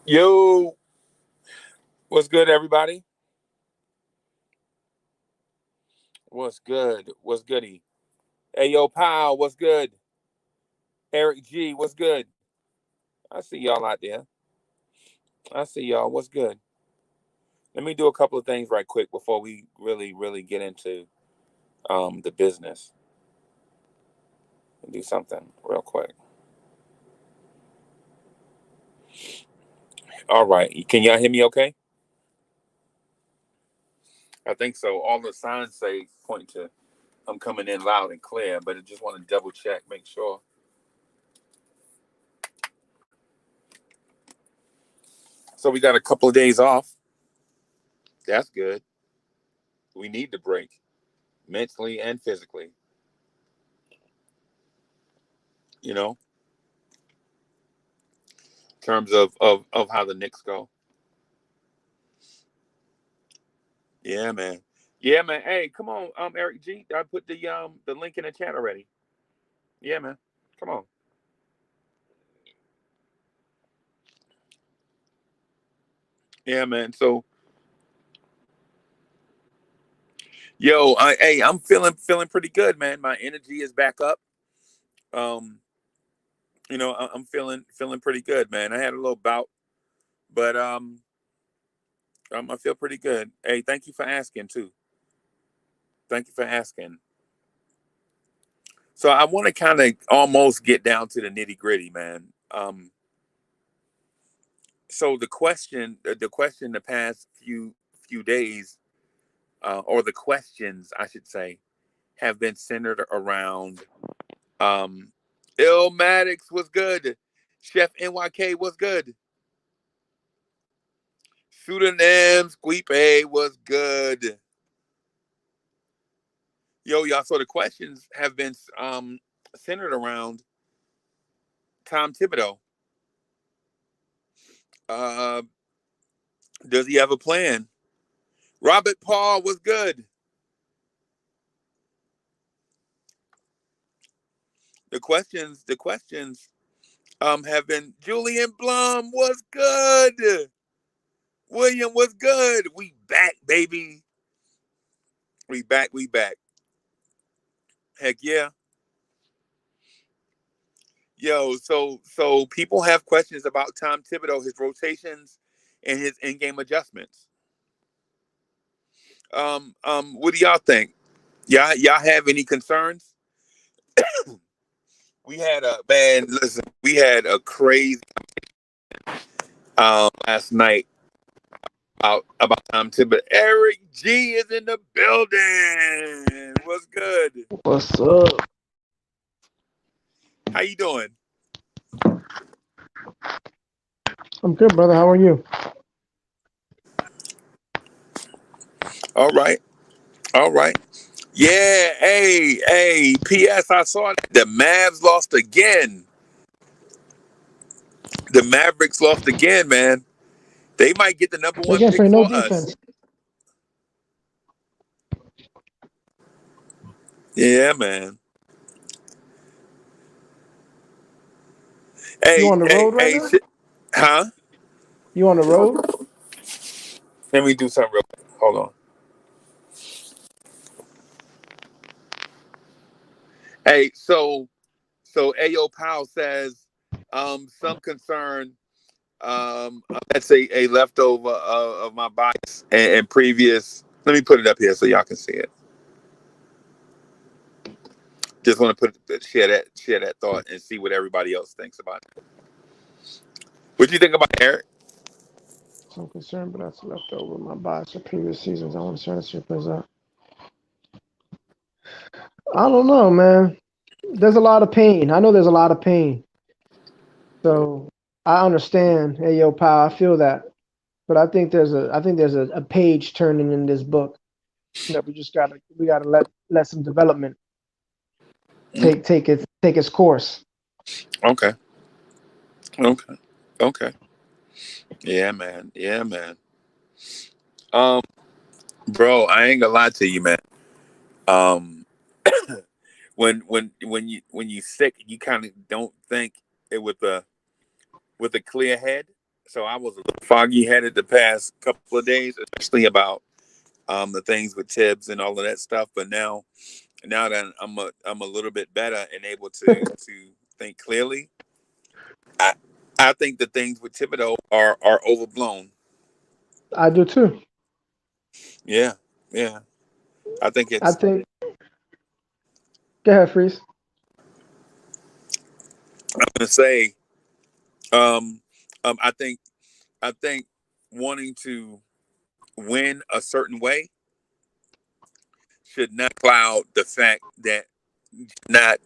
Yo, what's good, everybody? What's good? What's goody? Hey, yo, pal, what's good? Eric G, what's good? I see y'all out there. I see y'all. What's good? Let me do a couple of things right quick before we really get into the business. Do something real quick. All right. Can y'all hear me okay? I think so. All the signs say point to I'm coming in loud and clear, but I just want to double check, make sure. So we got a couple of days off. That's good. We need the break, mentally and physically. You know, in terms of how the Knicks go. Yeah, man. Yeah, man. Hey, come on, Eric G. I put the link in the chat already. Yeah, man. Come on. Yeah, man. So, hey, I'm feeling pretty good, man. My energy is back up. Um, I'm feeling pretty good, man. I had a little bout, but I feel pretty good. Hey, thank you for asking too. Thank you for asking. So I want to kind of almost get down to the nitty gritty, man. So the question the past few days, or the questions I should say, have been centered around um, Illmatic was good, Chef NYK was good, Pseudonym Squeepay was good. Y'all. So the questions have been centered around Tom Thibodeau. Uh, does he have a plan? Robert Paul was good. The questions have been Julian Blum was good. William was good. We back, baby. We back. We back. Heck yeah. So people have questions about Tom Thibodeau, his rotations, and his in-game adjustments. What do y'all think? Y'all have any concerns? We had a man. Listen, we had a crazy last night about Tom Thibodeau. Eric G is in the building. What's good? What's up? How you doing? I'm good, brother. How are you? All right. All right. Yeah. Hey. P.S. I saw that the Mavs lost again. The Mavericks lost again, man. They might get the number They one can't pick play no for us. defense. Yeah, man. You Hey, on the hey, road right hey. now? Huh? You on the road? Let me do something real quick. Hold on. Hey, so Ayo Powell says, some concern. That's a leftover of my bias and previous. Let me put it up here so y'all can see it. Just want to share that thought and see what everybody else thinks about it. What do you think about Eric? So I'm concerned, but that's left over my bias of previous seasons. I want to try to see if there's a. I don't know, man. There's a lot of pain. I know there's a lot of pain. So I understand. Hey, yo, pal, I feel that. But I think there's a page turning in this book that we gotta let some development take its course. Okay. Okay. Okay. Yeah, man. Yeah, man. Um, bro, I ain't gonna lie to you, man. Um, when you sick, you kind of don't think it with a clear head. So I was a little foggy headed the past couple of days, especially about the things with Tibbs and all of that stuff. But now that I'm a little bit better and able to think clearly, I I think the things with Thibodeau are overblown. I do too. Yeah, yeah. I think I it's. think. Go ahead, Freeze. I'm gonna say. Um, I think. I think wanting to win a certain way should not cloud the fact that not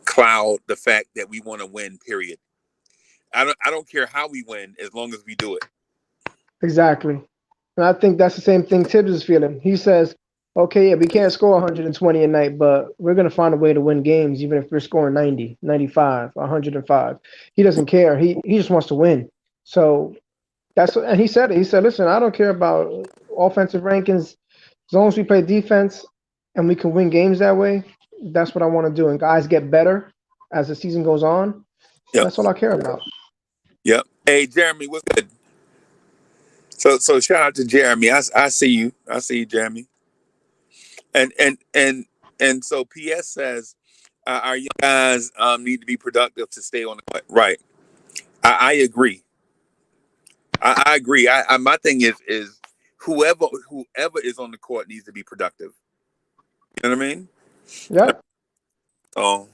cloud the fact that we want to win. Period. I don't care how we win as long as we do it. Exactly. And I think that's the same thing Tibbs is feeling. He says, okay, yeah, we can't score 120 a night, but we're going to find a way to win games, even if we're scoring 90, 95, 105. He doesn't care. He just wants to win. So and he said it. He said, listen, I don't care about offensive rankings. As long as we play defense and we can win games that way, that's what I want to do. And guys get better as the season goes on. Yep. That's all I care about. Yep. Hey, Jeremy, what's good? So shout out to Jeremy. I see you. I see you, Jeremy. And so PS says our young guys need to be productive to stay on the court. Right. I agree. I agree. My thing is whoever is on the court needs to be productive. You know what I mean? Yeah. Oh.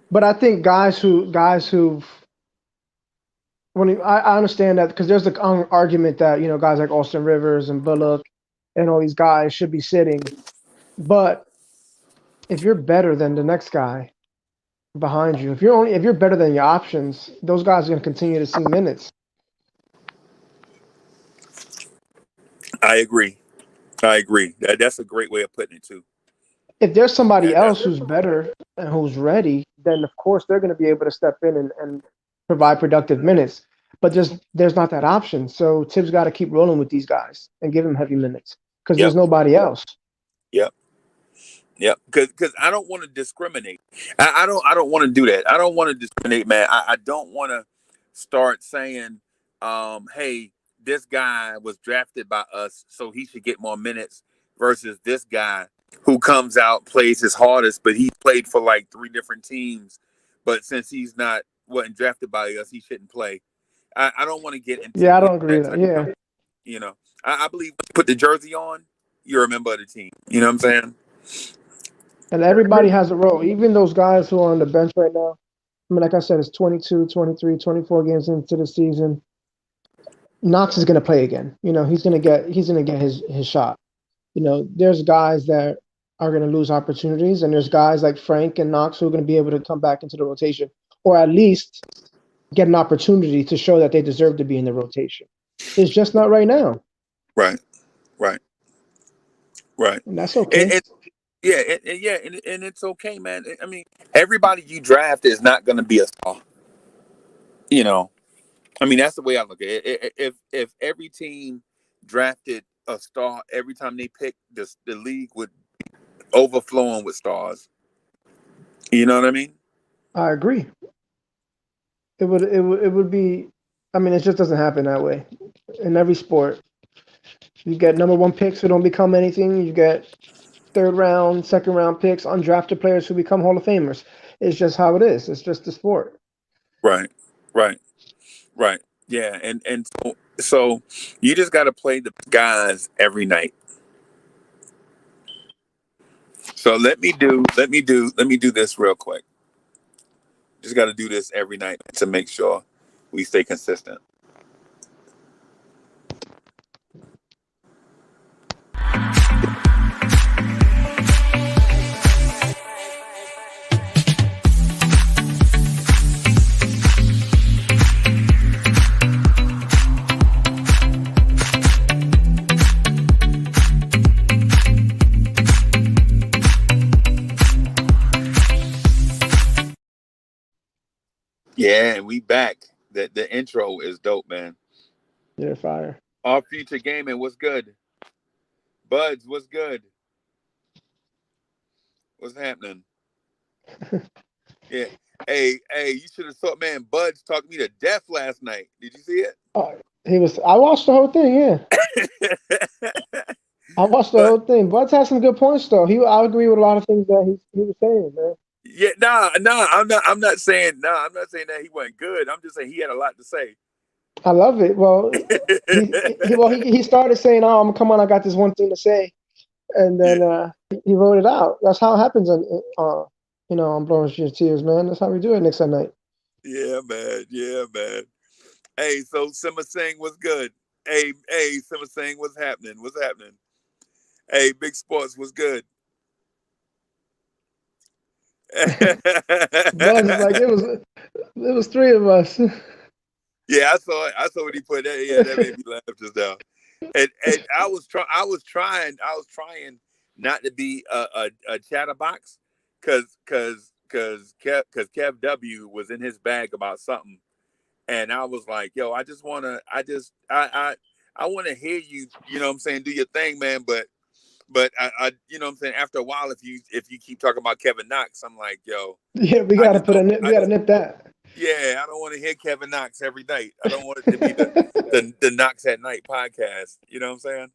But I think guys who I understand that because there's the argument that guys like Austin Rivers and Bullock and all these guys should be sitting, but if you're better than the next guy behind you, if you're better than your options, those guys are going to continue to see minutes. I agree. That's a great way of putting it too. If there's somebody else who's better and who's ready, then of course they're going to be able to step in and provide productive minutes. But there's not that option. So Tibbs got to keep rolling with these guys and give them heavy minutes because there's nobody else. Yep. Yep. Because I don't want to discriminate. I don't want to do that. I don't want to discriminate, man. I don't want to start saying, hey, this guy was drafted by us, so he should get more minutes versus this guy who comes out, plays his hardest, but he played for like 3 different teams. But since wasn't drafted by us, he shouldn't play. I don't want to get into I don't agree with that. Yeah. You know, I believe when you put the jersey on, you're a member of the team. You know what I'm saying? And everybody has a role, even those guys who are on the bench right now. I mean, like I said, it's 22, 23, 24 games into the season. Knox is going to play again. He's going to get his shot. There's guys that are going to lose opportunities, and there's guys like Frank and Knox who are going to be able to come back into the rotation, or at least get an opportunity to show that they deserve to be in the rotation. It's just not right now. Right. And that's okay. And it's okay, man. I mean, everybody you draft is not going to be a star. I mean, that's the way I look at it. If every team drafted a star every time they picked, the league would be overflowing with stars. You know what I mean? I agree. It would be. I mean, it just doesn't happen that way in every sport. You get number 1 picks who don't become anything. You get 3rd round, 2nd round picks, undrafted players who become Hall of Famers. It's just how it is. It's just the sport. Right. Yeah, and so you just got to play the guys every night. So let me do this real quick. Just got to do this every night to make sure we stay consistent. Yeah, and we back. The intro is dope, man. Yeah, fire. Our future gaming, what's good? Buds, what's good? What's happening? Yeah, Hey, you should have thought, man. Bud's talked me to death last night. Did you see He was. I watched the whole thing. Yeah, it? I watched the But whole thing. Butts had some good points though. I agree with a lot of things that he was saying, man. yeah, I'm not saying that he wasn't good. I'm just saying he had a lot to say. I love it. Well, he started saying, "Oh, come on, I got this one thing to say," and Yeah, then he wrote it out. That's how it happens on Blowing Your Tears, man. That's how we do it Knicks at night. yeah, man. Yeah, man. Hey, so Simmer Singh was good. Hey, Simmer Singh, what's happening? What's happening? Hey, Big Sports was good. Buzz is like it was three of us. Yeah, I saw it. I saw what he put. That yeah, that made me laugh just now. And I was trying not to be a chatterbox, cause Kev W was in his bag about something, and I was like, yo, I want to hear you, you know what I'm saying, do your thing, man, but I you know what I'm saying, after a while, if you keep talking about Kevin Knox, I'm like, yo, Yeah, we I gotta just put don't a nip. We I gotta just nip that. yeah, I don't want to hear Kevin Knox every night. I don't want it to be the Knox at Night podcast. You know what I'm saying?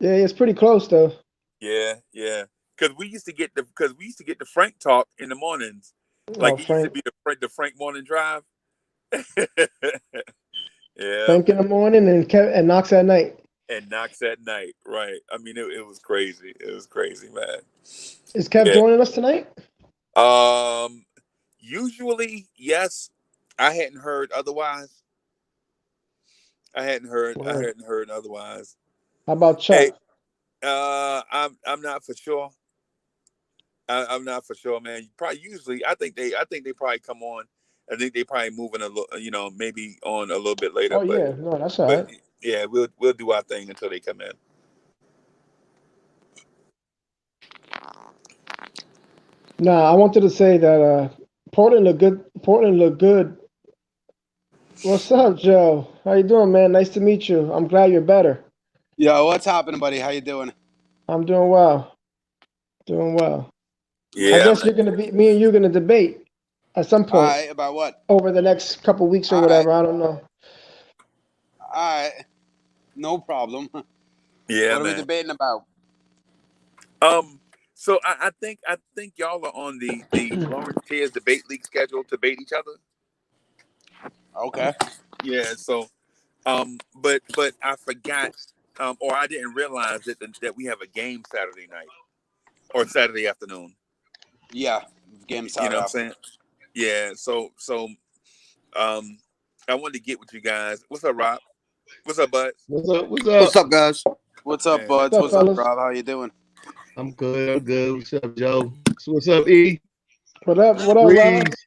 Yeah, it's pretty close though. Yeah. Because we used to get the Frank talk in the mornings, Oh, like it used to Frank, be the Frank morning drive. Yeah, Frank in man. the morning and Knox at night. And Knox at night, right? I mean, it was crazy. It was crazy, man. Is Kev Yeah. joining us tonight? Um. Usually, yes. I hadn't heard otherwise. I hadn't heard. I Word. hadn't heard otherwise. How about Hey, Chuck? I'm not for sure. I'm not for sure, man. Probably usually, I think they probably come on. I think they probably moving a little, maybe on a little bit later. Oh yeah, no, that's all But right. yeah, we'll do our thing until they come in. Nah, I wanted to say that Portland looked good. Portland looked good. What's up, Joe? How you doing, man? Nice to meet you. I'm glad you're better. Yo, what's happening, buddy? How you doing? I'm doing well. Doing well. I Yeah, guess man. you're gonna be me and you're gonna debate at some All point right, about what? over the next couple weeks or All right, whatever. I don't know. all right, no problem. Yeah, What are we man. debating about? Um. So I think y'all are on the Lawrence Tears debate league schedule to debate each other. Okay. Yeah. So but I forgot, or I didn't realize that we have a game Saturday night or Saturday afternoon. Yeah, game You know Saturday what I'm afternoon. saying? Yeah. So um, I wanted to get with you guys. What's up, Rob? What's up, Bud? What's up? What's What's up? up, guys? What's up, Man, buds? What's up, What's up, fellas? Rob? How you doing? I'm good. I'm good. What's up, Joe? So what's up, E? What up? What up, Rob? Breeze.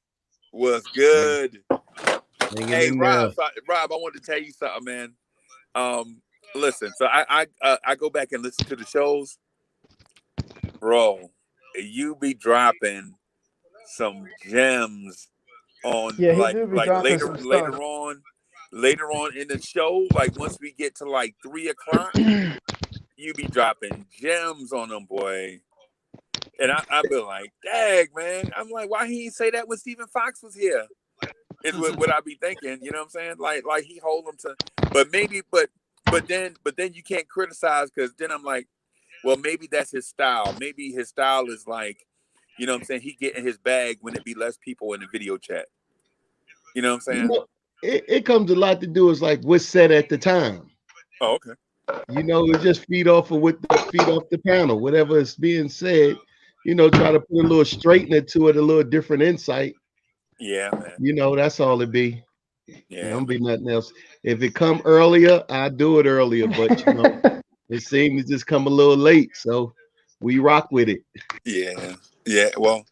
what's Hang, good? hanging Hey, in Rob. there. Rob, I wanted to tell you something, man. Listen. So I go back and listen to the shows, bro. You be dropping some gems on Yeah, he like do be like dropping later some stuff. later on in the show. Like once we get to like 3 o'clock, you be dropping gems on them, boy. And I be like, dang, man. I'm like, why he didn't say that when Stephen Fox was here? Is what I be thinking. You know what I'm saying? Like he hold them to, but maybe, but then you can't criticize because then I'm like, well, maybe that's his style. Maybe his style is like, you know what I'm saying? He get in his bag when it be less people in the video chat. You know what I'm You saying? know, it comes a lot to do is like what's said at the time. Oh, okay. It just feed off the panel, whatever is being said. Try to put a little straightener to it, a little different insight. Yeah, man. That's all it be. It Yeah, don't man. be nothing else. If it come earlier, I do it earlier, but it seems to just come a little late, so we rock with it. Yeah. Yeah. Well.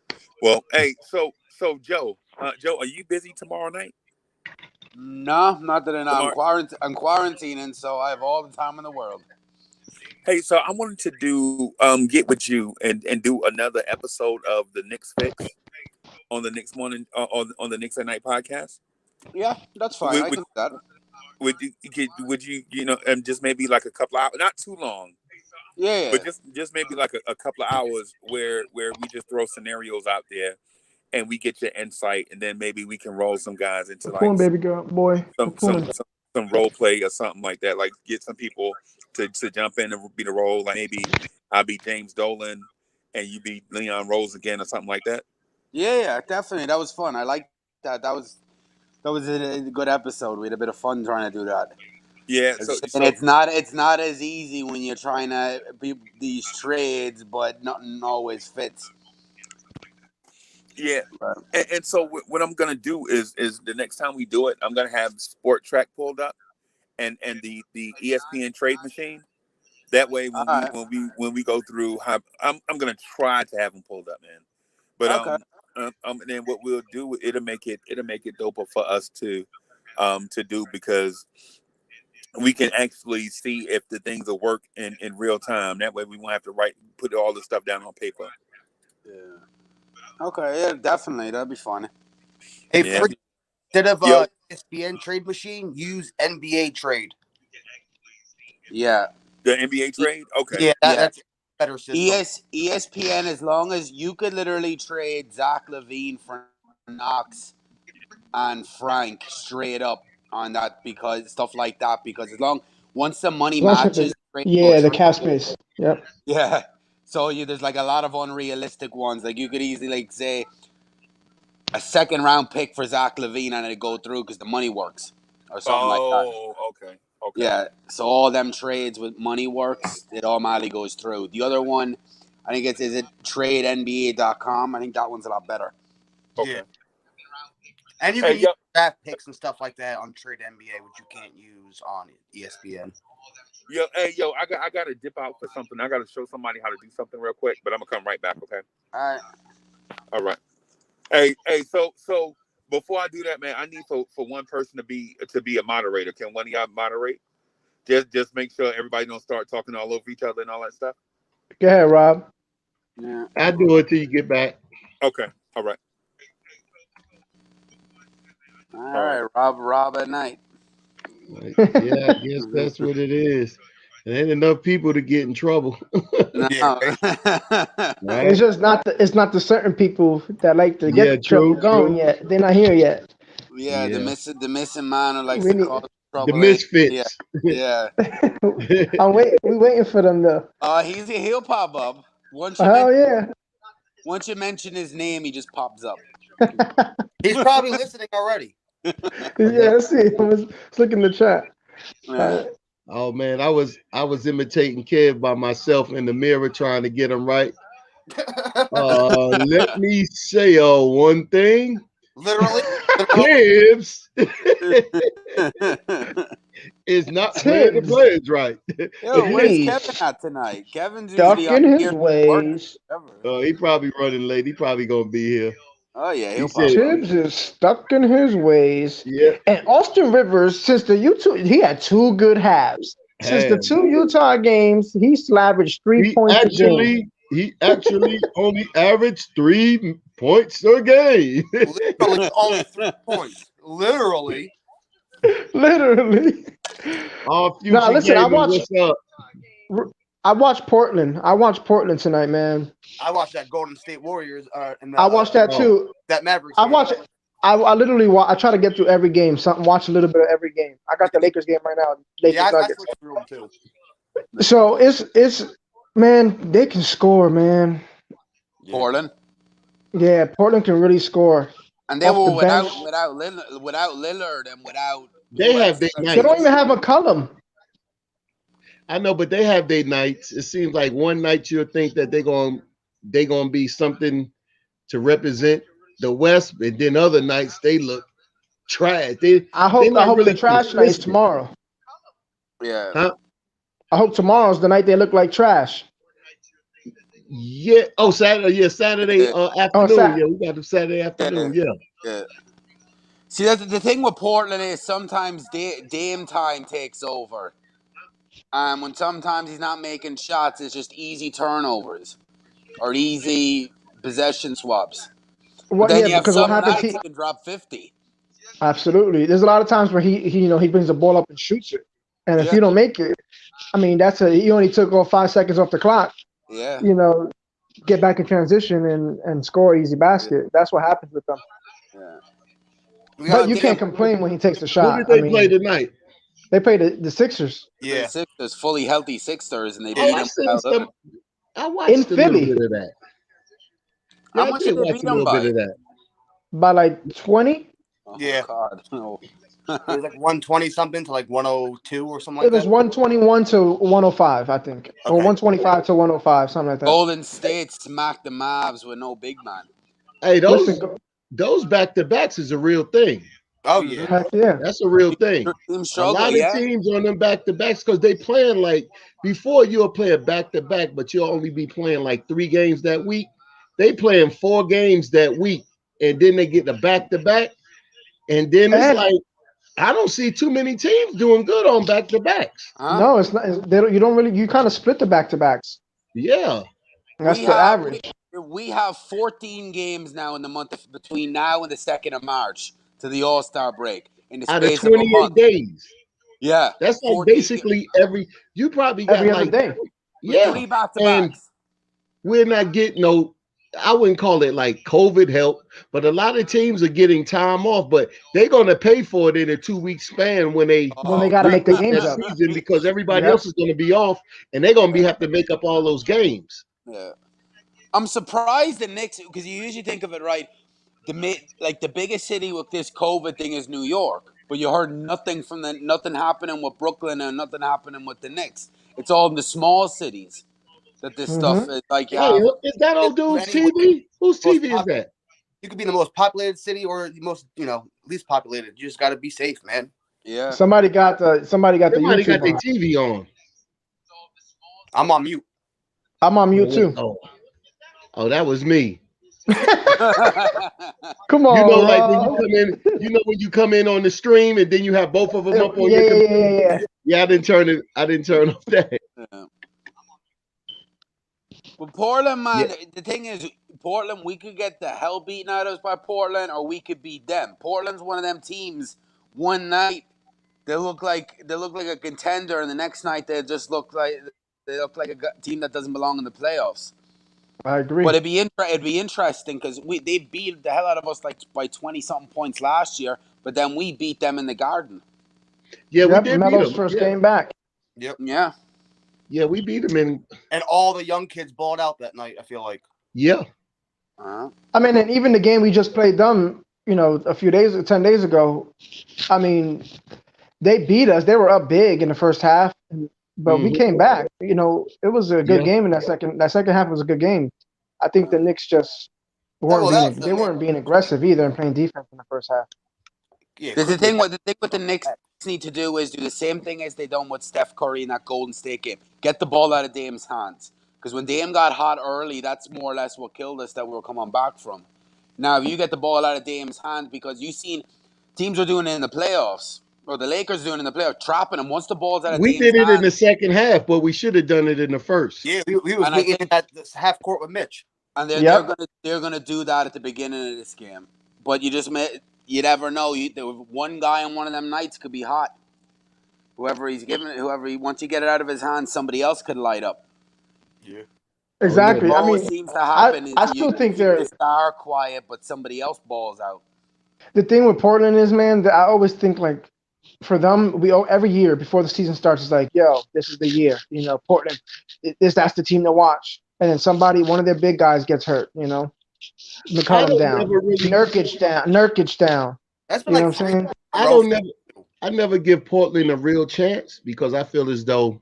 Hey. So Joe, are you busy tomorrow night? No, not that I'm Tomorrow. quarantining, so I have all the time in the world. Hey, so I wanted to do get with you and do another episode of the Knicks Fix on the Knicks morning on the Knicks at Night podcast. Yeah, that's fine. Would I would can do that. would you just maybe like a couple hours, not too long, Yeah, but just maybe like a couple of hours where we just throw scenarios out there and we get your insight, and then maybe we can roll some guys into like Pulling, baby girl, boy. some role play or something like that. Like get some people to jump in and be the role. Like maybe I'll be James Dolan and you be Leon Rose again or something like that. Yeah, definitely. That was fun. I liked that. That was a good episode. We had a bit of fun trying to do that. Yeah, And it's not as easy when you're trying to be these trades, but nothing always fits. Yeah, and so what I'm gonna do is the next time we do it, I'm gonna have Sport Track pulled up and the ESPN trade machine. That way, when we go through, I'm gonna try to have them pulled up, man. But and then what we'll do, it'll make it doper for us to do, because we can actually see if the things will work in real time. That way, we won't have to put all the stuff down on paper. Yeah. Okay, yeah, definitely. That'd be fun. Hey, instead of ESPN trade machine, use NBA trade. Yeah. The NBA trade? Okay. Yeah, that's a better system. ESPN, as long as you could literally trade Zach LaVine for Knox and Frank straight up on that, because stuff like that, because once the money matches, the cap space. Yep. Yeah. So there's like a lot of unrealistic ones. Like you could easily like say a second round pick for Zach LaVine and it'd go through because the money works or something like that. Oh, okay. Yeah. So all them trades with money works, it automatically goes through. The other one, I think is it tradenba.com? I think that one's a lot better. Okay. Yeah. And you can use draft picks and stuff like that on Trade NBA, which you can't use on ESPN. I gotta dip out for something. I gotta show somebody how to do something real quick, but I'm gonna come right back. Okay. All right. Hey. So before I do that, man, I need for one person to be a moderator. Can one of y'all moderate? Just make sure everybody don't start talking all over each other and all that stuff. Go ahead, Rob. Yeah. I'll do it till you get back. Okay. All right. All right, Rob at night. Yeah, I guess that's what it is. There ain't enough people to get in trouble. No. Right? It's just not the certain people that like to get trouble going yet. They're not here yet. Yeah, the missing man who likes We to need- cause trouble. The misfits. Yeah. We're waiting for them though. He'll pop up. Once you mention his name, he just pops up. He's probably listening already. Yeah, let's see. Let's look in the chat. Oh man, I was imitating Kev by myself in the mirror trying to get him right. Let me say one thing. Literally. Kev's is not playing the players right. Yo, where's Kevin at tonight? Kevin's stuck usually in his ways. He probably running late. He probably gonna be here. Oh yeah, Tibbs is stuck in his ways. Yeah. And Austin Rivers, since he had two good halves. Since the two Utah games, he's averaged 3 points a game. He actually only averaged 3 points a game. Literally only 3 points. Literally. Listen, I watched Portland. I watched Portland tonight, man. I watched that Golden State Warriors. I watched that too. That Mavericks. I watched it. I literally I try to get through every game. Watch a little bit of every game. I got the Lakers game right now. I switched through them too. So it's man, they can score, man. Portland. Yeah, Portland can really score. And they were without Lillard and without. They have their nights. They don't even have McCollum. I know, but they have their nights. It seems like one night you'll think that they're gonna be something to represent the West, and then other nights they look trash. I hope the trash night's tomorrow. Yeah. Huh? I hope tomorrow's the night they look like trash. Yeah. Oh, Saturday. Yeah, Saturday afternoon. Yeah, we got the Saturday afternoon. Yeah. See, that's the thing with Portland is sometimes Dame time takes over. When sometimes he's not making shots, it's just easy turnovers or easy possession swaps. But then you have some nights he can drop 50. Absolutely. There's a lot of times where he brings the ball up and shoots it. And if you don't make it, I mean, he only took off 5 seconds off the clock. Yeah. get back in transition and score an easy basket. That's what happens with them. Yeah. But you can't complain when he takes the Who shot. did they play tonight? They played the Sixers. The Sixers, fully healthy Sixers, and they Oh, beat I them. seen some. I watched In a little Philly. bit of that. How Yeah, I much did did they watch beat a them little by? bit of that. By like 20. Oh, Yeah. God, no. It was like 120 something to like 102 or something like It was that. 121 to 105, I think, or Okay. 125 to 105, something like that. Golden State smacked the Mavs with no big man. Hey, Listen, those back-to-backs is a real thing. Oh yeah. heck yeah. That's a real thing. Team A struggle, lot of teams on them back-to-backs because they playing like before you'll play a back-to-back, but you'll only be playing like 3 games that week. They playing 4 games that week, and then they get the back-to-back, and then it's like I don't see too many teams doing good on back-to-backs. Huh? No, it's not. You kind of split the back-to-backs. Yeah. That's the average. We have 14 games now in the month between now and the 2nd of March to the All-Star break in the Out of space of a 28 month. days. Yeah. That's like basically you probably got every other like day. Yeah. 3 back-to-backs. And we're not getting I wouldn't call it like COVID help, but a lot of teams are getting time off, but they're going to pay for it in a 2-week span when they got to make the games up season because everybody else is going to be off and they're going to have to make up all those games. Yeah. I'm surprised the Knicks, because you usually think of it right, the biggest city with this COVID thing is New York, but you heard nothing happening with Brooklyn and nothing happening with the Knicks. It's all in the small cities that this stuff is like. Hey, is that old dude's TV? Whose TV is that? You could be in the most populated city or the most, least populated. You just got to be safe, man. Yeah. Somebody got the Somebody got YouTube their on. TV on. I'm on mute. I'm on mute too. Oh, that was me. Come on, like when you come in, when you come in on the stream and then you have both of them up on your computer. Yeah, I didn't turn off that. Yeah. But Portland, man, the thing is, Portland, we could get the hell beaten out of us by Portland, or we could beat them. Portland's one of them teams. One night they look like a contender, and the next night they look like a team that doesn't belong in the playoffs. I agree. But it'd be interesting because they beat the hell out of us like by 20-something points last year, but then we beat them in the Garden. Yeah, we did Melo's beat them. first game back. Yep. Yeah. Yeah, we beat them and all the young kids balled out that night, I feel like. Yeah. I mean, and even the game we just played them, 10 days ago, I mean, they beat us. They were up big in the first half, but we came back. It was a good game in that second. That second half was a good game. I think the Knicks just weren't being aggressive either and playing defense in the first half. Yeah, the thing what the Knicks need to do is do the same thing as they done with Steph Curry in that Golden State game. Get the ball out of Dame's hands. Because when Dame got hot early, that's more or less what killed us that we were coming back from. Now, if you get the ball out of Dame's hands, because you've seen teams are doing it in the playoffs, or the Lakers doing it in the playoffs, trapping them. Once the ball's out of Dame's hands. We did it in the second half, but we should have done it in the first. Yeah, we was making it at this half court with Mitch. And they're gonna do that at the beginning of this game. But you never know. One guy on one of them nights could be hot. Once you get it out of his hands, somebody else could light up. Yeah. Exactly. I mean, it seems to happen. I still think they're the star quiet, but somebody else balls out. The thing with Portland is, man, that I always think like for them, every year before the season starts, it's like, yo, this is the year. Portland, that's the team to watch. And then one of their big guys gets hurt. McCollum down, Nurkic down. That's been what I'm saying. I never give Portland a real chance because I feel as though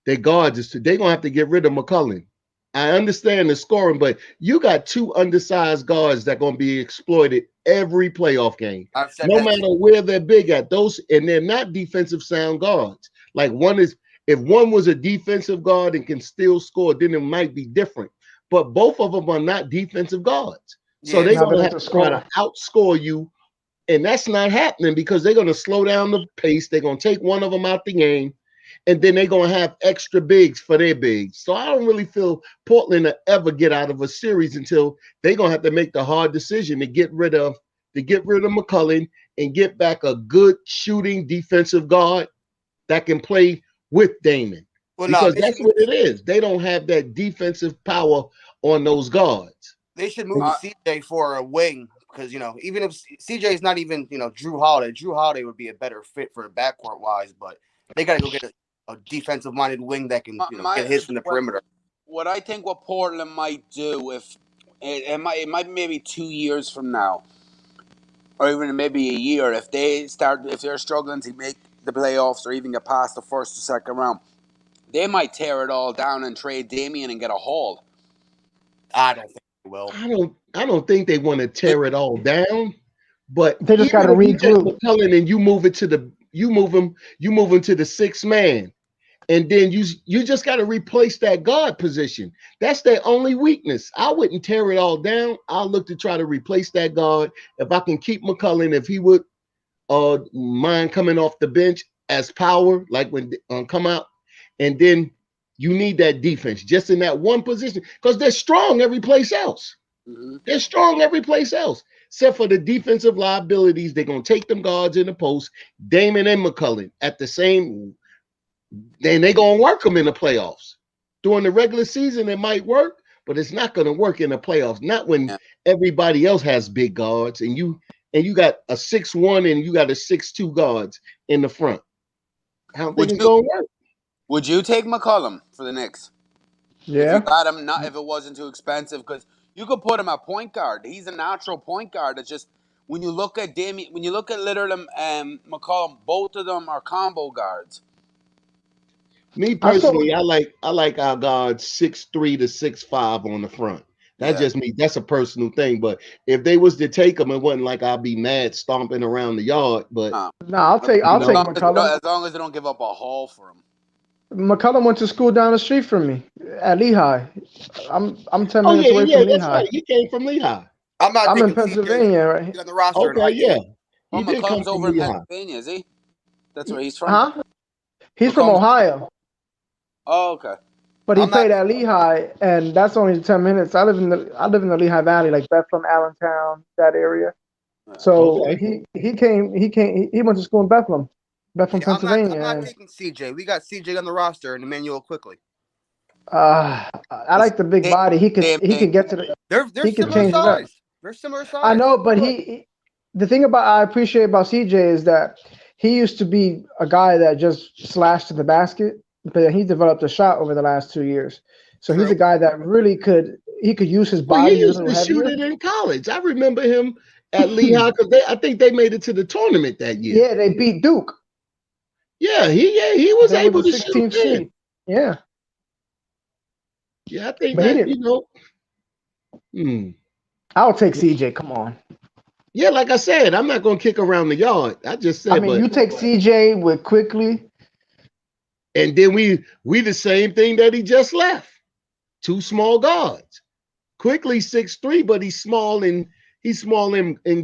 their guards they're gonna have to get rid of McCollum. I understand the scoring, but you got 2 undersized guards that are gonna be exploited every playoff game, no matter where they're big at. And they're not defensive sound guards. Like if one was a defensive guard and can still score, then it might be different. But both of them are not defensive guards, so they're gonna have to try to outscore you. And that's not happening because they're going to slow down the pace. They're going to take one of them out the game, and then they're going to have extra bigs for their bigs. So I don't really feel Portland will ever get out of a series until they're going to have to make the hard decision to get rid of McCollum and get back a good shooting defensive guard that can play with Damon. Because that's what it is. They don't have that defensive power on those guards. They should move CJ for a wing because, even if CJ is not even, Drew Holiday would be a better fit for backcourt wise, but they got to go get a defensive minded wing that can, get hits from the perimeter. What I think what Portland might do if it might be maybe 2 years from now, or even maybe a year, if they're struggling to make the playoffs or even get past the first or second round, they might tear it all down and trade Damian and get a haul. I don't think they will. I don't think they want to tear it all down, but they just got to regroup. McCollum and you move him to the sixth man, and then you just got to replace that guard position. That's their only weakness. I wouldn't tear it all down. I'll look to try to replace that guard if I can keep McCollum. If he would mind coming off the bench as power, like when come out, and then you need that defense just in that one position because they're strong every place else. Mm-hmm. They're strong every place else, except for the defensive liabilities. They're going to take them guards in the post, Damon and McCollum at the same. Then they're going to work them in the playoffs. During the regular season, it might work, but it's not going to work in the playoffs. Not when everybody else has big guards and you got a 6'1" and you got a 6'2" guards in the front. I don't think it's going to work. Would you take McCollum for the Knicks? Yeah. If you got him, not if it wasn't too expensive, because you could put him at point guard. He's a natural point guard. It's just when you look at Lillard and McCollum, both of them are combo guards. Me personally, I like our guards 6'3" to 6'5" on the front. That's just me. That's a personal thing. But if they was to take them, it wasn't like I'd be mad stomping around the yard. But no, I'll take McCollum as long as they don't give up a haul for him. McCollum went to school down the street from me at Lehigh. I'm 10 minutes away from Lehigh. That's right. You came from Lehigh. I'm in Pennsylvania, right? He's on the roster. Okay, yeah. Oh, McCollum's over in Pennsylvania, is he? That's where he's from. Huh? He's from Ohio. Oh, okay. But he played at Lehigh, and that's only 10 minutes. I live in the Lehigh Valley, like Bethlehem, Allentown, that area. So he went to school in Bethlehem, Pennsylvania. I'm not taking CJ. We got CJ on the roster and Emmanuel quickly. I like the big body. He could get to the. They're similar size. They're similar size. I know, but the thing I appreciate about CJ is that he used to be a guy that just slashed to the basket, but he developed a shot over the last 2 years. So he's a guy that really could use his body. He used to shoot it in college. I remember him at Lehigh because I think they made it to the tournament that year. Yeah, they beat Duke. Yeah, he was able to shoot. Seed. Yeah. Yeah, I think that, I'll take CJ. Come on. Yeah, like I said, I'm not going to kick around the yard. I just said. You take CJ with Quickly. And then we the same thing that he just left. 2 small guards. Quickly 6'3", but he's small in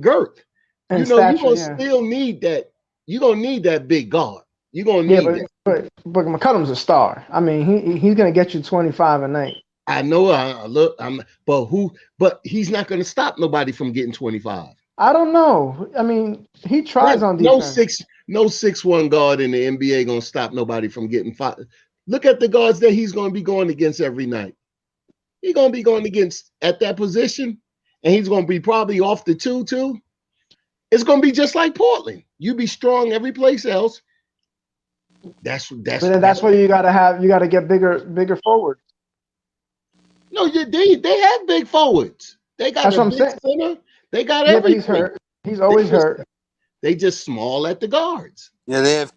girth. And you're gonna still need that. You're gonna need that big guard. You're gonna need that. But McCollum's a star. I mean, he's gonna get you 25 a night. I know. But he's not gonna stop nobody from getting 25. I don't know. I mean, he tries on defense. No 6'1" guard in the NBA gonna stop nobody from getting 5. Look at the guards that he's gonna be going against every night. He's gonna be going against at that position, and he's gonna be probably off the 2 too. It's gonna be just like Portland. You be strong every place else. That's where you gotta get bigger forward. No, they have big forwards. They got a big center. They got everything. But he's hurt. He's always hurt. They just small at the guards. Yeah, they have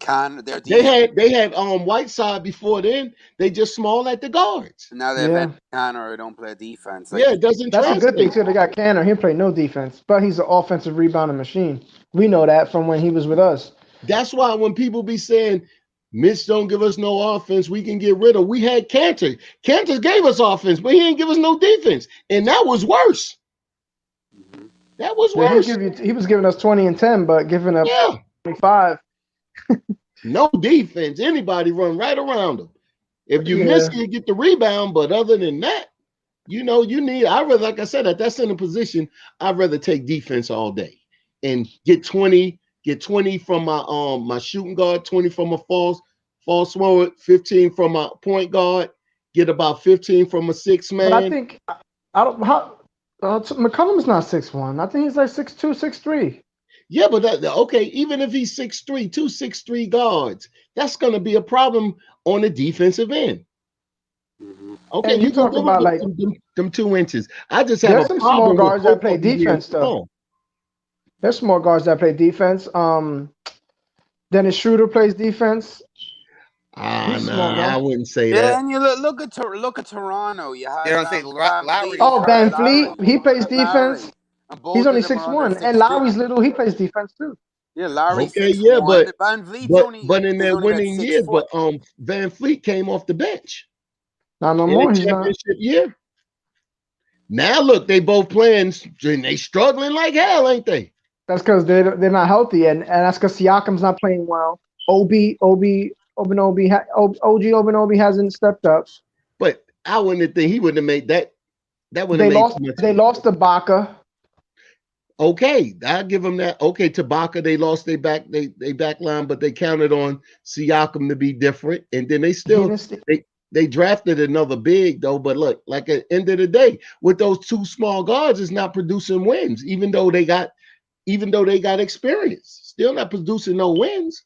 They had Whiteside before then. They just small at the guards. And now they have Canner who don't play defense. It doesn't. That's a good thing too. They got Canner. He play no defense, but he's an offensive rebounding machine. We know that from when he was with us. That's why when people be saying Mitch don't give us no offense, we can get rid of. We had Cantor. Cantor gave us offense, but he didn't give us no defense, and that was worse. That was worse. He was giving us 20 and 10, but giving up 25. No defense. Anybody run right around him. If you miss, you get the rebound. But other than that, you need. Like I said, at that center position, I'd rather take defense all day and get 20 from my shooting guard, 20 from a false forward, 15 from my point guard, get about 15 from a 6 man. But I think I don't how McCollum's not 6'1". I think he's like 6'2", 6'3". Yeah, but okay, even if he's 6'3", 6'3" guards, that's going to be a problem on the defensive end. Okay, And you you can talk give about him them 2 inches. I just have there's a some small problem guards with that play both of them being defense though. small. There's small guards that play defense. Dennis Schroeder plays defense. He's small guy. I wouldn't say Yeah, that. and you look at Toronto. You had don't say Lowry. Oh, Van Fleet, Lowry. he plays And Lowry. defense. And both He's only of them are under 6'1", and 6'2". Lowry's little. He plays defense too. Yeah, Lowry's Okay, 6'1". yeah, but Van Vliet's but in their only about winning 6 years, foot. but Van Fleet came off the bench Not no in more. the He's not. championship year. Now look, they both playing and they struggling like hell, ain't they? That's because they're not healthy, and that's because Siakam's not playing well. OG Obanobi hasn't stepped up. But I wouldn't think he wouldn't have made that. That would have They made lost. too much. They lost to Baca. Okay, I'll give them that. Okay, to Baca, they lost their back line, but they counted on Siakam to be different, and then they still they drafted another big though. But look, like at the end of the day, with those 2 small guards, it's not producing wins, even though they got experience, still not producing no wins.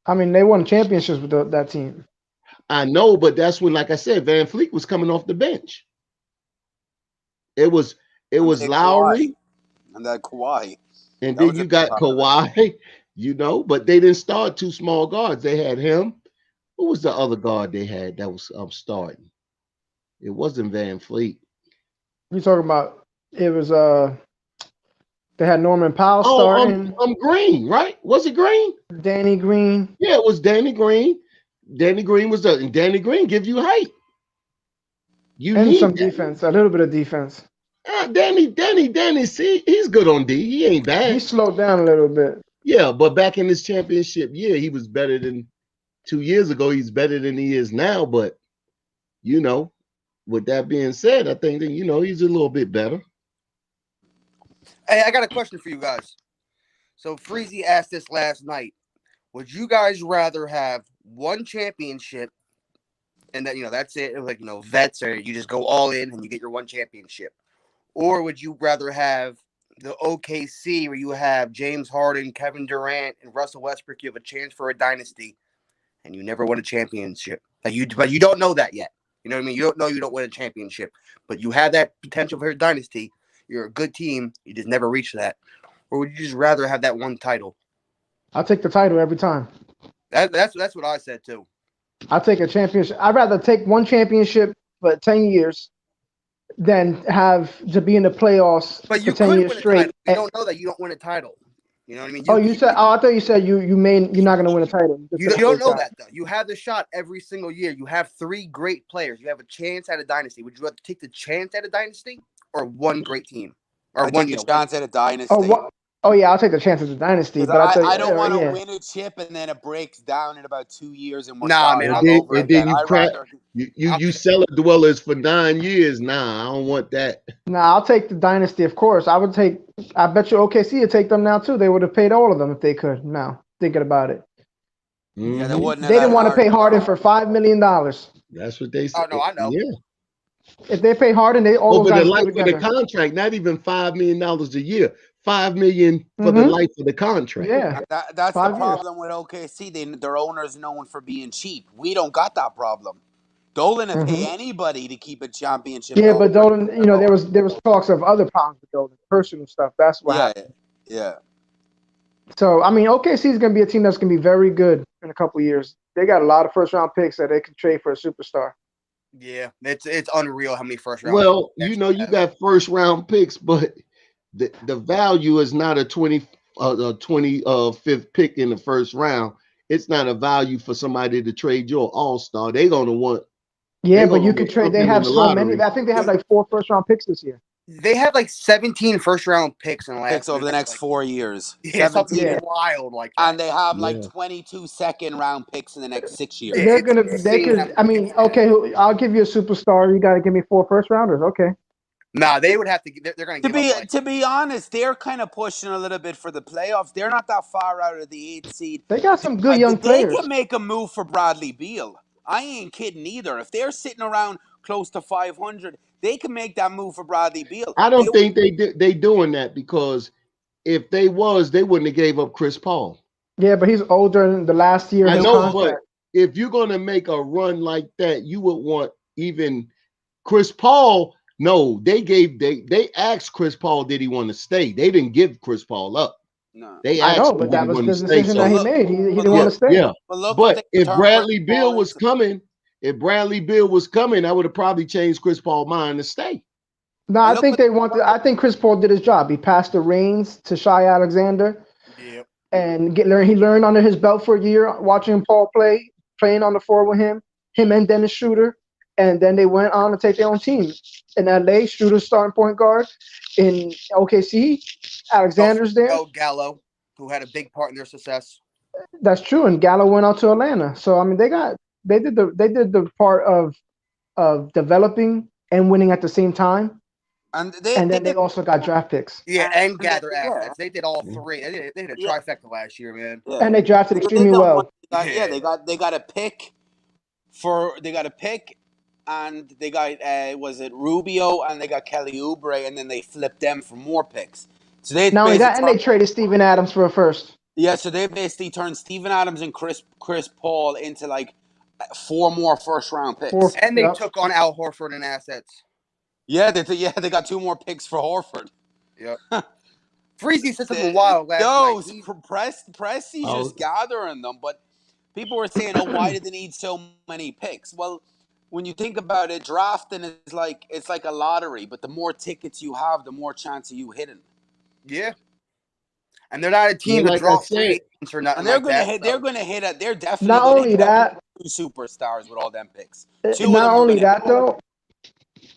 I mean, they won championships with that team. I know, but that's when, like I said, Van Fleet was coming off the bench. It was Lowry and that Kawhi, and then you got Kawhi, but they didn't start 2 small guards. They had him. Who was the other guard they had that was starting? It wasn't Van Fleet. You talking about? It was they had Norman Powell starting. Green, right? Was it Green? Danny Green. Yeah, it was Danny Green. Danny Green was and Danny Green gives you height. You and need some that. defense, a little bit of defense. Danny, see, he's good on D. He ain't bad. He slowed down a little bit. Yeah, but back in his championship year, he was better than 2 years ago. He's better than he is now. But with that being said, I think that he's a little bit better. Hey, I got a question for you guys. So Freezy asked this last night. Would you guys rather have one championship and that that's it, like vets, or you just go all in and you get your one championship? Or would you rather have the OKC where you have James Harden, Kevin Durant, and Russell Westbrook? You have a chance for a dynasty, and you never won a championship. But you don't know that yet. You know what I mean? You don't know you don't win a championship, but you have that potential for a dynasty. You're a good team. You just never reach that. Or would you just rather have that one title? I'll take the title every time. That's what I said too. I'll take a championship. I'd rather take one championship for 10 years than have to be in the playoffs but you for 10 years straight. You don't know that you don't win a title. You know what I mean? I thought you said you're not going to win a title. You don't know that though. You have the shot every single year. You have 3 great players. You have a chance at a dynasty. Would you rather take the chance at a dynasty or one great team? Or one chance at a dynasty. Oh yeah, I'll take the chance at the dynasty. But I don't want to win a chip and then it breaks down in about 2 years and man. And then you cellar dwellers for 9 years. Nah, I don't want that. Nah, I'll take the dynasty, of course. I bet you OKC would take them now too. They would have paid all of them if they could. Now, thinking about it. Yeah, they didn't want to pay Harden for $5 million. That's what they said. Oh no, I know. Yeah. If they pay Harden, they all over the life of the contract, not even $5 million a year. $5 million for the life of the contract. Yeah, that's the problem with OKC. Their owner's known for being cheap. We don't got that problem. Dolan would pay anybody to keep a championship. Yeah, but Dolan, there was talks of other problems with Dolan, personal stuff. That's what happened. Yeah. So I mean, OKC is going to be a team that's going to be very good in a couple of years. They got a lot of first round picks that they can trade for a superstar. Yeah, it's unreal how many first round. Well, you got first round picks, but the value is not a 25th pick in the first round. It's not a value for somebody to trade your all-star. They're going to want. Yeah, but you could trade. They have so many. I think they have like 4 first round picks this year. They have like 17 first round picks in the last over the next 4 years. Yeah, something wild like that. And they have like 22 second round picks in the next 6 years. They could. I mean, okay, I'll give you a superstar. You got to give me 4 first rounders. Okay. Nah, they would have to. They're going to be honest. They're kind of pushing a little bit for the playoffs. They're not that far out of the 8th seed. They got some good young players. They can make a move for Bradley Beal. I ain't kidding either. If they're sitting around close to 500, they can make that move for Bradley Beal. I don't think they doing that because if they was, they wouldn't have gave up Chris Paul. Yeah, but he's older in the last year of I his know, contract. but if you're gonna make a run like that, you would want even Chris Paul. No, they asked Chris Paul, did he want to stay? They didn't give Chris Paul up. No. They I asked know, him, but did that he was want the to stay? decision So that he made. He didn't want to stay. yeah. But look, But if turn Bradley Chris Beal Paul was coming, I would have probably changed Chris Paul's mind to stay. No, I think they wanted. I think Chris Paul did his job. He passed the reins to Shai Alexander. Yep. And he learned under his belt for a year watching Paul playing on the floor with him and Dennis Schroeder. And then they went on to take their own team. In LA, Schroeder's starting point guard. In OKC, Alexander's there. Gallo, who had a big part in their success. That's true. And Gallo went out to Atlanta. So I mean they did the part of developing and winning at the same time. And then they also got draft picks. Yeah, and gather assets. They did all three. They did a trifecta last year, man. Yeah. And they drafted extremely well. They got a pick and they got was it Rubio and they got Kelly Oubre and then they flipped them for more picks. So they not only that, and they traded Steven Adams for a first. Yeah, so they basically turned Steven Adams and Chris Paul into like 4 more first round picks. And they took on Al Horford and assets. Yeah, they got 2 more picks for Horford. Yep. Freezy said something wild last night. Presti's just gathering them, but people were saying, "Oh, why did they need so many picks?" Well, when you think about it, drafting is like a lottery, but the more tickets you have, the more chance of you hitting. Yeah. And they're not a team that draw free agents or nothing. And they're like gonna that, hit. so. They're gonna hit it. They're definitely not only that 2 superstars with all them picks. Not only that though.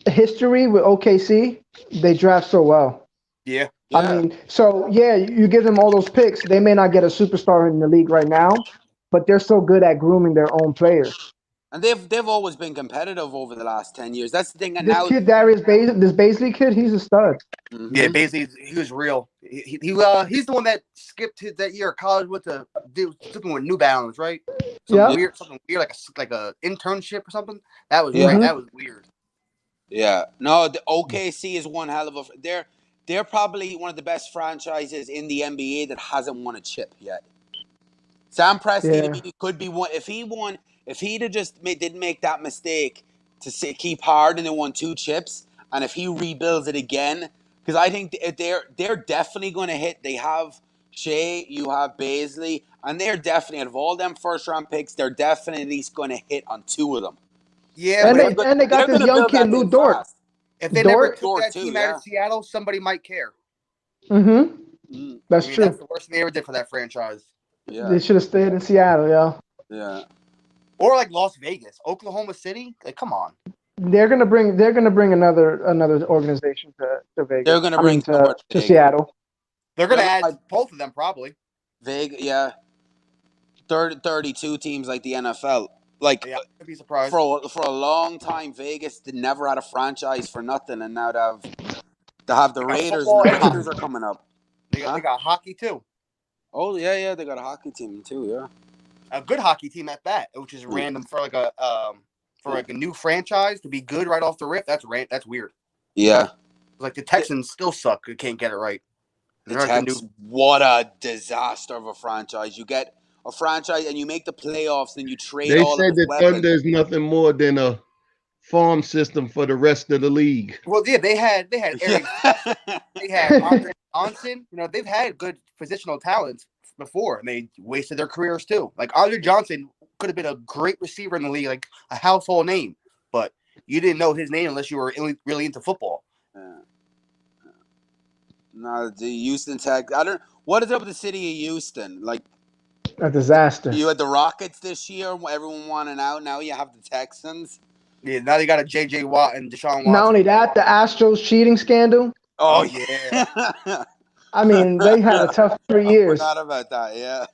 History with OKC, they draft so well. Yeah. I mean, so yeah, you give them all those picks. They may not get a superstar in the league right now, but they're so good at grooming their own players. And they've always been competitive over the last 10 years. That's the thing. And this kid, this Baisley kid, he's a stud. Mm-hmm. Yeah, Baisley, he was real. He's the one that skipped that year of college with something with New Balance, right? Something weird, like a internship or something. That was that was weird. Yeah, no, the OKC is one hell of a. They're probably one of the best franchises in the NBA that hasn't won a chip yet. Sam Presti could be one if he'd have just didn't make that mistake to keep hard and then won 2 chips, and if he rebuilds it again, because I think they're definitely going to hit. They have Shea, you have Baisley, and they're definitely out of all them first round picks, they're definitely at least going to hit on 2 of them. Yeah, and they got this young kid, Lou Dort. If they never took that team out of Seattle, somebody might care. Mm-hmm. That's true. That's the worst thing they ever did for that franchise. Yeah. They should have stayed in Seattle, Yeah. Or like Las Vegas, Oklahoma City. Like, come on. They're gonna bring another organization to Vegas. They're gonna bring to Seattle. They're gonna add both of them probably. Vegas, 32 teams like the NFL. Like, I'd be surprised. For a long time, Vegas never had a franchise for nothing, and now they have the Raiders. And the Raiders are coming up. They got hockey too. Oh yeah, they got a hockey team too. Yeah, a good hockey team at that, which is random for like a new franchise to be good right off the rip. That's weird. Yeah, like the Texans still suck. They can't get it right. What a disaster of a franchise! You get a franchise and you make the playoffs, then you trade. They all said of the the Thunder is nothing more than a farm system for the rest of the league. Well, yeah, they had Eric, they had Andre Johnson. You know, they've had good positional talents before, and they wasted their careers too. Like Andre Johnson could have been a great receiver in the league, like a household name, but you didn't know his name unless you were really into football. No, the Houston Tech. What is up with the city of Houston? Like a disaster. You had the Rockets this year. Everyone wanted out. Now you have the Texans. Yeah, now they got a J.J. Watt and Deshaun Watson. Not only that, the Astros cheating scandal. Oh yeah. I mean, they had a tough 3 years. I forgot about that. Yeah.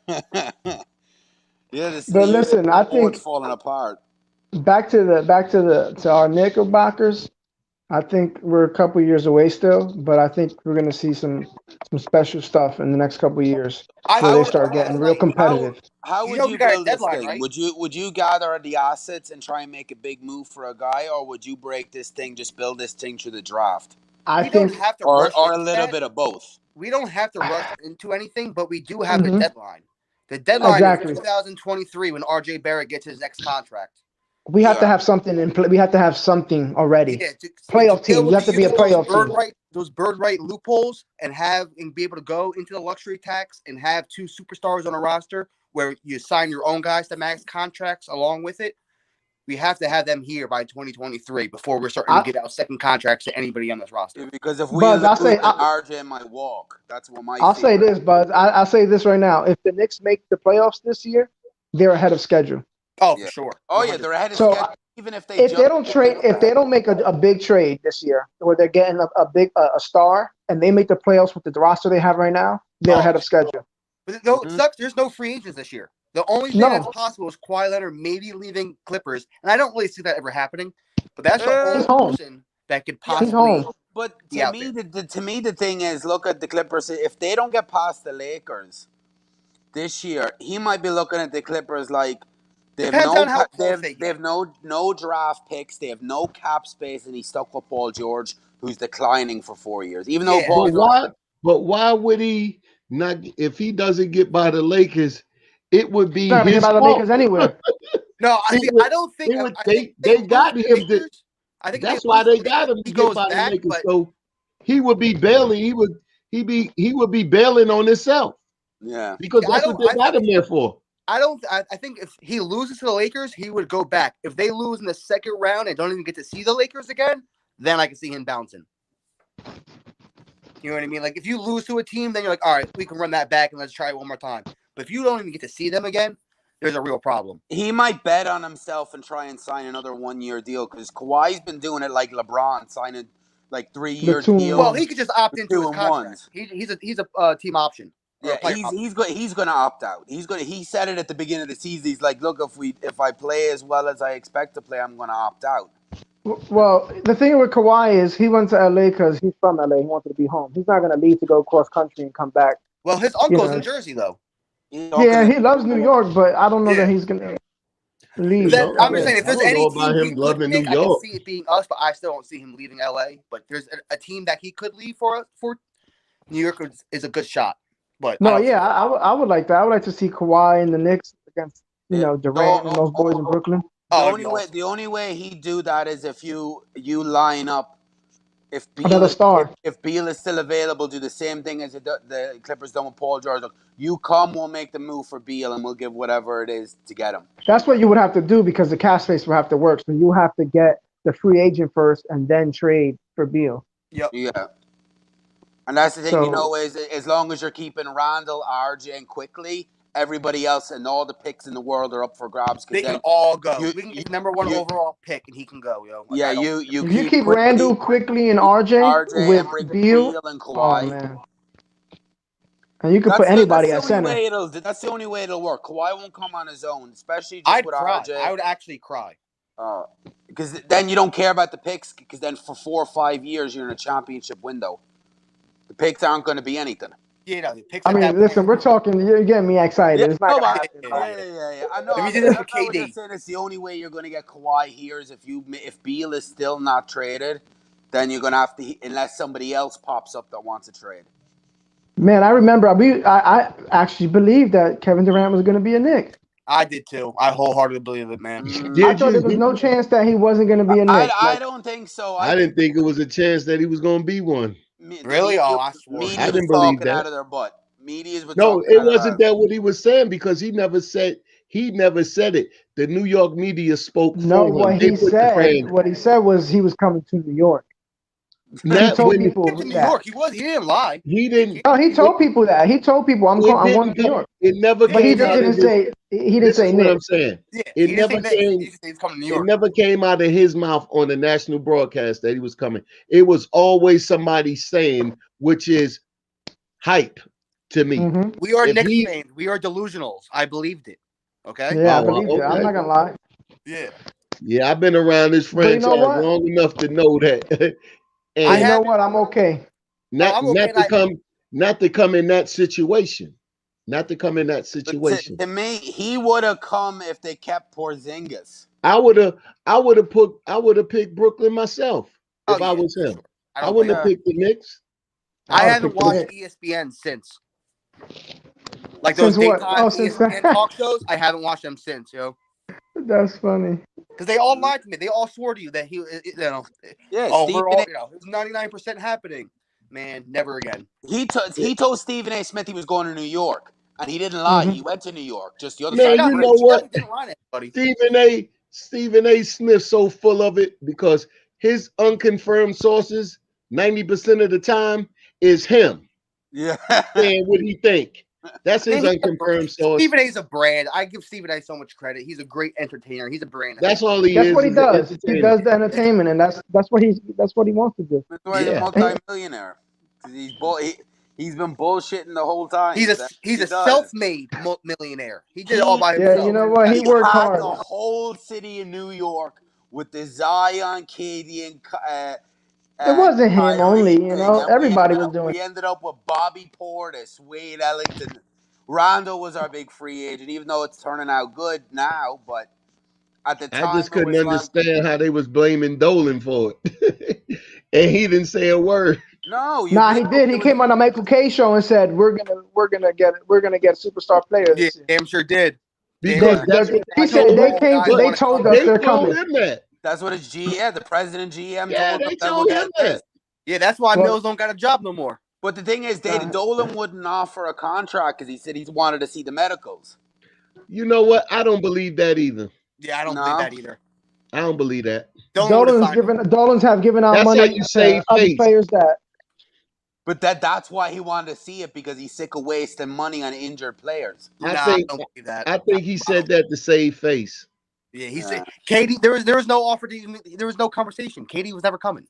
Yeah. But listen, I think falling apart. Back to our Knickerbockers. I think we're a couple years away still, but I think we're gonna see some special stuff in the next couple years where they start getting real competitive. How would you we got a build this deadline, thing? right? Would you gather the assets and try and make a big move for a guy, or would you break this thing, just build this thing through the draft, I We don't think have to or rush a into little that. bit of both? We don't have to rush into anything, but we do have the Mhm. deadline. The deadline Exactly. is 2023 when RJ Barrett gets his next contract. we have to Yeah. have something in play. We have to have something already. Yeah, to Playoff be team. able You have to be a use those playoff team. bird right loopholes and be able to go into the luxury tax and have two superstars on a roster where you sign your own guys to max contracts along with it. We have to have them here by 2023 before we're starting to get out second contracts to anybody on this roster. Because if we Buzz, lose, then RJ might walk. That's what my I'll fear say is. this, Buzz. I'll say this right now. If the Knicks make the playoffs this year, they're ahead of schedule. Oh, Yeah. for sure. Oh yeah, they're ahead of So schedule. Even if they if they don't trade, if they don't make a big trade this year, where they're getting a star, and they make the playoffs with the roster they have right now, they're ahead of schedule. But it sucks. There's no free agents this year. The only thing that's possible is Kawhi Leonard maybe leaving Clippers, and I don't really see that ever happening. But that's the only person that could possibly. But to me, the thing is, look at the Clippers. If they don't get past the Lakers this year, he might be looking at the Clippers like they have no draft picks, they have no cap space, and he's stuck with Paul George, who's declining for 4 years. Even though but why would he not? If he doesn't get by the Lakers, it would be not his by the fault. Lakers anywhere. No, I don't think they got him. I think that's why they got him to get by the Lakers. So he would be bailing. He would be bailing on himself. Yeah, because that's what they got him there for. I think if he loses to the Lakers, he would go back. If they lose in the second round and don't even get to see the Lakers again, then I can see him bouncing. You know what I mean? Like if you lose to a team, then you're like, all right, we can run that back and let's try it one more time. But if you don't even get to see them again, there's a real problem. He might bet on himself and try and sign another 1-year deal because Kawhi's been doing it like LeBron, signing like 3-year deals. Well, he could just opt into his contract. He's a team option. Yeah, he's going to opt out. He said it at the beginning of the season. He's like, look, if I play as well as I expect to play, I'm going to opt out. Well, the thing with Kawhi is he went to LA because he's from LA. He wanted to be home. He's not going to leave to go cross country and come back. Well, his uncle's in Jersey though. Yeah, he loves New York, but I don't know that he's going to leave. I'm just saying, if there's any team him loving New I can York, see it being us, but I still don't see him leaving LA. But there's a team that he could leave for New York is a good shot. But I would like that. I would like to see Kawhi and the Knicks against Durant and those boys in Brooklyn. The only way he'd do that is if you line up. If Beal is still available, do the same thing as the Clippers done with Paul George. Look, you come, we'll make the move for Beal, and we'll give whatever it is to get him. That's what you would have to do because the cap space will have to work. So you have to get the free agent first and then trade for Beal. Yep. Yeah. And that's the thing, is as long as you're keeping Randle, RJ, and Quickly, everybody else and all the picks in the world are up for grabs. They can all go. We can get number one overall pick, and he can go, yo. Like, you keep Randle, Quickly, and RJ with Beal and Kawhi. Oh, man. And you can put anybody at center. That's the only way it'll work. Kawhi won't come on his own, especially just with RJ. I would actually cry. Because then you don't care about the picks, because then for 4 or 5 years, you're in a championship window. The picks aren't going to be anything. Yeah, the picks listen, we're talking. You're getting me excited. It's not gonna happen. Yeah. I know. I was just saying it's the only way you're going to get Kawhi here is if Beal is still not traded, then you're going to have to, unless somebody else pops up that wants to trade. Man, I remember. I actually believed that Kevin Durant was going to be a Knick. I did too. I wholeheartedly believe it, man. I thought there was no chance that he wasn't going to be a Knick. I don't think so. I didn't think it was a chance that he was going to be one. Really? I swore. I didn't believe that. Out of their butt. Media's no, it wasn't that what he was saying because he never said it. The New York media spoke for him. What he said was he was coming to New York. He told people to New York. He didn't lie. He didn't. No, he told people that. He told people I'm going to New York. It never but he didn't say. He didn't say Knicks. What I'm saying. Yeah, it never came. It never came out of his mouth on the national broadcast that he was coming. It was always somebody saying, which is hype to me. Mm-hmm. We are Knicks fans. We are delusionals. I believed it. Okay. Yeah, I believed it. I'm not gonna lie. Yeah. Yeah, I've been around this But you know franchise what? long enough to know that. But I you And know haven't. what? I'm okay. I'm okay. not to come in that situation. Not to come in that But situation. to me, he would have come if they kept Porzingis. I would have picked Brooklyn myself Oh if I yeah, was for him. sure. I I don't wouldn't blame have you. picked the Knicks. I would've haven't picked the watched Knicks. ESPN since. Like those Since what? daytime Oh, since ESPN talk shows, I haven't watched them since, yo. that's funny. Because they all lied to me. They all swore to you that Yeah, we're Stephen all, A. it's 99% happening. Man, never again. He told Stephen A. Smith he was going to New York, and he didn't lie. Mhm. He went to New York, just the other Man, side of No, the you know bridge. he what? definitely didn't lie to anybody. Stephen A. Smith so full of it because his unconfirmed sources 90% of the time is him Yeah. saying what he think. That's his Man, unconfirmed source. Stephen A's a brand. I give Stephen A so much credit. He's a great entertainer. He's a brand. That's all he That's is what he an does. He entertainer. does the entertainment, and that's what he wants to do. That's why he's a Yeah. multi-millionaire. 'Cause he's been bullshitting the whole time. He's That's a what he does. self-made millionaire. He did it all by Yeah, himself. you know what? He He worked had hard. the whole city of New York with the Zion, Katie, It wasn't him Kyrie only, thing, you know. and Everybody was doing. we ended up with Bobby Portis, Wade Ellington. Randle was our big free agent, even though it's turning out good now. But at the I time, just it couldn't was like, understand how they was blaming Dolan for it. And he didn't say a word. no, you Nah, blame he did. He it was- came on the Michael K show and said we're gonna get a superstar player Yeah, this year. damn sure did. Because that's what He I said told they all came. guys but They want to told come. us they they're told coming. him that. That's what his GM, the president GM, Yeah, told they them that we'll told get him this. that. Yeah, that's why Well- Mills don't got a job no more. But the thing is, Dolan wouldn't offer a contract because he said he wanted to see the medicals. You know what? I don't believe that either. Yeah, I don't No. believe that either. I don't believe that. Dolan's have given out That's money how you save to other face. players that. But that's why he wanted to see it, because he's sick of wasting money on injured players. I Nah, think I don't believe that. I think he said that to save face. Yeah, he said Katie. There was no offer. There was no conversation. Katie was never coming.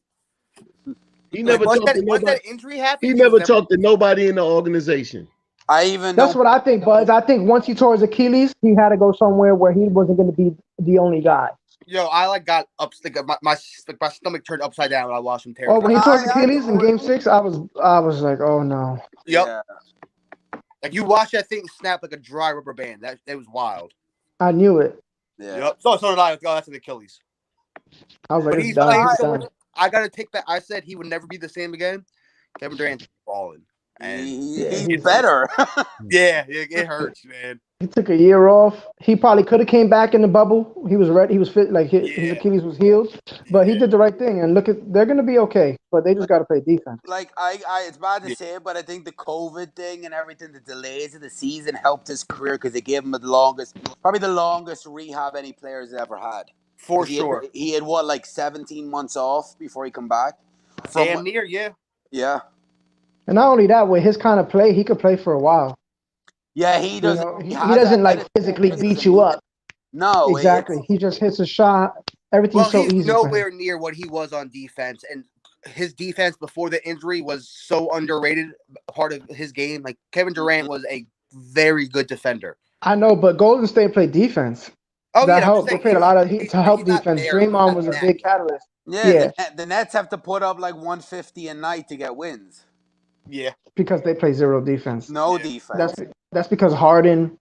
He never once talked to that nobody. injury happened, He he was never talked to nobody in the organization. I even That's know. what I think, Buzz. I think once he tore his Achilles, he had to go somewhere where he wasn't going to be the only guy. Yo, I got up. My stomach turned upside down when I watched him tear. Oh, when he tore his I Achilles in know. Game 6, I was like, oh no. Yep. Yeah. Like you watch that thing snap like a dry rubber band. That was wild. I knew it. Yeah. Yep. So did I. Oh, that's an Achilles. I was like, But it's he's done. playing It's so done. much. I gotta take that. I said he would never be the same again. Kevin Durant's balling. And He's better. yeah, it hurts, man. He took a year off. He probably could have came back in the bubble. He was ready. He was fit. Like his Achilles was healed. But he did the right thing. And they're going to be okay. But they just got to play defense. Like it's bad to say it, but I think the COVID thing and everything, the delays of the season helped his career because it gave him probably the longest rehab any player's ever had. For sure. He had what, like 17 months off before he come back. Damn near, yeah. Yeah. And not only that, with his kind of play, he could play for a while. Yeah, he doesn't. You know, he doesn't like physically beat you up. No, exactly. He just hits a shot. Everything's so easy. He's nowhere near what he was on defense, and his defense before the injury was so underrated. Part of his game, like Kevin Durant was a very good defender. I know, but Golden State played defense. Oh, that yeah, helped. They played a lot of to help defense. Draymond was a big catalyst. Yeah, the Nets have to put up like 150 a night to get wins. Yeah, because they play zero defense. No defense. That's because Harden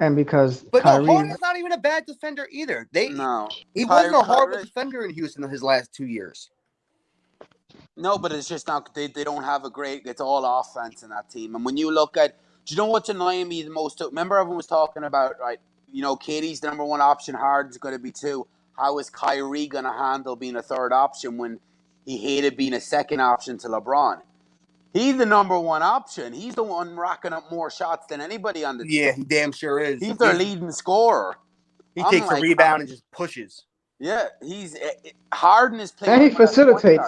and because Kyrie. No, Harden's not even a bad defender either. He wasn't a horrible defender in Houston in his last 2 years. No, but it's just not. They don't have a great. It's all offense in that team. And when you look at, do you know what's annoying me the most? Remember, everyone was talking about, right? You know, KD's the number one option. Harden's going to be 2. How is Kyrie going to handle being a third option when he hated being a second option to LeBron? He's the number one option. He's the one racking up more shots than anybody on the team. Yeah, he damn sure is. He's their leading scorer. He takes a rebound and just pushes. Yeah, Harden is playing. And he facilitates.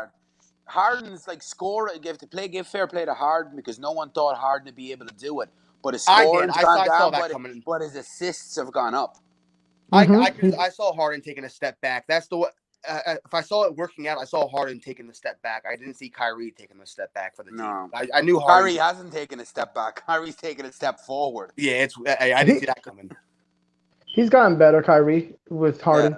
Harden's like scorer. Give fair play to Harden because no one thought Harden would be able to do it. But his scoring's gone down, but his assists have gone up. I saw Harden taking a step back. That's the way. If I saw it working out, I saw Harden taking the step back. I didn't see Kyrie taking the step back for the team. I knew Kyrie hasn't taken a step back. Kyrie's taken a step forward. Yeah, I didn't see that coming. He's gotten better, Kyrie, with Harden.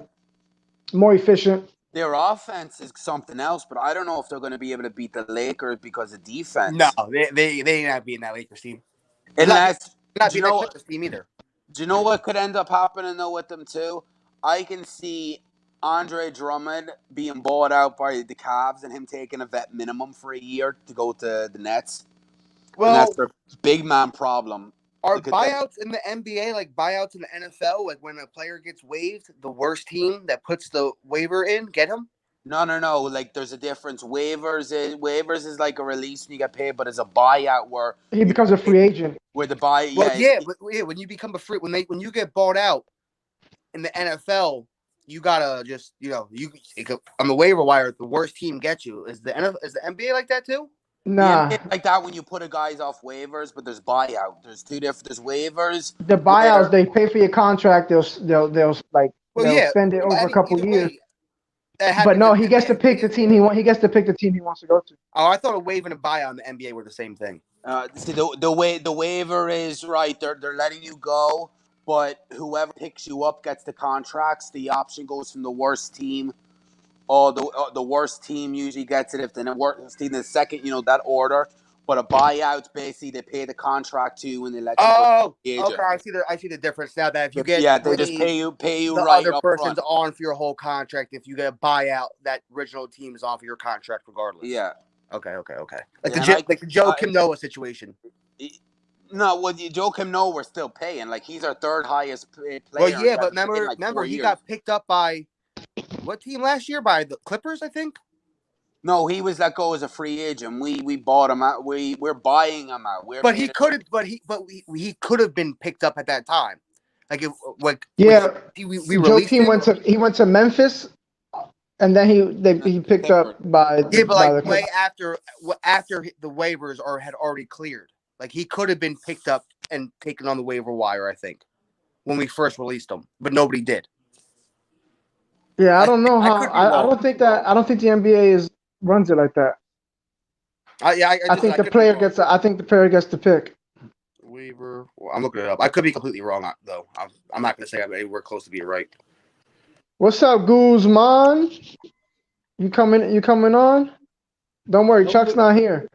more efficient. Their offense is something else, but I don't know if they're going to be able to beat the Lakers because of defense. No, they ain't not beating that Lakers team. Unless, Not do you beating that know, Clippers team either. do you know what could end up happening though with them too? I can see Andre Drummond being bought out by the Cavs and him taking a vet minimum for a year to go to the Nets. And Well, that's their big man problem. are Because buyouts in the NBA like buyouts in the NFL? Like when a player gets waived, the worst team that puts the waiver in get him? No. Like there's a difference. Waivers is like a release and you get paid, but it's a buyout where He becomes a free agent. where the buy. Well, yeah, but when you become a free, when you get bought out in the NFL, you gotta just on the waiver wire. The worst team gets you. Is the NBA like that too? Nah, Yeah, like that when you put a guys off waivers, but there's buyout. There's two different. There's waivers. the buyouts they pay for your contract. They'll spend it over a couple years. But no, he gets to pick the team he wants. He gets to pick the team he wants to go to. Oh, I thought a waiver and a buyout in the NBA were the same thing. See, the waiver is right. They're letting you go, but whoever picks you up gets the contracts. The option goes from the worst team. The worst team usually gets it if the worst team the second, that order. But a buyout's basically they pay the contract to and they let you go. Okay, I see the difference now. That if you get they just pay you the right other up person's front. on for your whole contract. If you get a buyout, that original team is off your contract regardless. Yeah. Okay. Like the Joe Kim Noah situation. No, well, Joe Kim Noah we're still paying. Like he's our third highest player. Well, yeah, but remember he got picked up by what team last year? By the Clippers, I think. No, he was let go as a free agent. We bought him out. We're buying him out. He could have been picked up at that time. We Joe Kim went to Memphis, and then he picked up by way after the waivers had already cleared. Like he could have been picked up and taken on the waiver wire. I think when we first released him, but nobody did. Yeah, I don't know how. I don't think the NBA runs it like that. I think the player gets to pick. Waiver. Well, I'm looking it up. I could be completely wrong though. I'm not going to say I'm anywhere close to being right. What's up, Guzman? You coming on? Don't worry, Chuck's not here.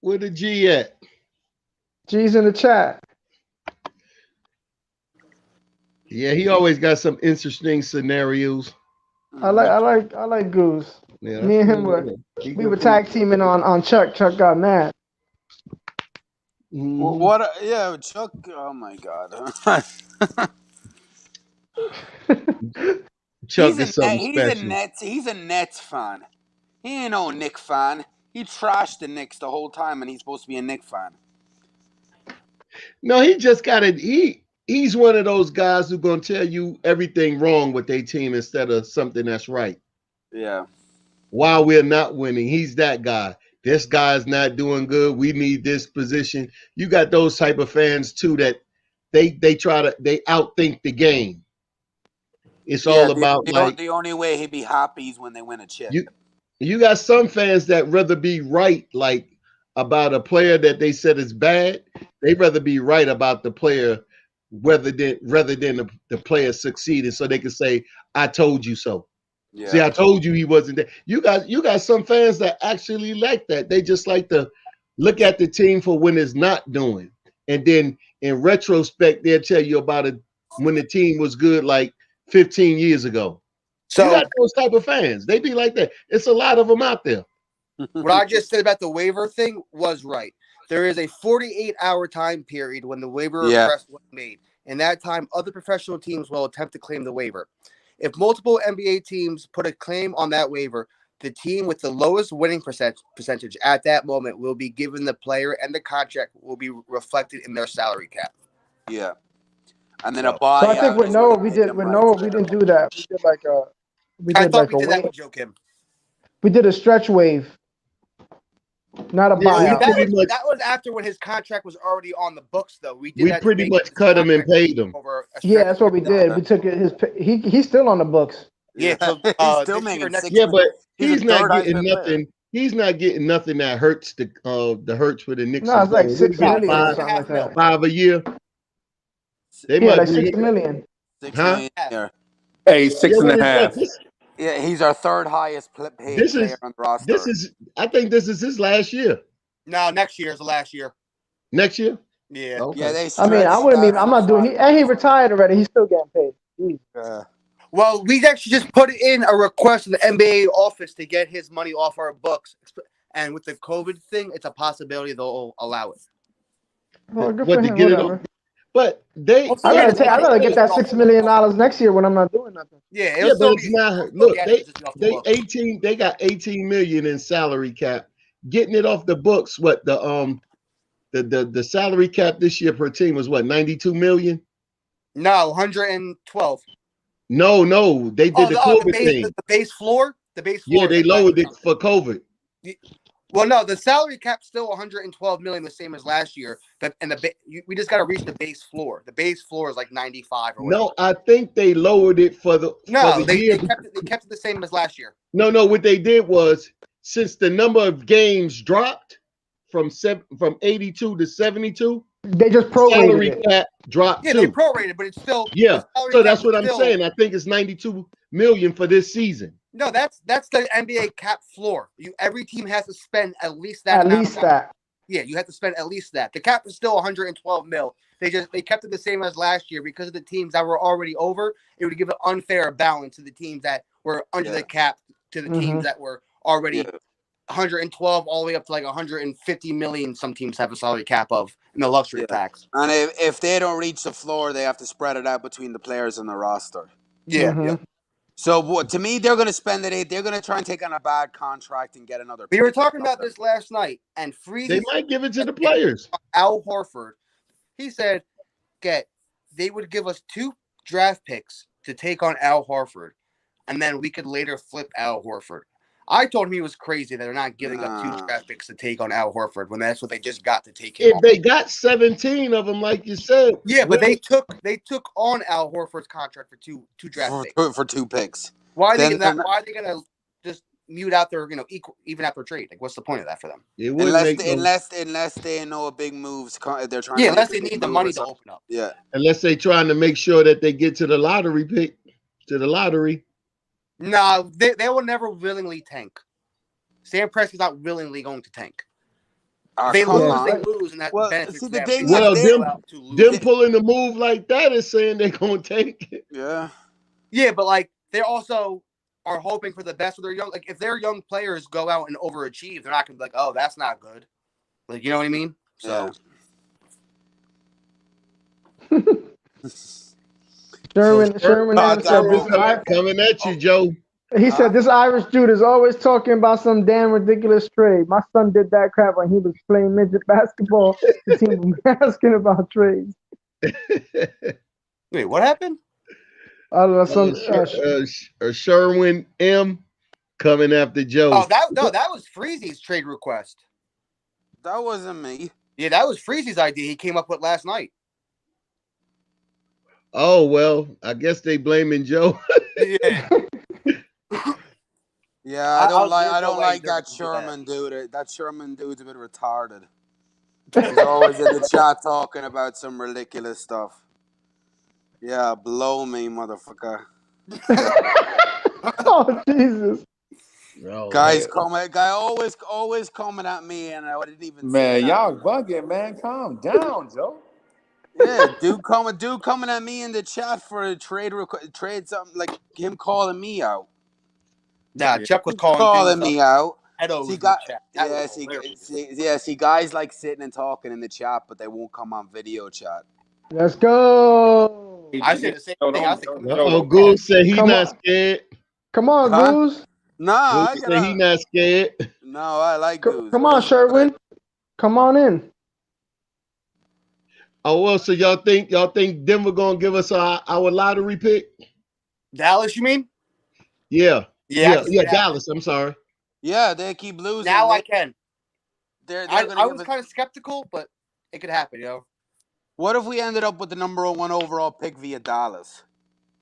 Where the G at? G's in the chat. Yeah, he always got some interesting scenarios. I like Goose. Yeah, me and him were tag teaming on Chuck. Chuck got mad. Well, Chuck. Oh my God. Chuck is something special. He's a Nets fan. He ain't no Knicks fan. He trashed the Knicks the whole time, and he's supposed to be a Knicks fan. No, he just got it. He's one of those guys who's gonna tell you everything wrong with their team instead of something that's right. Yeah. While we're not winning, he's that guy. This guy's not doing good. We need this position. You got those type of fans too that they outthink the game. It's all about the only way he'd be happy is when they win a chip. You got some fans that rather be right, like about a player that they said is bad. They'd rather be right about the player rather than the player succeeding, so they can say, "I told you so." Yeah. See, I told you he wasn't there. You got some fans that actually like that. They just like to look at the team for when it's not doing, and then in retrospect, they'll tell you about it when the team was good, like 15 years ago. So you got those type of fans. They be like that. It's a lot of them out there. What I just said about the waiver thing was right. There is a 48-hour time period when the waiver request was made. In that time, other professional teams will attempt to claim the waiver. If multiple NBA teams put a claim on that waiver, the team with the lowest winning percentage at that moment will be given the player, and the contract will be reflected in their salary cap. Yeah. And then a buyout. So I think with Noah, we didn't do that. We did like a that with Joe Kim. We did a stretch wave. Not a buyout. That was after when his contract was already on the books, though. We pretty much cut him and paid him. Yeah, that's what we did. We took he's still on the books. Yeah, so, he's still making $6 million. Yeah, but he's not getting nothing. He's not getting nothing that hurts the hurts for the Knicks. No, it's like $6 million or something like that. $5 a year. They like $6 million. $6 million. Hey, 6.5. Yeah, he's our third highest paid player on the roster. I think this is his last year. No, next year is the last year. Next year? Yeah. Okay. Yeah, I mean, I wouldn't even. I'm not doing. He retired already. He's still getting paid. Yeah. Well, we actually just put in a request in the NBA office to get his money off our books, and with the COVID thing, it's a possibility they'll allow it. Well, good What for to him. get Whatever. it on? But they. I gotta get that $6 million next year when I'm not doing nothing. Yeah, Yeah, but it's not. Look, they got 18 million in salary cap. Getting it off the books. What the salary cap this year per team was what 92 million? No, 112. No, they did the COVID thing. The base floor. The base Yeah, floor. they lowered it for COVID. Well, no, the salary cap's still 112 million, the same as last year. We just got to reach the base floor. The base floor is like 95 or whatever. No, I think they lowered it for the. They kept it the same as last year. No. What they did was, since the number of games dropped from 82 to 72, they just prorated salary it. cap dropped too. They prorated, but it's still So that's what I'm saying. I think it's 92 million for this season. No, that's the NBA cap floor. Every team has to spend at least that. Yeah, you have to spend at least that. The cap is still 112 mil. They kept it the same as last year because of the teams that were already over. It would give an unfair balance to the teams that were under the cap to the teams that were already 112 all the way up to like 150 million. Some teams have a salary cap of in the luxury tax. And if they don't reach the floor, they have to spread it out between the players on the roster. Yeah. So to me, they're going to spend it. They're going to try and take on a bad contract and get another. We were talking about this last night, and they might give it to the players. Al Horford, he said, they would give us 2 draft picks to take on Al Horford, and then we could later flip Al Horford. I told him he was crazy that they're not giving up 2 draft picks to take on Al Horford when that's what they just got to take him. If they got 17 of them, like you said. Yeah, but they took on Al Horford's contract for two draft picks. For 2 picks. Why are they gonna just mute out their even after trade? Like, what's the point of that for them? Unless they know a big move's they're trying. Yeah, unless they need the money to open up. Yeah, unless they're trying to make sure that they get to the lottery pick, to the lottery. No, they will never willingly tank. Sam Presti's not willingly going to tank. They lose, and that benefits them. Them pulling a move like that is saying they're going to tank it. Yeah, but like they also are hoping for the best of their young. Like if their young players go out and overachieve, they're not going to be like, "Oh, that's not good." Like, you know what I mean? So. Sherman coming at you, Joe. He said this Irish dude is always talking about some damn ridiculous trade. My son did that crap when he was playing midget basketball. The team was asking about trades. Wait, what happened? I don't know. Sherwin M coming after Joe. Oh, that was Freezy's trade request. That wasn't me. Yeah, that was Freezy's idea. He came up with last night. Oh well, I guess they blaming Joe. Yeah, I don't like that Sherman dude. That Sherman dude's a bit retarded. He's always in the chat talking about some ridiculous stuff. Yeah, blow me, motherfucker. Oh Jesus! Guys, always coming at me, and I didn't even. Man, y'all bugging, man. Calm down, Joe. Yeah, dude coming at me in the chat for a trade something like him calling me out. Nah, Chuck was calling me out. See, guys like sitting and talking in the chat, but they won't come on video chat. Let's go. I said the same thing. Goose said he's not scared. Come on, Goose. Nah, he's not scared. No, I like Goose. Come on, Sherwin. Come on in. Oh well, so y'all think Denver gonna give us our lottery pick? Dallas, you mean? Yeah, Dallas. I'm sorry. Yeah, they keep losing. Now I can. I was kind of skeptical, but it could happen, you know. What if we ended up with the number 1 overall pick via Dallas?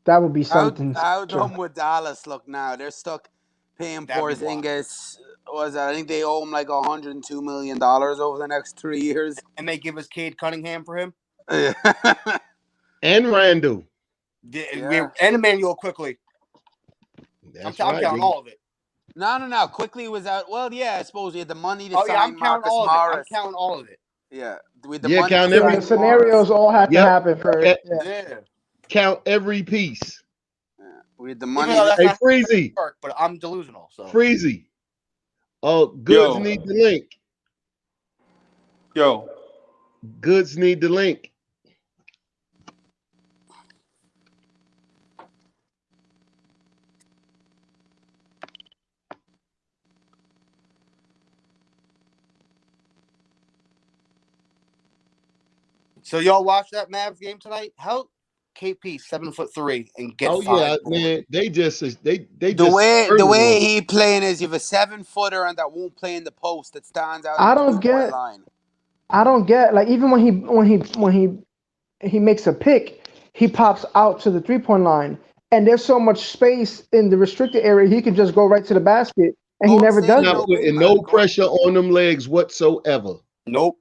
That would be something. How dumb would Dallas look now? They're stuck paying Porzingis. I think they owe him like $102 million over the next 3 years. And they give us Cade Cunningham for him? And Randle. And Emmanuel quickly. I'm counting all of it. No. Quickly was out. Well, yeah, I suppose we had the money to Oh yeah, sign I'm counting Marcus all Morris. of it. I'm counting all of it. Yeah, with the Yeah, money. count to every- The sign scenarios Morris. all had to Yep. happen for Yeah. Yeah. Count every piece. Yeah, with the Even money. though that's Hey, not Freezy. work, but I'm delusional. So Freezy. Oh, goods need the link. Yo. Goods need the link. So y'all watch that Mavs game tonight? How KP 7'3" and get Oh 5 yeah, boards. man. They just The just way murdered him. he playing is you have a 7-footer and that won't play in the post that stands out. I in don't the 3-point get- line. I don't get like even when he makes a pick, he pops out to the 3-point line, and there's so much space in the restricted area he can just go right to the basket, and he Golden never State does Not no it. big putting man. no pressure on them legs whatsoever. Nope.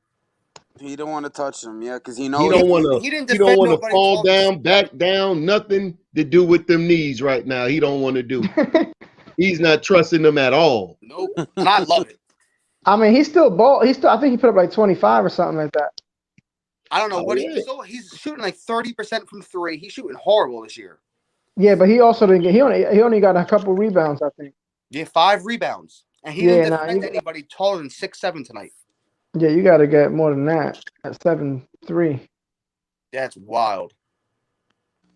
He don't want to touch them, yeah, because he He knows don't want He didn't to. He don't defend want to nobody fall taller than down, back down. Nothing to do with them knees right now. He don't want to do. He's not trusting them at all. Nope. And I love it. I mean, he's still ball. He's still. I think he put up like 25 or something like that. I don't know Oh, what yeah. he's shooting like 30% from 3. He's shooting horrible this year. Yeah, but he also didn't get. He only got a couple rebounds, I think. Yeah, 5 rebounds, and he Yeah, didn't nah, defend he- anybody taller than 6'7" tonight. Yeah, you got to get more than that at 7'3". That's wild.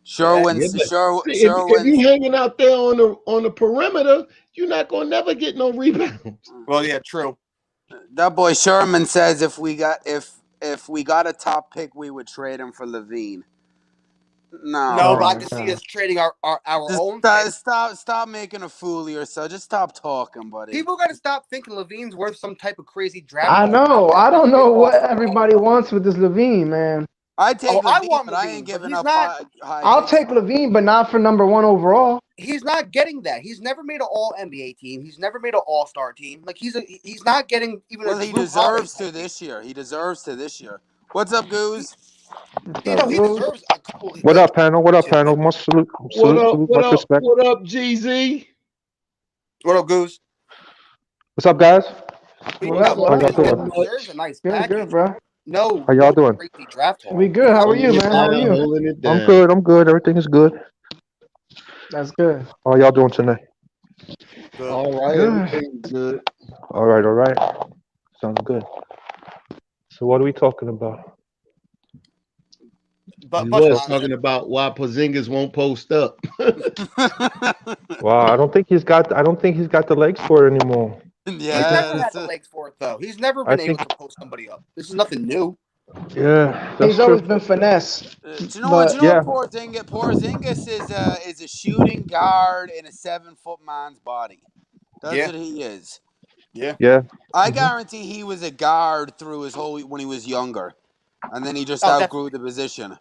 Sherwin's Yeah, but if Sherwin's you hanging out there on the perimeter, you're not gonna never get no rebounds. Well, yeah, true. that boy Sherman says if we got a top pick, we would trade him for Levine. No, No, Oh, but I my can see God. us trading our just own picks. stop making a fool of yourself. Just stop talking, buddy. People got to stop thinking Levine's worth some type of crazy draft. I know. I don't know what everybody wants. wants with this Levine, man. I take Oh, I Levine, want but I Levine, ain't but giving he's up not- high I'll picks. take Levine, but not for number 1 overall. He's not getting that. He's never made an All NBA team. He's never made an All Star team. Like he's not getting even. Well, a he Drew deserves Holiday. to this year. He deserves to this year. What's up, Goose? You know, he deserves a couple. What up, panel? What up, panel? Much salute, much respect. What up, GZ? What up, Goose? What's up, guys? What up, How y'all bro? doing? Deserves a nice Good, package. good, bro. No, How y'all doing? Crazy draft haul. We good. How are you, man? How are you? Holding it down. I'm good. Everything is good. That's good. How y'all doing tonight? Good. All right, Good. everything's good. All right. Sounds good. So what are we talking about? But We bunch of was nonsense. talking about why Porzingis won't post up. Wow, I don't think he's got the legs for it anymore. He's Yeah, never had that's the it. legs for it though. He's never I been able think- to post somebody up. This is nothing new. Yeah, that's He's always true. been finesse. Do you know what? But- Yeah. Porzingis is a shooting guard in a 7-foot man's body. That's Yeah. what he is. Yeah. I guarantee he was a guard through his whole when he was younger, and then he just Oh, outgrew the position.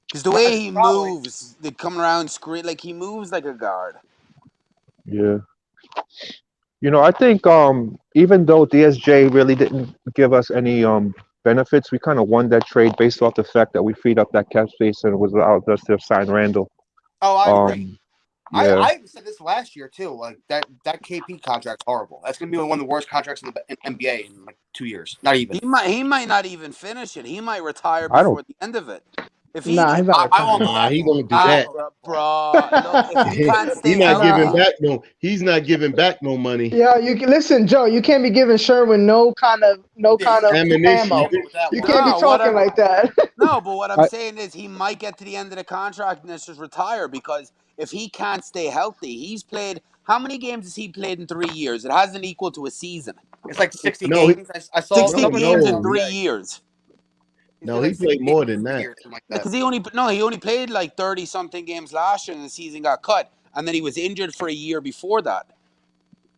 Because the way he Probably. moves, they come around screen like he moves like a guard. Yeah. You know, I think even though DSJ really didn't give us any benefits, we kind of won that trade based off the fact that we freed up that cap space and it was allowed us to sign Randle. Oh, I agree. Yeah. I said this last year too. Like that KP contract's horrible. That's gonna be one of the worst contracts in the NBA in like 2 years. Not even. He might not even finish it. He might retire I don't- before the end of it. If he, Nah, he's not. I won't. Nah, he won't do that. bro. Look, if he can't stay He's not healthy, giving back no. He's not giving back no money. Yeah, you can listen, Joe. You can't be giving Sherwin no kind of Ammunition. ammo. You can't No, be talking like that. No, but what I'm saying is he might get to the end of the contract and just retire because if he can't stay healthy, he's played how many games has he played in 3 years? It hasn't equaled to a season. It's like 60 No, games. I saw 60 someone games no. in 3 years. No, he played more than that. Because he only played like 30 something games last year and the season got cut, and then he was injured for a year before that.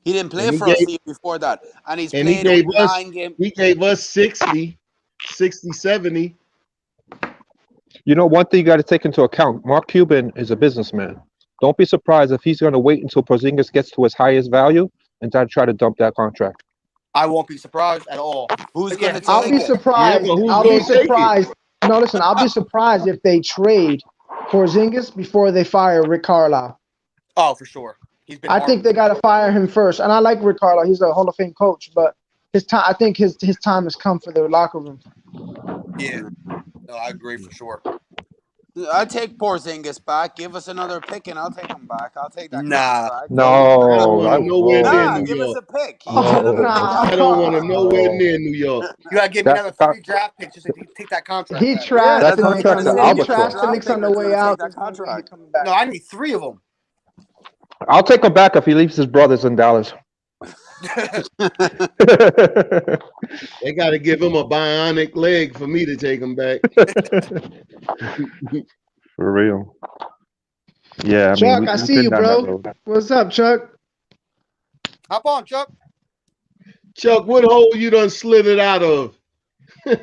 He didn't play And he for us gave- a year before that, and he's And he played gave only us 9 games. he gave us 60, 70. You know, one thing you got to take into account, Mark Cuban is a businessman. Don't be surprised if he's going to wait until Porzingis gets to his highest value and try to dump that contract. I won't be surprised at all. Who's But going yeah, to I'll take be it? surprised. Yeah, but who's I'll be gonna take it? surprised. No, listen. I'll be surprised if they trade Porzingis before they fire Rick Carlisle. Oh, for sure. He's been. I think they got to fire him first. And I like Rick Carlisle. He's a Hall of Fame coach, but his time. I think his time has come for the locker room. Yeah. No, I agree for sure. I take Porzingis back. Give us another pick, and I'll take him back. I'll take that Nah. contract. No, I don't want him nowhere near Nah, New give us York. a pick. No. I don't want him nowhere near New York. You gotta give me another 3 draft picks just to take that contract. He back. trashed That the Knicks contract's on an the he albatross. trashed the Knicks on the way out. That contract. Coming back. No, I need 3 of them. I'll take him back if he leaves his brothers in Dallas. They got to give him a bionic leg for me to take him back. For real. Yeah, Chuck, I see you, bro. What's up, Chuck? Hop on, Chuck. Chuck, what hole you done slithered out of? He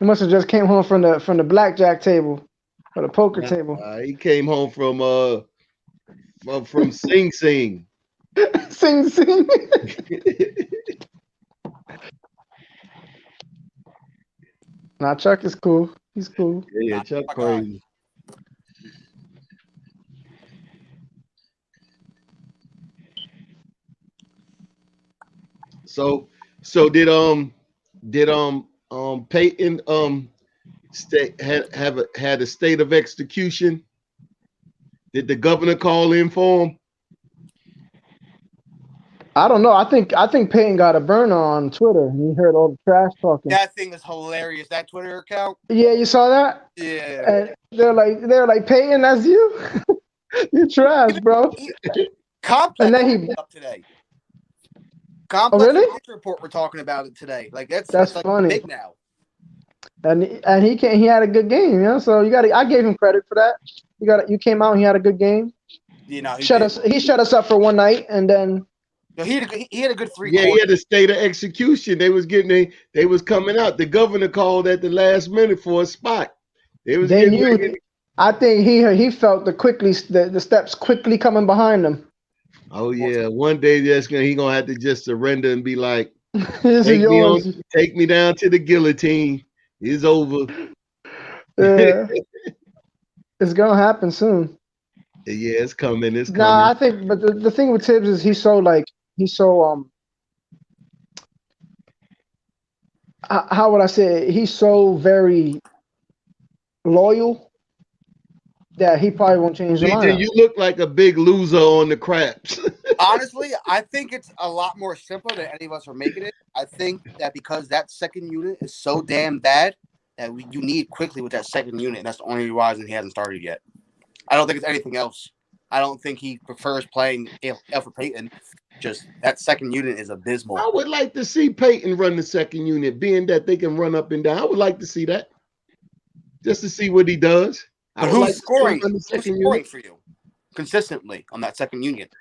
must have just came home from the blackjack table or the poker table. He came home from Sing Sing. Sing Sing. Nah, Chuck is cool. He's cool. Yeah, Chuck crazy. So did Payton had a state of execution? Did the governor call in for him? I don't know. I think Payton got a burner on Twitter. He heard all the trash talking. That thing is hilarious. That Twitter account. Yeah, you saw that? Yeah. And they're like, Payton, that's you. You trash, bro. Complex And then he up today. Complex really? report we're talking about it today. Like that's like funny. big now. And he had a good game, you know. So I gave him credit for that. You came out and he had a good game. You know, he shut us up for one night and then he had a good 3 Yeah, quarters. he had a state of execution. They was coming out. The governor called at the last minute for a spot. They knew. I think he felt the steps quickly coming behind him. Oh yeah, one day he gonna have to just surrender and be like, take me down to the guillotine. It's over. Yeah. It's gonna happen soon. Yeah, it's coming. It's coming. Nah, I think, but the thing with Tibbs is he's so how would I say it? He's so very loyal that he probably won't change the lineup. You look like a big loser on the craps. Honestly, I think it's a lot more simpler than any of us are making it. I think that because that second unit is so damn bad that you need quickly with that second unit, and that's the only reason he hasn't started yet. I don't think it's anything else. I don't think he prefers playing Elfrid Payton. Just that second unit is abysmal. I would like to see Payton run the second unit, being that they can run up and down. I would like to see that, just to see what he does. But who's scoring? Who's scoring for you consistently on that second unit?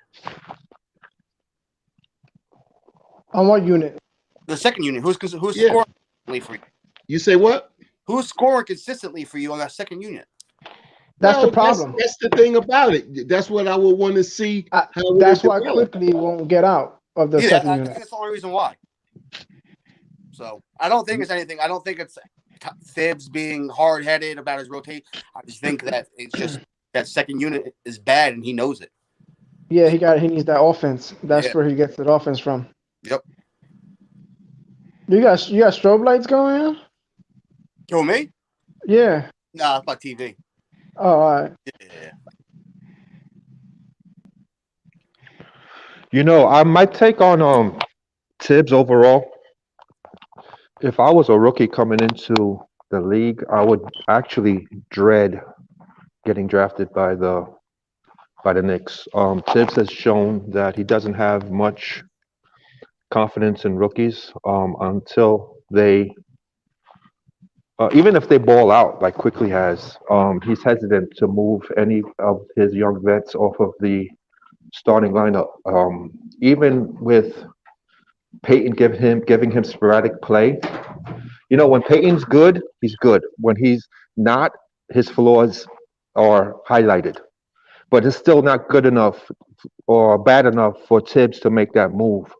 On what unit? The second unit. Who's scoring for you? You say what? Who's scoring consistently for you on that second unit? That's the problem. That's the thing about it. That's what I would want to see. That's why quickly won't get out of the second unit. That's the only reason why. So I don't think it's anything. I don't think it's Thibs being hard-headed about his rotation. I just think that it's just that second unit is bad and he knows it. Yeah, he needs that offense. That's where he gets the offense from. Yep. You got strobe lights going on? Who, me? Yeah. Nah, it's my TV. Oh, all right. Yeah. You know, my take on Tibbs overall. If I was a rookie coming into the league, I would actually dread getting drafted by the Knicks. Tibbs has shown that he doesn't have much confidence in rookies until they, even if they ball out like Quickly has, he's hesitant to move any of his young vets off of the starting lineup. Even with Payton giving him sporadic play. You know, when Payton's good, he's good. When he's not, his flaws are highlighted. But it's still not good enough or bad enough for Tibbs to make that move.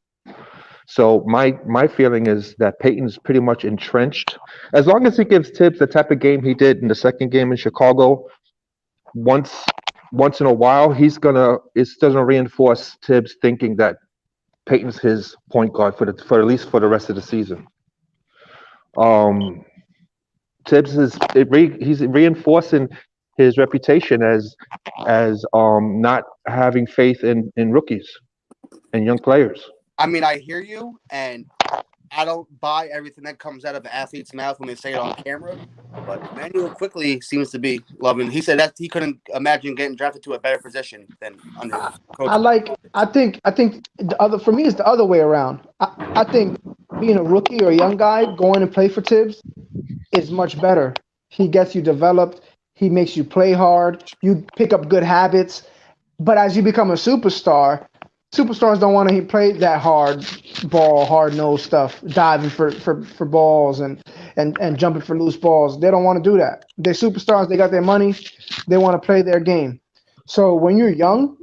So my feeling is that Payton's pretty much entrenched. As long as he gives Tibbs the type of game he did in the second game in Chicago, once once in a while, it doesn't reinforce Tibbs thinking that Payton's his point guard for at least for the rest of the season. Tibbs he's reinforcing his reputation as not having faith in rookies and young players. I mean, I hear you, and I don't buy everything that comes out of an athlete's mouth when they say it on camera. But Emmanuel quickly seems to be loving. He said that he couldn't imagine getting drafted to a better position than under coach. I think for me it's the other way around. I think being a rookie or a young guy going and play for Tibbs is much better. He gets you developed. He makes you play hard. You pick up good habits. But as you become a superstar, superstars don't want to play that hard-nosed stuff, diving for balls and jumping for loose balls. They don't want to do that. They're superstars. They got their money. They want to play their game. So when you're young,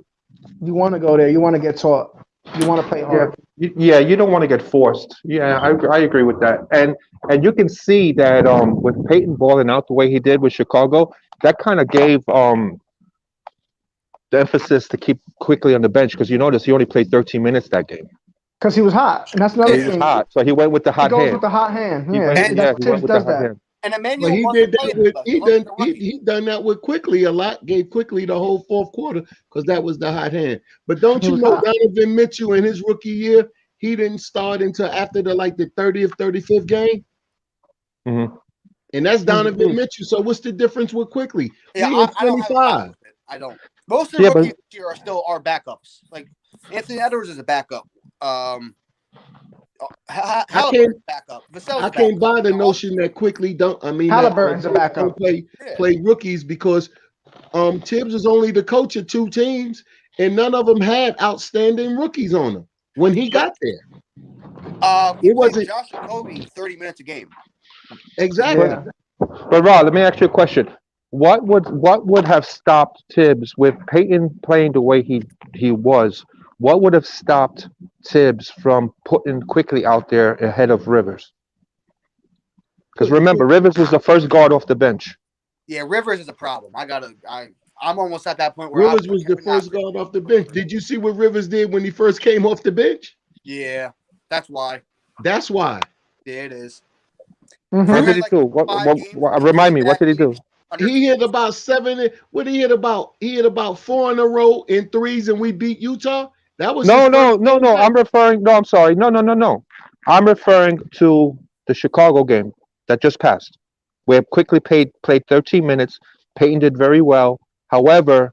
you want to go there. You want to get taught. You want to play hard. Yeah, you don't want to get forced. Yeah, I agree with that. And you can see that with Payton balling out the way he did with Chicago, that kind of gave the emphasis to keep quickly on the bench, because you notice he only played 13 minutes that game. Because he was hot, and that's another thing. He was hot, so he went with the hot hand. He goes with the hot hand. He went with the hot hand. And Emmanuel he did that with he done that with Quickly a lot. Gave Quickly the whole fourth quarter because that was the hot hand. But don't you know Donovan Mitchell in his rookie year, he didn't start until after the 30th, 35th game. Mm-hmm. And that's Donovan Mitchell. So what's the difference with Quickly? Yeah, I don't have I don't. Most of the rookies this year are still our backups. Like Anthony Edwards is a backup. Halliburton's backup. I can't buy the notion that Quickly don't. I mean, Halliburton's a backup. Play rookies because Tibbs was only the coach of 2 teams, and none of them had outstanding rookies on them when he got there. It wasn't Josh and Kobe 30 minutes a game. Exactly. Yeah. But Rob, let me ask you a question. What would have stopped Tibbs with Payton playing the way he was? What would have stopped Tibbs from putting Quickly out there ahead of Rivers? Because remember, Rivers was the first guard off the bench. Yeah, Rivers is a problem. I'm almost at that point where Rivers was the first guard off the bench. Did you see what Rivers did when he first came off the bench? Yeah, that's why. That's why. Yeah, it is. Mm-hmm. What did he do? Remind me. What did he do? He hit about 7. What he hit about? He hit about 4 in a row in threes, and we beat Utah. That was no. I'm sorry. No. I'm referring to the Chicago game that just passed, where Quickly played 13 minutes. Payton did very well. However,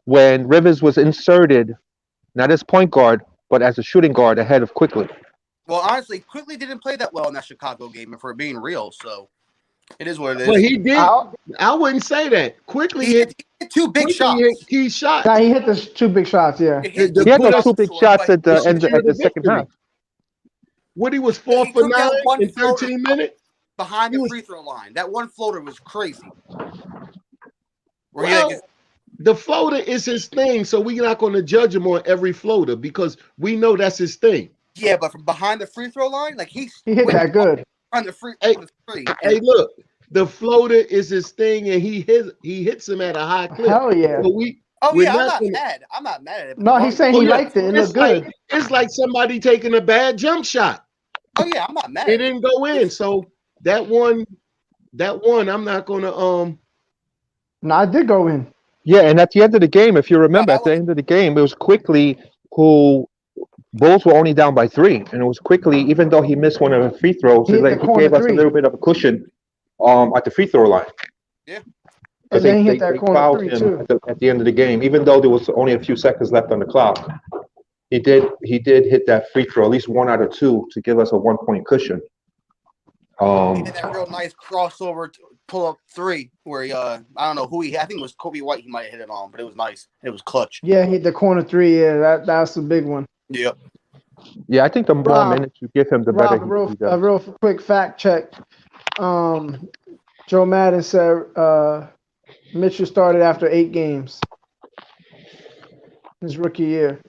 when Rivers was inserted, not as point guard, but as a shooting guard ahead of Quickly. Well, honestly, Quickly didn't play that well in that Chicago game, if we're being real. So it is what it is. Well, he did. I wouldn't say that. Quickly hit 2 big shots. Key shots. Yeah, he hit the 2 big shots. Yeah, he had those 2 big shots at the end of the second half. Woody was 4 for 9 in 13 minutes behind the free throw line. That one floater was crazy. The floater is his thing, so we're not going to judge him on every floater because we know that's his thing. Yeah, but from behind the free throw line, like he hit that good. On the free. Hey, look, the floater is his thing, and he hits him at a high clip. Hell yeah! So I'm not mad. I'm not mad at it. No, he's saying he liked it. It looked good. It's like somebody taking a bad jump shot. Oh yeah, I'm not mad. It didn't go in, so that one, I'm not gonna No, it did go in. Yeah, and at the end of the game, if you remember, at the end of the game, it was Quickly who Bulls were only down by 3, and it was Quickly, even though he missed one of the free throws, he gave us a little bit of a cushion at the free throw line. Yeah. And then he hit that corner 3 too. At the end of the game, even though there was only a few seconds left on the clock, he did hit that free throw, at least 1 out of 2, to give us a 1-point cushion. He did that real nice crossover pull-up 3 where he, I don't know who I think it was Kobe White he might have hit it on, but it was nice. It was clutch. Yeah, he hit the corner 3. Yeah, that's the big one. Yep. Yeah, I think the more minutes you give him, the better. A real quick fact check. Joe Madden said Mitchell started after 8 games his rookie year.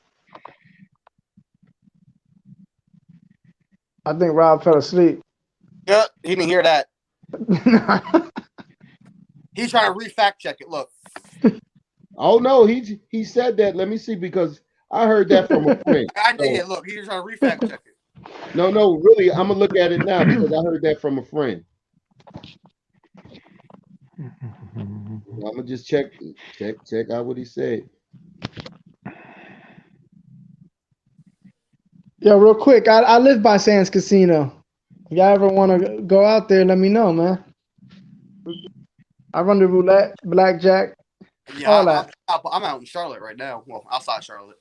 I think Rob fell asleep. Yeah, he didn't hear that. He's trying to re-fact check it. Look. Oh no, he said that. Let me see, because I heard that from a friend. Yeah, look, he's trying to refact check it. No, really, I'm gonna look at it now because I heard that from a friend. I'm gonna just check out what he said. Yo, real quick, I live by Sands Casino. If y'all ever want to go out there, let me know, man. I run the roulette, blackjack, all that. I'm out in Charlotte right now. Well, outside Charlotte.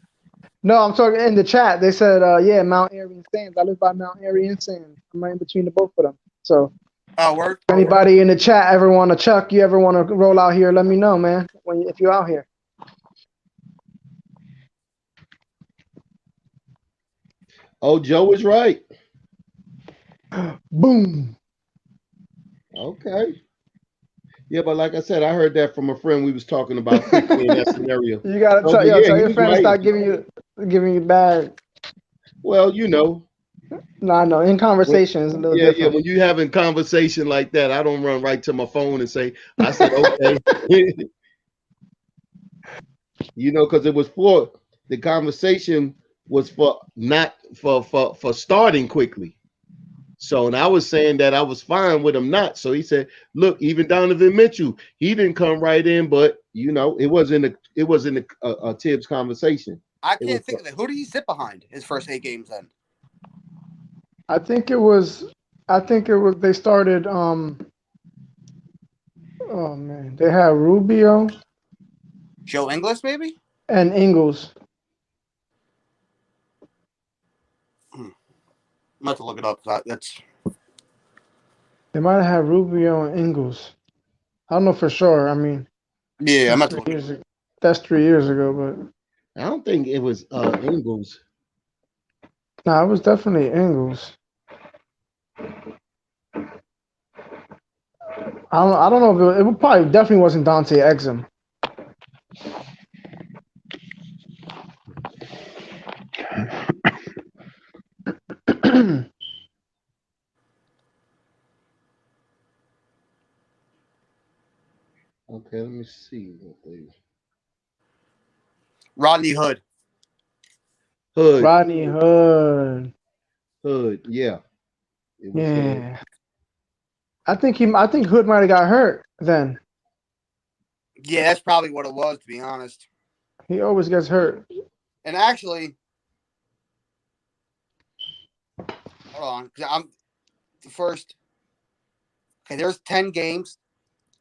No, I'm talking in the chat. They said, yeah, Mount Airy and Sands. I live by Mount Airy and Sands. I'm right in between the both of them. So, word. If anybody in the chat ever want to chuck, you ever want to roll out here, let me know, man. If you're out here. Oh, Joe is right. Boom. Okay. Yeah, but like I said, I heard that from a friend we was talking about quickly in that scenario. You gotta tell your friends start giving you bad. Well, you know. No, I know. In conversations, a little different. Yeah. When you having conversation like that, I don't run right to my phone and say, I said, okay. You know, because it was for the conversation was for not for starting quickly. So, and I was saying that I was fine with him not. So he said, look, even Donovan Mitchell, he didn't come right in, but you know, it wasn't a Tibbs conversation. I can't think of it. Who did he sit behind his first 8 games then? I think it was they started oh man, they had Rubio, Joe Ingles maybe? And Ingles. I'm about to look it up. They might have had Rubio and Ingles. I don't know for sure. I mean, yeah, I'm about to look it up. That's 3 years ago, but I don't think it was Ingles. No, it was definitely Ingles. I don't know if it probably definitely wasn't Dante Exum. Okay, let me see. Rodney Hood. Rodney Hood. Yeah. Yeah. I think Hood might have got hurt then. Yeah, that's probably what it was, to be honest. He always gets hurt. And actually, hold on, because I'm the first. Okay, there's 10 games.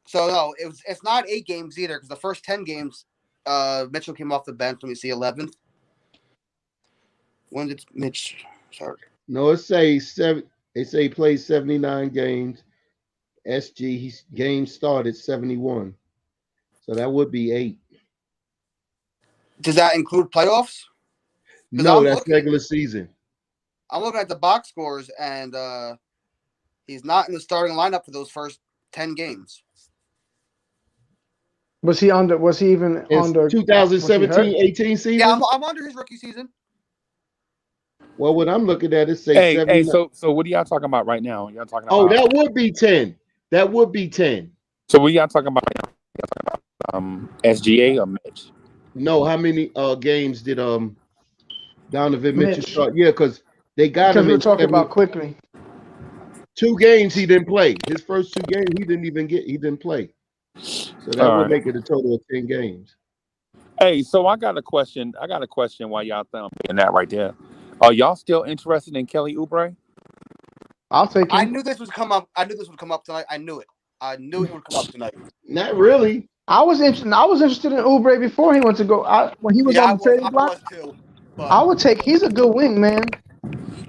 So no, it's not 8 games either, because the first 10 games, Mitchell came off the bench. Let me see, 11th. When did Mitch start? No, it say 7. They say he played 79 games. SG games started 71. So that would be 8. Does that include playoffs? No, that's regular season. I'm looking at the box scores, and he's not in the starting lineup for those first 10 games. Was he even on the 2017-18 season? Yeah, I'm under his rookie season. Well, what I'm looking at is say 79. So what are y'all talking about right now? Y'all talking about? Oh, that would be 10. That would be 10. So what y'all talking about? Y'all talking about SGA or Mitch? No, how many games did Donovan Mitchell start? Yeah, because they got him. Because we're talking about quickly. 2 games he didn't play. His first 2 games he didn't play. So that would make it a total of 10 games. Hey, so I got a question. While y'all thinking that right there. Are y'all still interested in Kelly Oubre? I'll take it. I knew this would come up. Tonight. I knew it. I knew it would come up tonight. Not really. I was interested in Oubre before he went to go. When he was on the trading block. I would take. He's a good wing, man.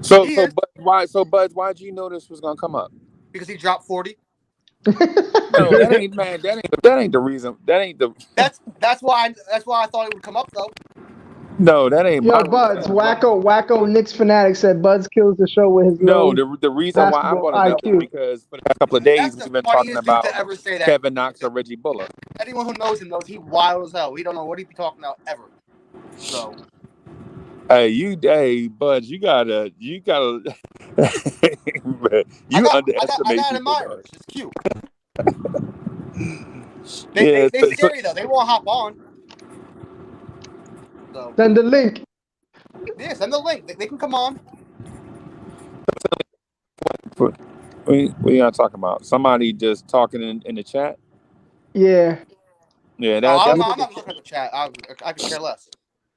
So Bud, why did you know this was gonna come up? Because he dropped 40. No, that ain't the reason. That's why I thought it would come up though. No, that ain't. Yo, Buds, wacko Knicks fanatic said Buds kills the show with his. No, the reason why I brought it up is because for the past couple of days we've been talking about Kevin Knox or Reggie Bullock. Anyone who knows him knows he's wild as hell. He don't know what he be talking about ever. So. Hey, Buds, you gotta you underestimate people. It's cute. They scary though. They won't hop on. So Send the link. yeah, send the link. They can come on. What are you talking about? Somebody just talking in the chat? Yeah. Yeah, I'm that's not looking at the chat. I could care less.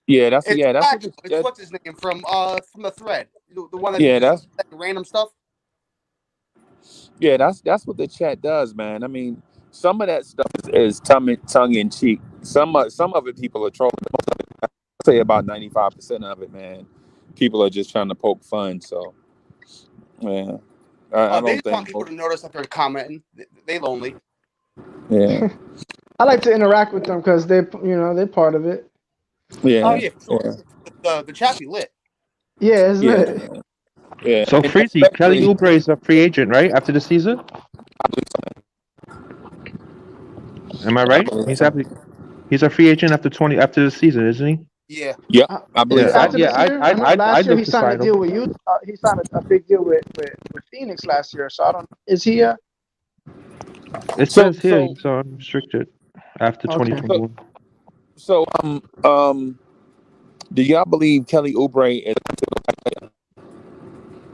that's It's what it's what's his name from the thread, the one that yeah, just random stuff. yeah, that's what the chat does, man. I mean, some of that stuff is tongue in cheek. Some of it people are trolling. Most of it, I'd say about 95% of it, man. People are just trying to poke fun. So, yeah, I They don't just want think. people to notice that they're commenting. They lonely. Yeah, I like to interact with them because they're part of it. yeah. Oh yeah, for sure. The chat be lit. Yeah, it's Yeah, lit. yeah. So And Freezy, Kelly especially, Oubre is a free agent, right? After the season, I believe am I right? He's a free agent after the season, isn't he? Yeah. Yep, Uh, I is believe it so. after this year? I know I'd last year look he to signed a sign deal him. with you. He signed a big deal with Phoenix last year. So I don't. Is he? It So, says here he's unrestricted after Okay. 2021. so, do y'all believe Kelly Oubre is?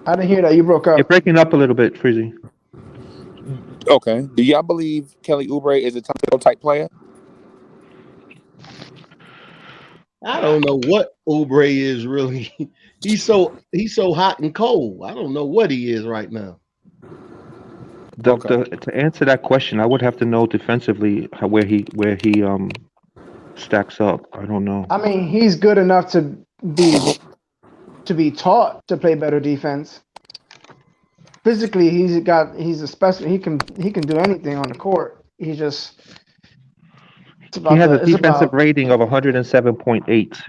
I didn't hear that. You broke You're up. breaking up a little bit, Freezy. Okay. Do y'all believe Kelly Oubre is a Tom Thibodeau type player? I don't know what Oubre is really. He's so hot and cold. I don't know what he is right now. To answer that question, I would have to know defensively where he stacks up. I don't know. I mean, he's good enough to be taught to play better defense. Physically, he's a specimen. He can do anything on the court. He just He has a defensive rating of 107.8.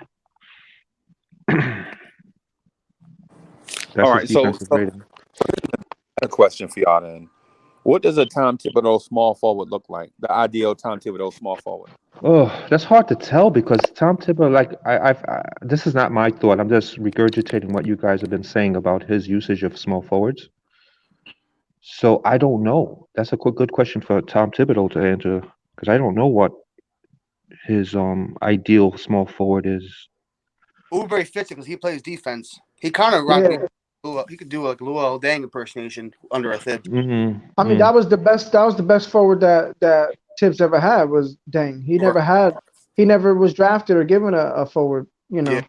That's All his right. So, defensive rating. a question for y'all then. What does a Tom Thibodeau small forward look like? The ideal Tom Thibodeau small forward. Oh, that's hard to tell because Tom Thibodeau, like this is not my thought. I'm just regurgitating what you guys have been saying about his usage of small forwards. So I don't know. That's a good question for Tom Thibodeau to answer because I don't know what his ideal small forward is. Oubre fits it because he plays defense. He kind of he could do like Luol Deng impersonation under a Thib. Mm-hmm. I mean, that was the best forward that Tibbs ever had was Deng. He never was drafted or given a forward. Yeah.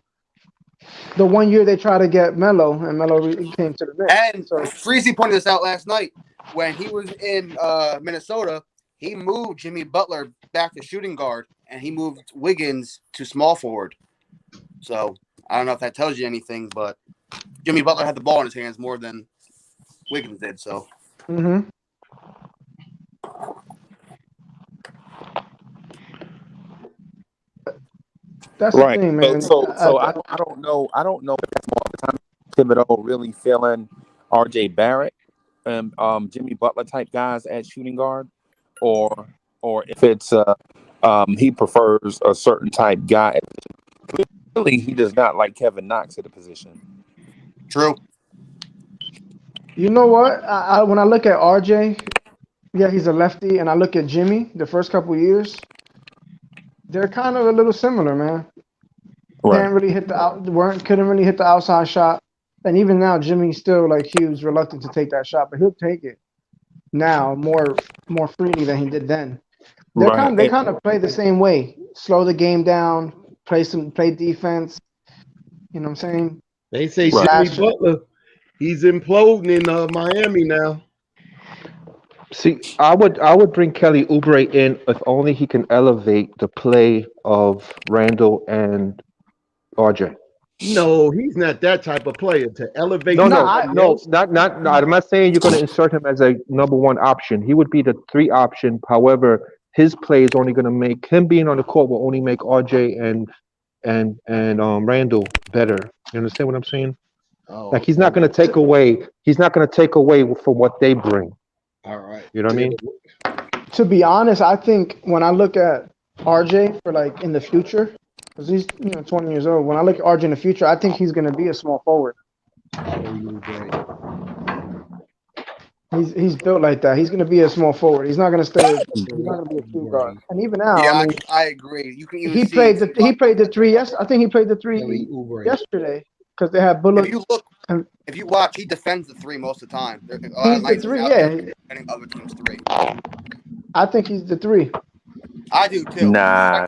The 1 year they tried to get Melo, and Melo came to the Knicks. And Freezy pointed this out last night when he was in Minnesota. He moved Jimmy Butler back to shooting guard, and he moved Wiggins to small forward. So I don't know if that tells you anything, but Jimmy Butler had the ball in his hands more than Wiggins did. So. Mm-hmm. That's right. the thing, man. So I don't know. I don't know if that's more of the time Thibodeau really feeling R.J. Barrett and Jimmy Butler type guys at shooting guard, or if it's he prefers a certain type guy. Clearly, he does not like Kevin Knox at the position. True. You know what? When I look at RJ, yeah, he's a lefty, and I look at Jimmy the first couple years, they're kind of a little similar, man. Right. Couldn't really hit the outside shot. And even now, Jimmy's still like he was reluctant to take that shot, but he'll take it now more freely than he did then. They kind of play the same way. Slow the game down, play defense. You know what I'm saying? They say Jimmy Butler, he's imploding in Miami now. See, I would bring Kelly Oubre in if only he can elevate the play of Randle and RJ. No, he's not that type of player to elevate. No, I'm not saying you're going to insert him as a number one option. He would be the 3 option. However, his play is only going to make him being on the court will only make RJ and Randle better. You understand what I'm saying? Like he's not going to take away. He's not going to take away from what they bring. All right. You know what I mean? To be honest, I think when I look at RJ for like in the future, because he's 20 years old. When I look at RJ in the future, I think he's going to be a small forward. He's built like that. He's going to be a small forward. He's not going to stay. He's not going to be a two guard. And even now, Yeah, I mean, I agree. You can even he see played the three. Yes, I think he played the three Oubre. yesterday because they had Bullock. If you look, and if you watch, he defends the three most of the time. A lot he's of the nights three. out Yeah, there defending other teams' three. I think he's the three. I do too. Nah.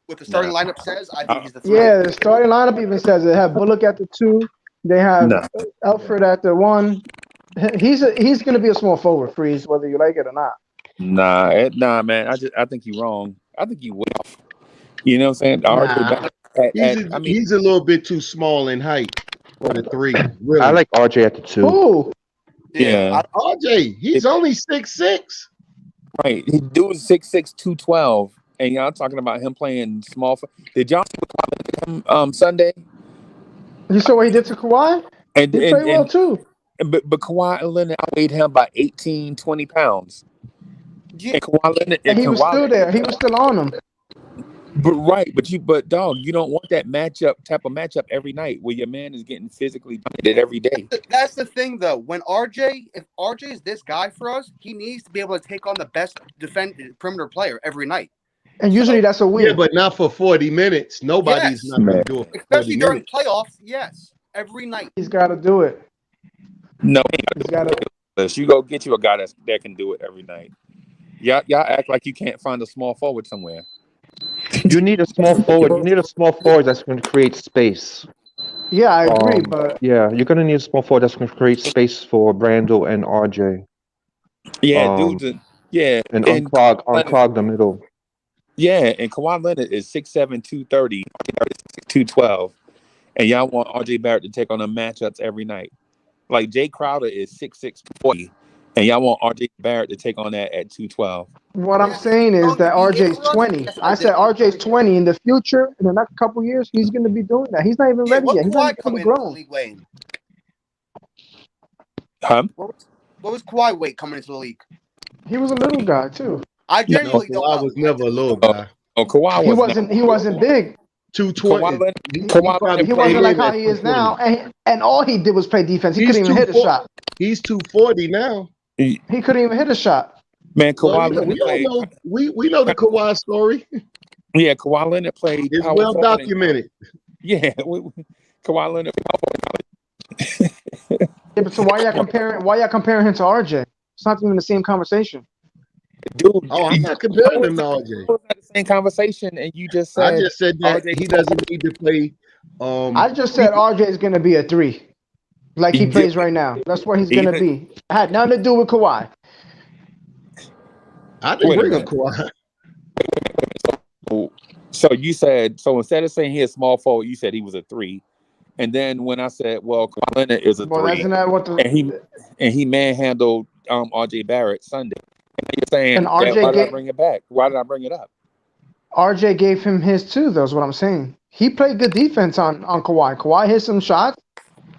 What the starting lineup says, I think he's the three. Yeah, the starting lineup even says they have Bullock at the two. They have Nah. Elfrid at the one. He's going to be a small forward, Freeze, whether you like it or not. Nah, man. I think you're wrong. I think you will. You know what I'm saying? Nah. He's a little bit too small in height for the three. Really. I like RJ at the two. Ooh, Yeah. RJ, he's only 6'6". Right. He dude's 6'6", 212. And y'all talking about him playing small. Did y'all see him Sunday? you saw what he did to Kawhi? And He played well too. But Kawhi Leonard outweighed him by 18, 20 pounds. Yeah. And Kawhi Leonard And he was Kawhi still Leonard- there. He was still on him. But dog, you don't want that type of matchup every night where your man is getting physically dominated every day. That's the thing, though. If RJ is this guy for us, he needs to be able to take on the best perimeter player every night. And usually that's a win. Yeah, but not for 40 minutes. Nobody's not going to do it. Especially during playoffs, yes. Every night. He's got to do it. No, He's got to. you go get you a guy that can do it every night. Y'all act like you can't find a small forward somewhere. You need a small forward. You need a small forward that's going to create space. Yeah, I agree, but Yeah, you're going to need a small forward that's going to create space for Randle and RJ. Yeah, Um, yeah. And unclog the middle. Yeah, and Kawhi Leonard is 6'7", 230, 212. And y'all want RJ Barrett to take on the matchups every night. Like Jay Crowder is 6'6", 240. And y'all want RJ Barrett to take on that at 212. what I'm saying is that RJ's 20. I said RJ's 20. In the future, in the next couple years, he's going to be doing that. He's not even ready yet. He's not even fully grown. Huh? What was Kawhi weight coming into the league? He was a little guy too. I genuinely don't know. Kawhi was never a little guy. Kawhi He wasn't big. 220. He wasn't like how he is now. And all he did was play defense. He couldn't even hit a shot. He's 240 now. He couldn't even hit a shot. Man, Kawhi Well, Leonard played. we know the Kawhi story. Yeah, Kawhi Leonard played. It's well documented. Yeah, Kawhi Leonard. Yeah, but so why y'all comparing him to RJ? It's not even the same conversation. Dude, I'm not comparing him to RJ. The same conversation, and you just said. I just said that he doesn't need to play. I just said RJ is going to be a 3, like he plays right now. That's where he's going to be. It had nothing to do with Kawhi. I didn't bring up Kawhi. So you said, instead of saying he is small forward, you said he was a 3. And then when I said, well, Kawhi Leonard is a 3, isn't that what and he manhandled RJ Barrett Sunday. And you're saying, and RJ why did I bring it back? Why did I bring it up? RJ gave him his too, though, is what I'm saying. He played good defense on Kawhi. Kawhi hit some shots,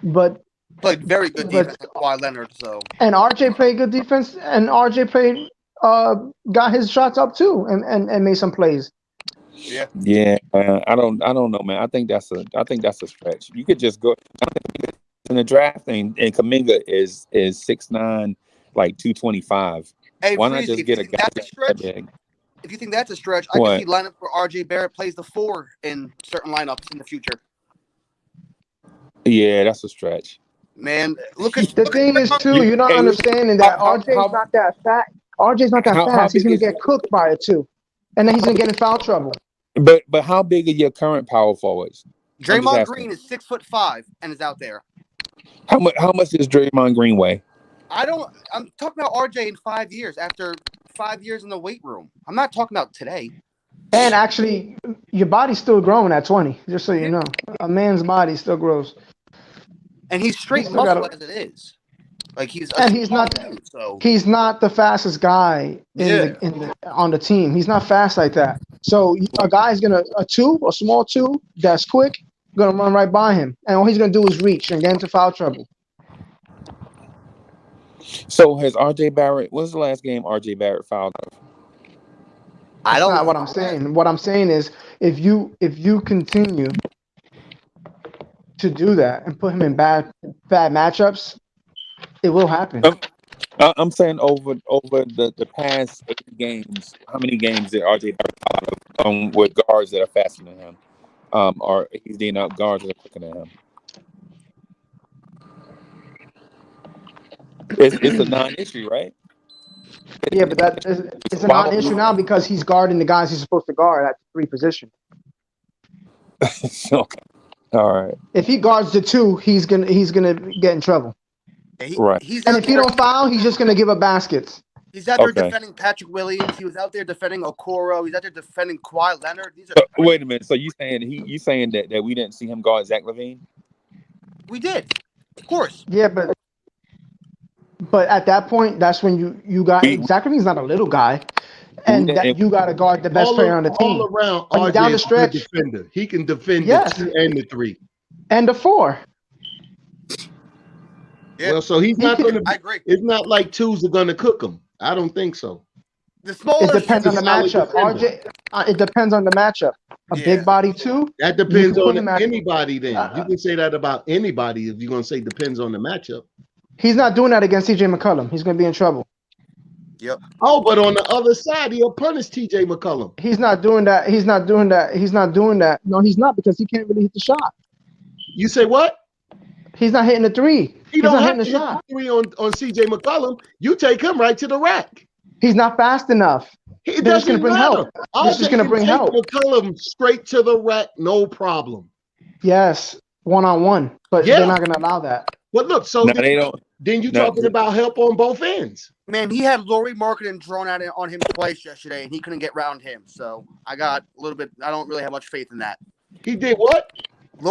but played very good defense with Kawhi Leonard. So and RJ played good defense, and RJ played got his shots up too, and made some plays. Yeah. I don't know, man. I think that's a stretch. You could just go in the draft, and Kuminga is 6'9", like 225. Hey, why not just get a guy that's a stretch? If you think that's a stretch, I can see lineup where RJ Barrett plays the 4 in certain lineups in the future. Yeah, that's a stretch. Man, look at the thing is too. You're not understanding that RJ's not that fat. RJ's not that fast. He's gonna get cooked by it too, and then he's gonna get in foul trouble. But how big are your current power forwards? Draymond Green is 6'5" and is out there. How much does Draymond Green weigh? I'm talking about RJ in 5 years, after 5 years in the weight room. I'm not talking about today. And actually, your body's still growing at 20, just so you know. A man's body still grows. And he's straight muscle as it is. Like he's not the fastest guy on the team. He's not fast like that. So a guy's a small 2 that's quick, gonna run right by him. And all he's gonna do is reach and get into foul trouble. So has RJ Barrett? When's the last game RJ Barrett fouled out? That's not what I'm saying. What I'm saying is, if you continue to do that and put him in bad matchups, it will happen. I'm saying over the past 8 games, how many games did RJ with guards that are faster than him, or he's dealing up guards that are quicker than him? It's a non-issue, right? Yeah, but it's a non-issue now because he's guarding the guys he's supposed to guard at the 3 position. Okay. All right. If he guards the 2, he's gonna get in trouble. Right. And if he don't foul, he's just gonna give up baskets. He's out there defending Patrick Williams. He was out there defending Okoro. He's out there defending Kawhi Leonard. These are wait a minute. So you saying that we didn't see him guard Zach LaVine? We did, of course. Yeah, but at that point, that's when you got Zach LaVine's not a little guy, and you got to guard the best player on the team. All around, RJ down the stretch, is a good defender. He can defend the 2 and the 3 and the 4. Yeah. Well, so he's not going to. I agree. It's not like 2s are going to cook him. I don't think so. It depends on the matchup. RJ, it depends on the matchup. A big body 2. That depends on anybody. Then you can say that about anybody if you're going to say depends on the matchup. He's not doing that against CJ McCollum. He's going to be in trouble. Yep. Oh, but on the other side, he'll punish TJ McCollum. He's not doing that. He's not doing that. He's not doing that. No, he's not because he can't really hit the shot. You say what? He's not hitting the 3. He's not hitting the shot. 3 on CJ McCollum. You take him right to the rack. He's not fast enough. It doesn't bring help. This is going to bring help. McCollum straight to the rack, no problem. Yes, 1-on-1, but they're not going to allow that. Well, look, so they don't. Then you're talking about help on both ends. Man, he had Lauri Markkanen drawn out on him twice yesterday, and he couldn't get around him. So I got a little bit. I don't really have much faith in that. He did what?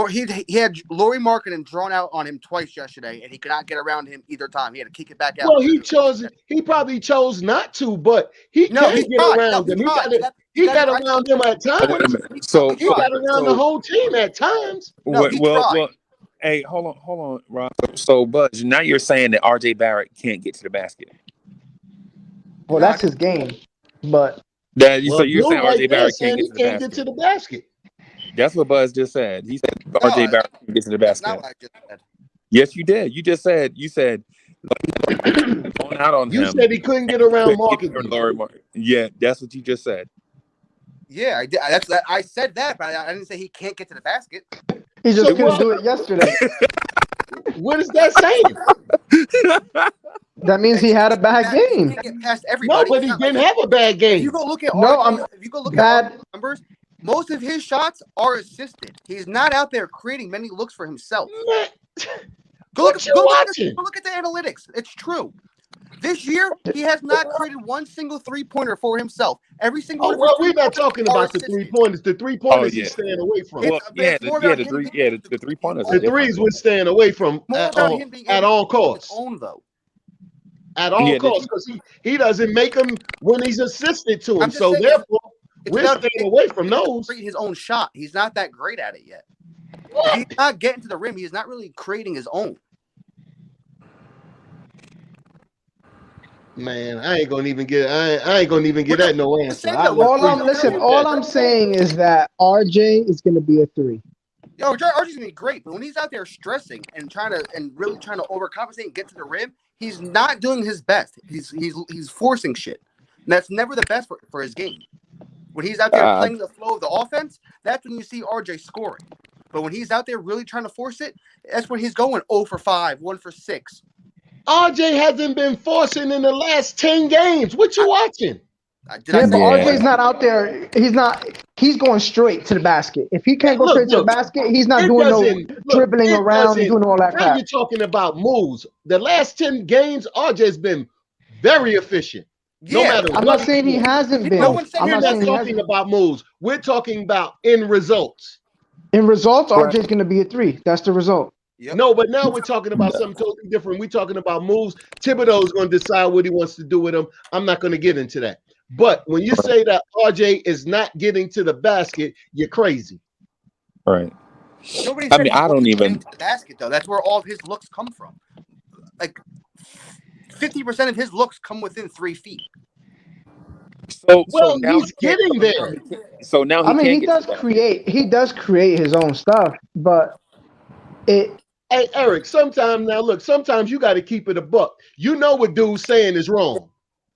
He had Lauri Markkanen drawn out on him twice yesterday, and he could not get around him either time. He had to kick it back out. Well, he probably chose not to, but he can't get around him. He got around him at times. So he got around the whole team at times. Well, hey, hold on, Rob. So, Buzz, now you're saying that RJ Barrett can't get to the basket. Well, that's his game, but so you're saying RJ Barrett can't get to the basket. That's what Buzz just said. He said RJ Barrett can't get to the basket. That's not what I just said. Yes, you did. You said going out on him. You said he couldn't get around Market. Yeah, that's what you just said. Yeah, I did. I said that, but I didn't say he can't get to the basket. He just couldn't do it yesterday. What is that saying? That means he had a bad game. He can't get past everybody. No, but he didn't have a bad game. If you go look at bad numbers, most of his shots are assisted. He's not out there creating many looks for himself. Go look at the analytics. It's true. This year, he has not created one single 3-pointer for himself. Every single. Oh well, we're not talking about the 3-pointers. The 3-pointers he's staying away from. Well, the 3-pointers. The threes we're staying away from at all costs. At all costs, because he doesn't make them when he's assisted to him. So therefore, we're staying away from those. Create his own shot. He's not that great at it yet. What? He's not getting to the rim. He's not really creating his own. Man, I ain't gonna even get that no answer. All I'm saying is that RJ is gonna be a 3. Yo, RJ's gonna be great, but when he's out there stressing and really trying to overcompensate and get to the rim, he's not doing his best. He's forcing shit. And that's never the best for his game. When he's out there playing the flow of the offense, that's when you see RJ scoring. But when he's out there really trying to force it, that's when he's going 0 for 5, 1 for 6. RJ hasn't been forcing in the last 10 games. What you watching? But RJ's not out there. He's going straight to the basket. If he can't go straight to the basket, he's not doing dribbling around and doing all that crap. Now you're talking about moves. The last 10 games, RJ's been very efficient. No matter I'm not saying he hasn't been. We're not talking about moves. We're talking about in results. In results, RJ's going to be a 3. That's the result. Yep. No, but now we're talking about something totally different. We're talking about moves. Thibodeau is going to decide what he wants to do with them. I'm not going to get into that. But when you say that RJ is not getting to the basket, you're crazy. Right. I don't even the basket though. That's where all of his looks come from. Like 50% of his looks come within 3 feet. So now he's getting there. So now he does create his own stuff, but Hey, Eric, sometimes you got to keep it a buck. You know what dude's saying is wrong.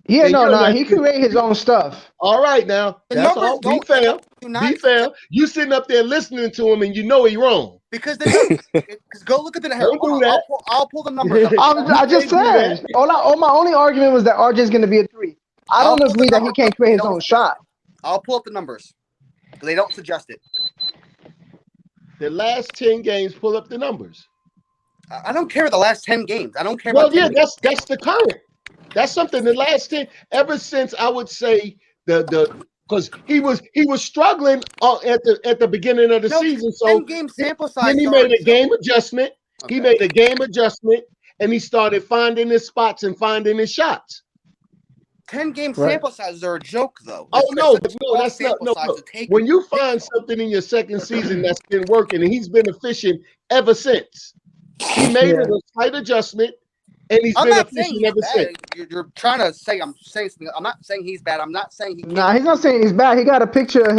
Yeah, And no, he create his own stuff. All right, now. The That's numbers all. Be don't- fair. do not- Be fair. You sitting up there listening to him and you know he wrong. Because go look at the Don't do that. I'll pull the numbers up. I just said. My only argument was that RJ's going to be a 3. I don't agree that he can't create his own shot. I'll pull up the numbers. They don't suggest it. The last 10 games, pull up the numbers. I don't care the last 10 games. I don't care Well, about yeah, 10 that's the current. That's something the last 10, ever since I would say because he was struggling at the beginning of the season. So 10 game sample size. then he made a game adjustment. Okay. He made a game adjustment and he started finding his spots and finding his shots. 10 game sample sizes are a joke, though. Oh no, that's not. No. When you find something in your second season that's been working, and he's been efficient ever since, he made it a slight adjustment, and he's been efficient ever since. You're trying to say I'm saying something. I'm not saying he's bad. I'm not saying he. Nah, he's not saying he's bad. He got a picture of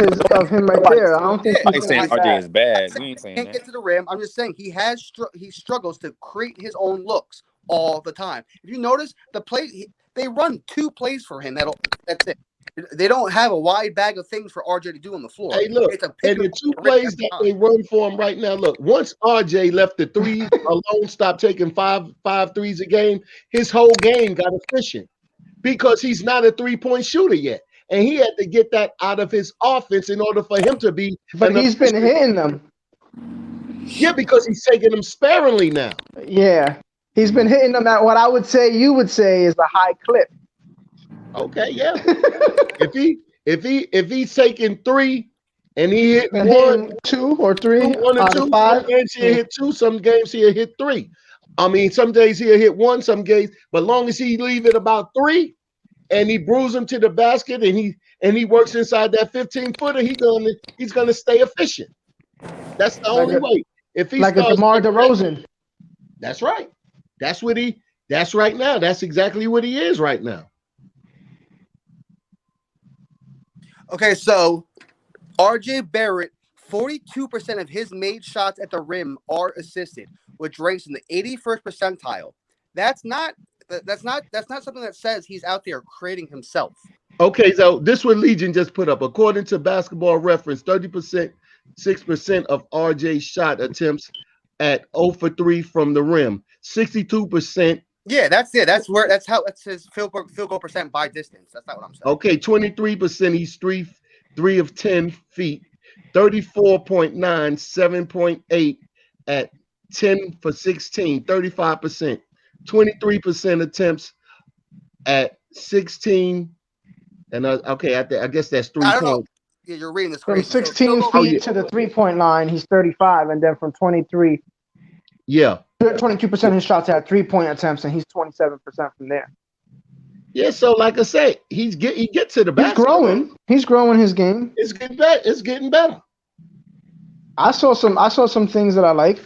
him right there. I don't think he's saying RJ is bad. You ain't saying can't that. get to the rim. I'm just saying he struggles to create his own looks all the time. If you notice the play. They run 2 plays for him. That's it. They don't have a wide bag of things for RJ to do on the floor. Hey, look, and the 2 plays that they run for him right now, look, once RJ left the 3 alone, stopped taking five threes a game, his whole game got efficient because he's not a 3-point shooter yet. And he had to get that out of his offense in order for him to be. But he's been hitting them. Yeah, because he's taking them sparingly now. Yeah. He's been hitting them at what you would say is a high clip. Okay, yeah. if he's taking 3 and he hit 1, 2 or 3, 1 or 2, some 5. games he'll hit 2, some games he'll hit 3. I mean, some days he'll hit 1, some games, but long as he leave it about 3 and he brews him to the basket and he works inside that 15-footer, he's gonna stay efficient. That's the only way. If he like a DeMar DeRozan. That's right. That's right now. That's exactly what he is right now. Okay, so RJ Barrett, 42% of his made shots at the rim are assisted, which ranks in the 81st percentile. That's not something that says he's out there creating himself. Okay, so this what Legion just put up. According to Basketball Reference, 6% of RJ's shot attempts at 0 for 3 from the rim. 62%. Yeah, that's it. That's his field goal percent by distance. That's not what I'm saying. Okay, 23%. He's 3 of 10 feet. 34.9, 7.8 at 10 for 16. 35%. 23% attempts at 16. And I guess that's 3 points. Yeah, you're reading this from 16 feet to the 3-point line. He's 35, and then from 23. Yeah. 22% of his shots at 3-point attempts, and he's 27% from there. Yeah, so like I say, he gets to the basket. He's growing his game. It's getting better. I saw some things that I like.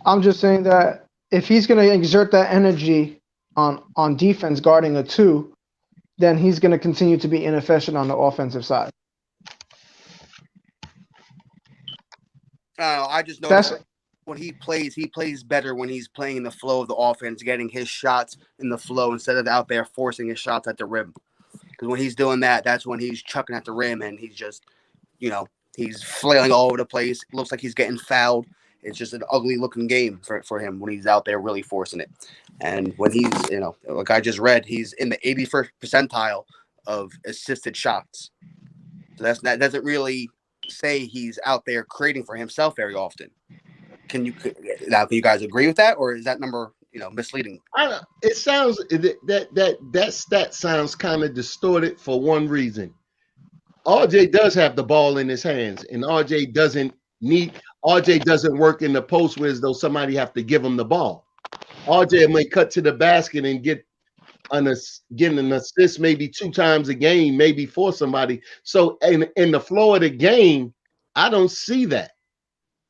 I'm just saying that if he's going to exert that energy on defense guarding a 2, then he's going to continue to be inefficient on the offensive side. I just know when he plays better when he's playing in the flow of the offense, getting his shots in the flow instead of out there forcing his shots at the rim. Because when he's doing that, that's when he's chucking at the rim and he's just, he's flailing all over the place. Looks like he's getting fouled. It's just an ugly looking game for him when he's out there really forcing it. And when he's, like I just read, he's in the 81st percentile of assisted shots. So that doesn't really say he's out there creating for himself very often. Can you guys agree with that, or is that number misleading? It sounds that stat sounds kind of distorted for one reason. RJ does have the ball in his hands, and RJ doesn't work in the post where as though somebody have to give him the ball. RJ may cut to the basket and get an assist maybe 2 times a game, maybe for somebody. So in the flow of the game, I don't see that.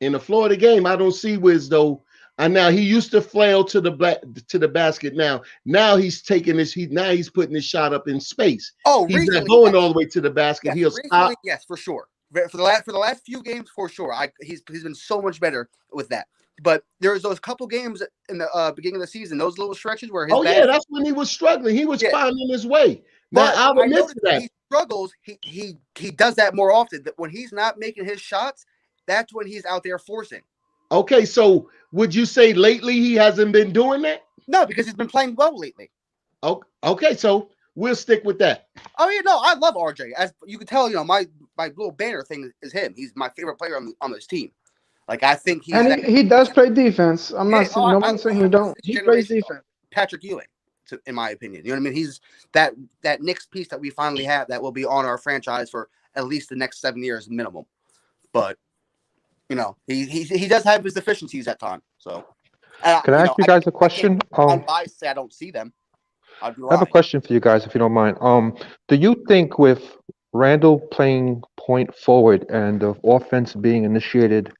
In the flow of the game, I don't see where as though. And now he used to flail to the basket. Now he's taking this. Now he's putting his shot up in space. Oh, he's not going all the way to the basket. Yes, He'll stop. Yes, for sure. For the last few games, for sure. He's been so much better with that. But there's those couple games in the beginning of the season, those little stretches where his that's when he was struggling. He was finding his way. Now but I'll admit to that. He struggles. He does that more often. That when he's not making his shots, that's when he's out there forcing. Okay, so would you say lately he hasn't been doing that? No, because he's been playing well lately. Okay, so we'll stick with that. Oh yeah, no, I love RJ. As you can tell, my little banner thing is him. He's my favorite player on this team. Like I think he's he does play defense. I'm not saying no one's saying he don't. He plays defense. Patrick Ewing, in my opinion. You know what I mean? He's that Knicks piece that we finally have that will be on our franchise for at least the next 7 years minimum. But he does have his deficiencies at times. So can I ask you guys a question? I'm biased, I don't see them. I have a question for you guys, if you don't mind. Do you think with Randle playing point forward and the offense being initiated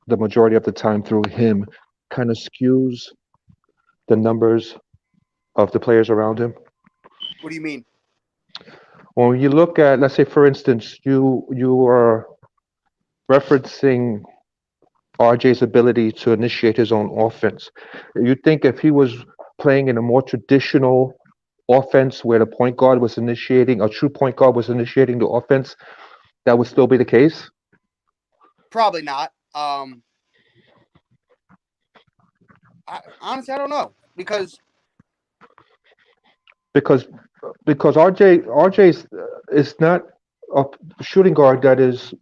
the majority of the time through him kind of skews the numbers of the players around him? What do you mean? When you look at, let's say, for instance, you are referencing RJ's ability to initiate his own offense. You think if he was playing in a more traditional offense where the point guard was initiating, a true point guard was initiating the offense, that would still be the case? Probably not. Honestly, I don't know because RJ is not a shooting guard that is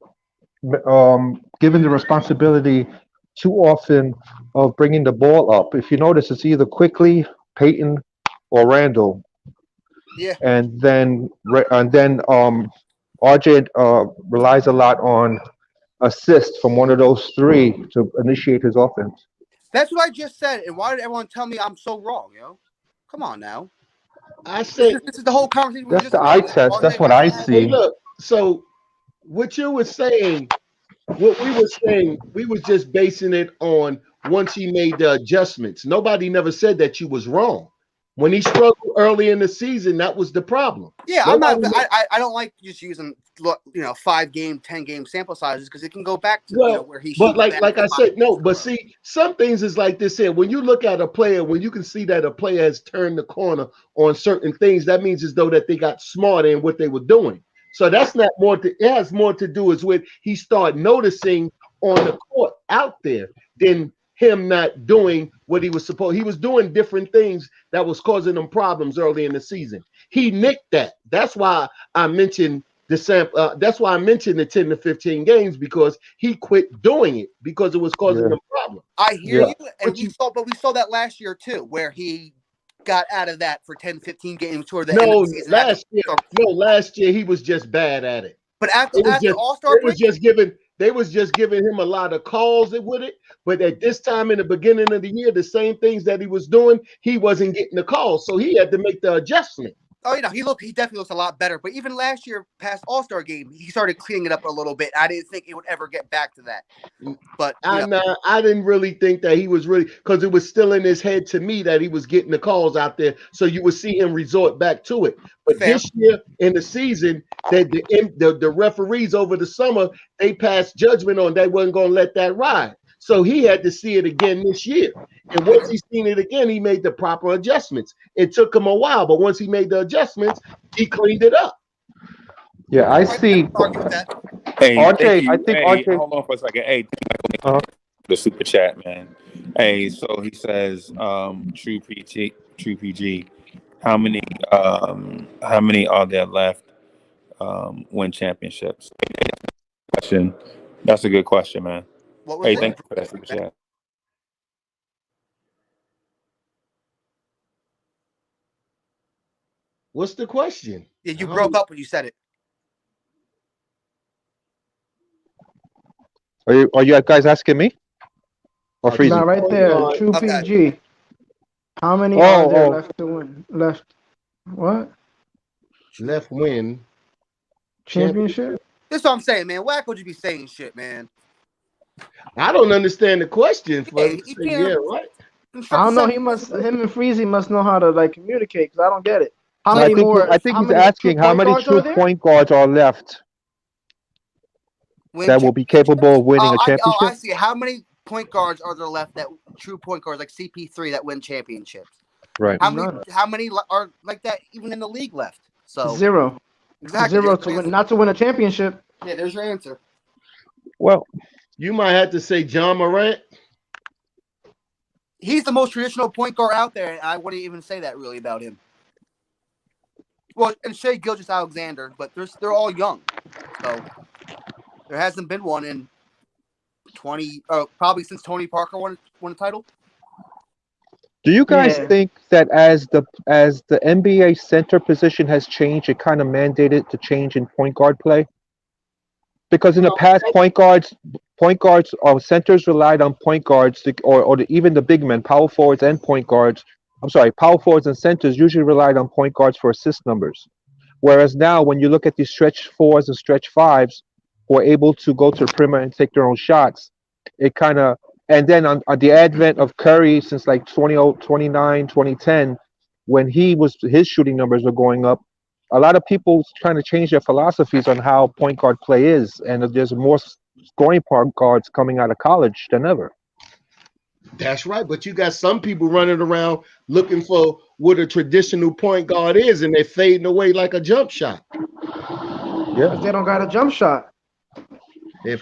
given the responsibility too often of bringing the ball up. If you notice, it's either quickly Payton or Randle. Yeah. And then RJ relies a lot on assists from one of those three to initiate his offense. That's what I just said. And why did everyone tell me I'm so wrong, Come on now. I said this is the whole conversation. That's the eye test. That's what I see. Hey, look, so what you were saying, what we were saying, we was just basing it on once he made the adjustments. Nobody never said that you was wrong. When he struggled early in the season, that was the problem. Yeah, I don't like just using 5 game, 10 game sample sizes because it can go back to where he. But like I said, no. But see, some things is like this here. When you look at a player, when you can see that a player has turned the corner on certain things, that means as though that they got smarter in what they were doing. So that's not more. It has more to do is with he started noticing on the court out there than him not doing what he was supposed. He was doing different things that was causing them problems early in the season. He nicked that. That's why I mentioned the sample. That's why I mentioned the 10 to 15 games because he quit doing it because it was causing them problems. I hear you, and we saw that last year too, where he got out of that for 10, 15 games toward the end of the season. Last year he was just bad at it. But after All-Star break, they was just giving him a lot of calls with it. But at this time in the beginning of the year, the same things that he was doing, he wasn't getting the calls. So he had to make the adjustment. Oh, he definitely looks a lot better. But even last year, past All-Star game, he started cleaning it up a little bit. I didn't think it would ever get back to that. But I didn't really think that he was really, because it was still in his head to me that he was getting the calls out there. So you would see him resort back to it. But this year in the season, the referees over the summer, they passed judgment on they wasn't going to let that ride. So he had to see it again this year. And once he's seen it again, he made the proper adjustments. It took him a while, but once he made the adjustments, he cleaned it up. Yeah, I see. Hey, RJ, I think RJ. Hold on for a second. Hey, the super chat, man. Hey, so he says, True PG. How many are there left win championships? Question. That's a good question, man. Hey, thank you for that super chat. What's the question? Yeah, you broke up when you said it. Are you guys asking me? Or Freezy? Not right there. True PG. How many are there left to win? Left. What? Left win. Championship? That's what I'm saying, man. Whack would you be saying shit, man? I don't understand the question. Right. I don't know. Him and Freezy must know how to communicate because I don't get it. I think he's asking how many true point guards are left that will be capable of winning a championship. I see. How many point guards are there left that true point guards like CP3 that win championships? Right. How many are like that even in the league left? So Zero. exactly. Zero to win, not to win a championship. Yeah, there's your answer. Well, You might have to say John Morant. He's the most traditional point guard out there, and I wouldn't even say that really about him. Well, and Shea Gilgeous-Alexander, but they're all young, so there hasn't been one in 20, probably since Tony Parker won a title. do you guys Yeah. think that as the NBA center position has changed, it kind of mandated to change in point guard play? Because in the past, point guards or centers relied on point guards even the big men, power forwards and point guards. I'm sorry, power forwards and centers usually relied on point guards for assist numbers. Whereas now, when you look at these stretch fours and stretch fives who are able to go to the perimeter and take their own shots, it kind of, and then on the advent of Curry since like 2009, 2010, when his shooting numbers were going up, a lot of people trying to change their philosophies on how point guard play is, and there's more scoring point guards coming out of college than ever. That's right, but you got some people running around looking for what a traditional point guard is, and they're fading away like a jump shot. Yeah, They don't got a jump shot.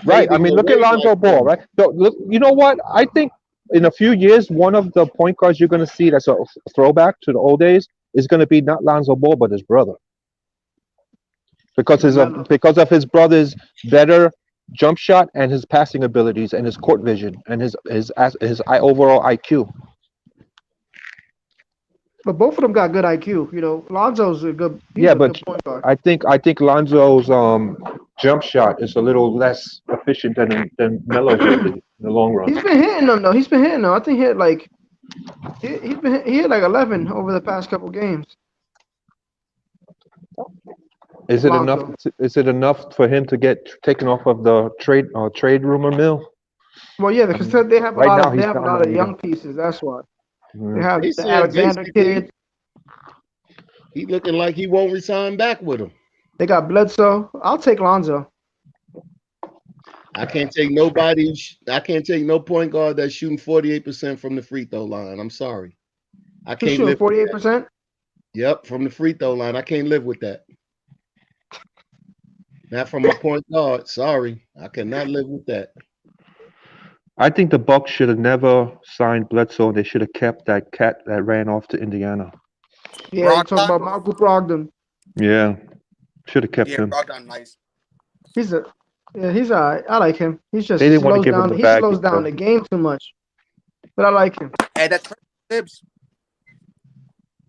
right. I mean, look at Lonzo Ball, right? So, look, you know what? I think in a few years, one of the point guards you're going to see that's a throwback to the old days is going to be not Lonzo Ball, but his brother, because of his brother's better jump shot and his passing abilities and his court vision and his overall IQ. But both of them got good IQ. You know, Lonzo's a good. But good point guard. I think Lonzo's jump shot is a little less efficient than Melo's will be in the long run. He's been hitting them though. I think he hit like 11 over the past couple games. Is it Lonzo. enough? Is it enough for him to get taken off of the trade rumor mill? Well, yeah, because they have a Right lot now of he's young dominating. pieces. That's why Yeah. they have They the said Alexander basically- kid. He looking like he won't resign back with him. They got Bledsoe. I'll take Lonzo. I can't take nobody. I can't take no point guard that's shooting 48% from the free throw line. I'm sorry. I He's can't shooting live. 48%. Yep, from the free throw line. I can't live with that. Not from a point guard. Sorry, I cannot live with that. I think the Bucks should have never signed Bledsoe. They should have kept that cat that ran off to Indiana. Yeah, you talking about Marco Brogdon. Yeah, should have kept Yeah, him. Brogdon, nice. He's all right. I like him. He's just They didn't want to slows give him down. the He bag, slows down so. the game too much. But I like him. Hey, that's Tibbs.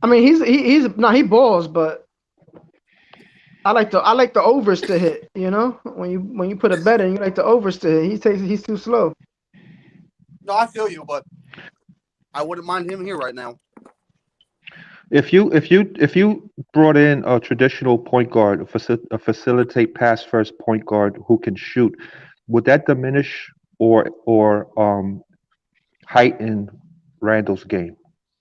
I mean, he balls, but I like the overs to hit. You know, when you put a bet in, you like the overs to hit. He's too slow. No, I feel you, but I wouldn't mind him here right now. If you brought in a traditional point guard, a facilitate pass first point guard who can shoot, would that diminish or heighten Randle's game?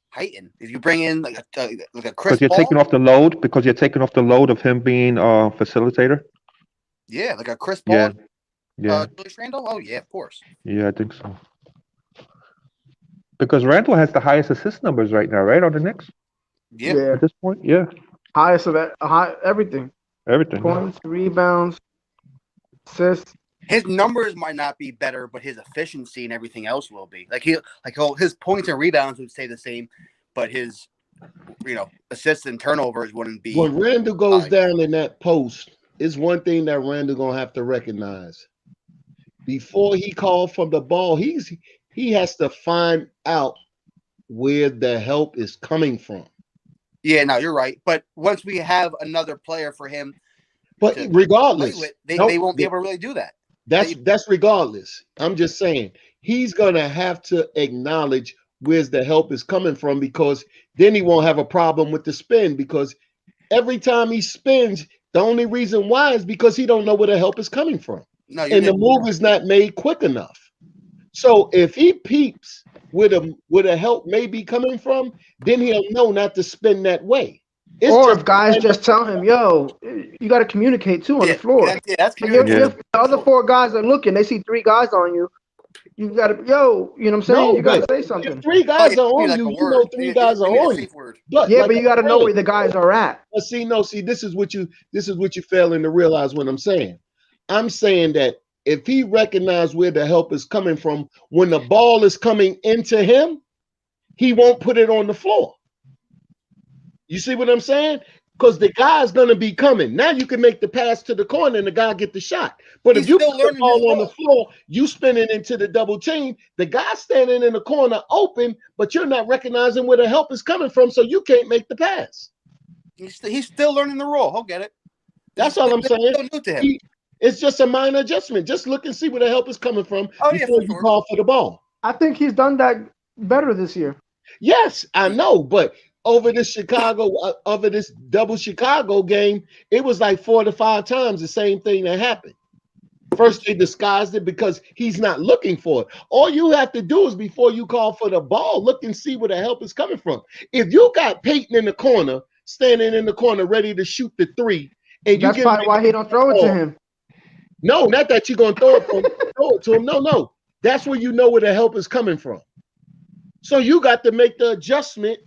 Heighten. If you bring in like a Chris Because you're Paul, taking off the load of him being a facilitator. yeah, like a Chris Paul, Yeah, Julius Randle. Oh yeah, of course. yeah, I think so. Because Randle has the highest assist numbers right now, right, on the Knicks Yeah. at this point. Yeah, Highest of that, everything. everything. Points, rebounds, assists. His numbers might not be better, but his efficiency and everything else will be. His points and rebounds would stay the same, but his assists and turnovers wouldn't be. When Randle goes high. down in that post, it's one thing that Randle gonna have to recognize. Before he called from the ball, he has to find out where the help is coming from. Yeah, no, you're right. But once we have another player for him, But to regardless, play with, they won't be able to really do that. That's regardless. I'm just saying he's gonna have to acknowledge where's the help is coming from, because then he won't have a problem with the spin, because every time he spins, the only reason why is because he don't know where the help is coming from. No, And the move is not made quick enough. So if he peeps where the help may be coming from, then he'll know not to spin that way. Or if guys just tell him, "Yo, you got to communicate too on the floor." That's If the other 4 guys are looking, they see 3 guys on you. you gotta, yo, you know what I'm saying? No, You gotta but say if something. three guys are Need on like you, a you word. know three guys are You need a on you. safe word. But Yeah, like but you gotta I'm know saying, where the guys are at. but see, this is what you failing to realize what I'm saying. I'm saying that if he recognizes where the help is coming from, when the ball is coming into him, he won't put it on the floor. You see what I'm saying? Because the guy's gonna be coming. Now you can make the pass to the corner and the guy get the shot. But He's if you still put the learning his ball on the role. floor, you spin it into the double team, the guy standing in the corner open, but you're not recognizing where the help is coming from, so you can't make the pass. He's still learning the role. He'll get it. That's all I'm It's saying. still new to him. It's just a minor adjustment. Just look and see where the help is coming from Oh yeah, before for you sure. call for the ball. I think he's done that better this year. Yes, I know, but over this double Chicago game, it was like 4 to 5 times the same thing that happened. First, they disguised it because he's not looking for it. All you have to do is before you call for the ball, look and see where the help is coming from. If you got Payton in the corner, standing in the corner, ready to shoot the three, and you That's get probably why he don't throw it to him. no, not that you're gonna throw it to him. No. That's where you know where the help is coming from. So you got to make the adjustment,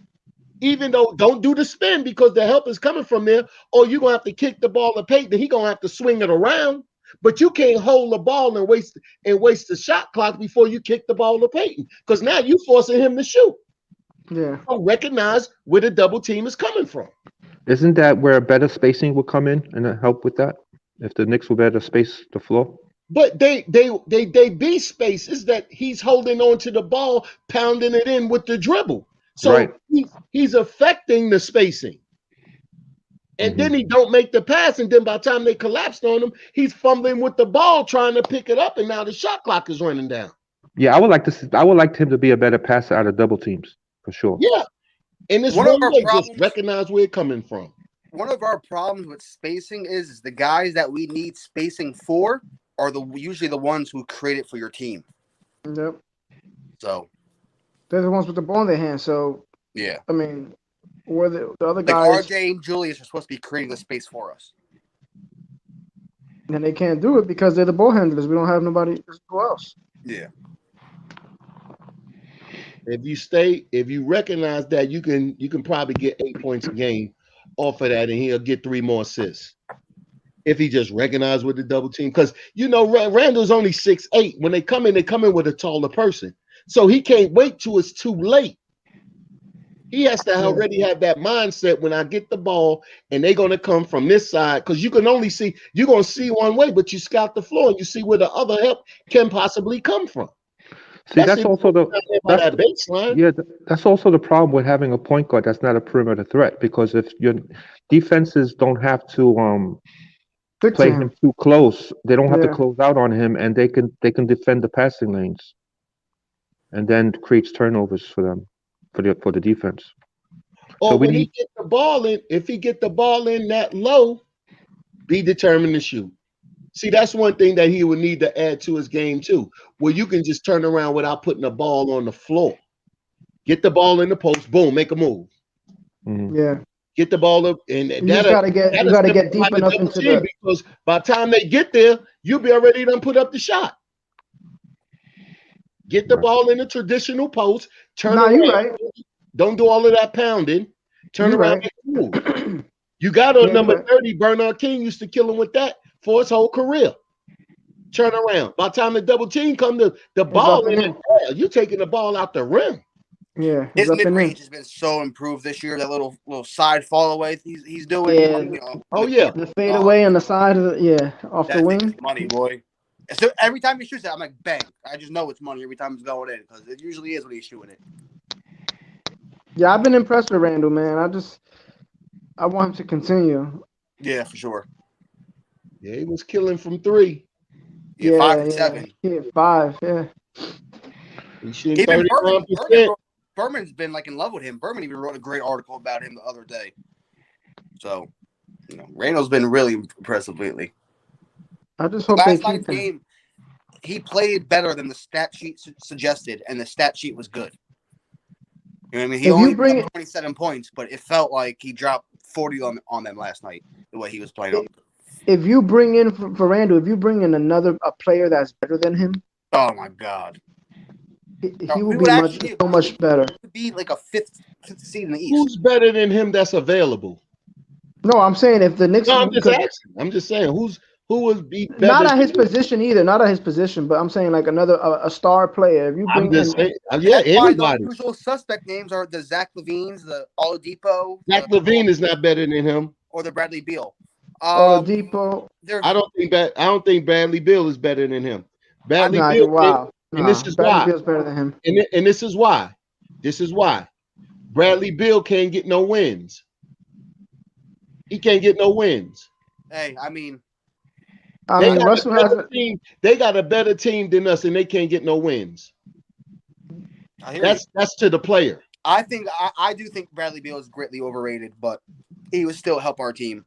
even though don't do the spin because the help is coming from there, or you're gonna have to kick the ball to Payton. He's gonna have to swing it around, but you can't hold the ball and waste the shot clock before you kick the ball to Payton. Because now you're forcing him to shoot. Yeah. So recognize where the double team is coming from. Isn't that where better spacing would come in and help with that? If the Knicks were better space the floor? But they be space is that he's holding on to the ball, pounding it in with the dribble. So Right. he's affecting the spacing. And then he don't make the pass, and then by the time they collapsed on him, he's fumbling with the ball trying to pick it up, and now the shot clock is running down. Yeah, I would like him to be a better passer out of double teams for sure. Yeah. And it's one way, just recognize where it's coming from. One of our problems with spacing is the guys that we need spacing for are usually the ones who create it for your team. Yep. So they're the ones with the ball in their hands. So yeah, I mean, where the other like guys, RJ and Julius are supposed to be creating the space for us, and they can't do it because they're the ball handlers. We don't have nobody else. Yeah. If you recognize that, you can probably get 8 points a game off of that, and he'll get 3 more assists. If he just recognizes with the double team, because Randle's only 6'8". When they come in with a taller person, so he can't wait till it's too late. He has to already have that mindset when I get the ball and they're gonna come from this side, because you're gonna see one way, but you scout the floor and you see where the other help can possibly come from. See, that's also the baseline. Yeah, that's also the problem with having a point guard that's not a perimeter threat, because if your defenses don't have to play him too close, they don't have to close out on him, and they can defend the passing lanes, and then creates turnovers for them for the defense. Or so when he get the ball in, if he get the ball in that low, be determined to shoot. See, that's one thing that he would need to add to his game too, where you can just turn around without putting the ball on the floor. Get the ball in the post, boom, make a move. Yeah. Get the ball up, and you gotta get deep enough into the, because by the time they get there, you'll be already done put up the shot. Get the ball in the traditional post, turn around. You're right. Don't do all of that pounding. Turn around and move. You got on number 30, Bernard King used to kill him with that for his whole career. Turn around. By the time the double team come, the ball in the air. You taking the ball out the rim. Yeah, his mid range has been so improved this year. That little side fall away he's doing. Yeah. The fade away on the side of off the wing. Money, boy. So every time he shoots it, I'm like, bang! I just know it's money every time it's going in, because it usually is when he's shooting it. Yeah, I've been impressed with Randle, man. I want him to continue. Yeah, for sure. Yeah, he was killing from 3. Yeah, 5 and 7. Yeah, 5. Yeah. He shooting 31%. Berman's been like in love with him. Berman even wrote a great article about him the other day. So, Randle's been really impressive lately. I just hope last night's game, he played better than the stat sheet suggested, and the stat sheet was good. You know what I mean? He only put up 27 points, but it felt like he dropped 40 on them last night, the way he was playing. If you bring in for Randle, if you bring in a player that's better than him, oh my God, he would be so much better. He would be like a fifth seed in the East. Who's better than him that's available? No, I'm saying if the Knicks. No, I'm just asking. I'm just saying who would be better? Not at his position either. Not at his position, but I'm saying like a star player. If you bring anybody. The usual suspect names are the Zach LaVines, the Oladipo. Zach LaVine is not better than him, or the Bradley Beal. Oladipo. I don't think Bradley Beal is better than him. Bradley Beal. Wow. And this is Bradley why. Beal's better than him. And this is why. This is why. Bradley Beal can't get no wins. He can't get no wins. Hey, I mean, Russell has a team. They got a better team than us, and they can't get no wins. That's to the player. I do think Bradley Beal is greatly overrated, but he would still help our team.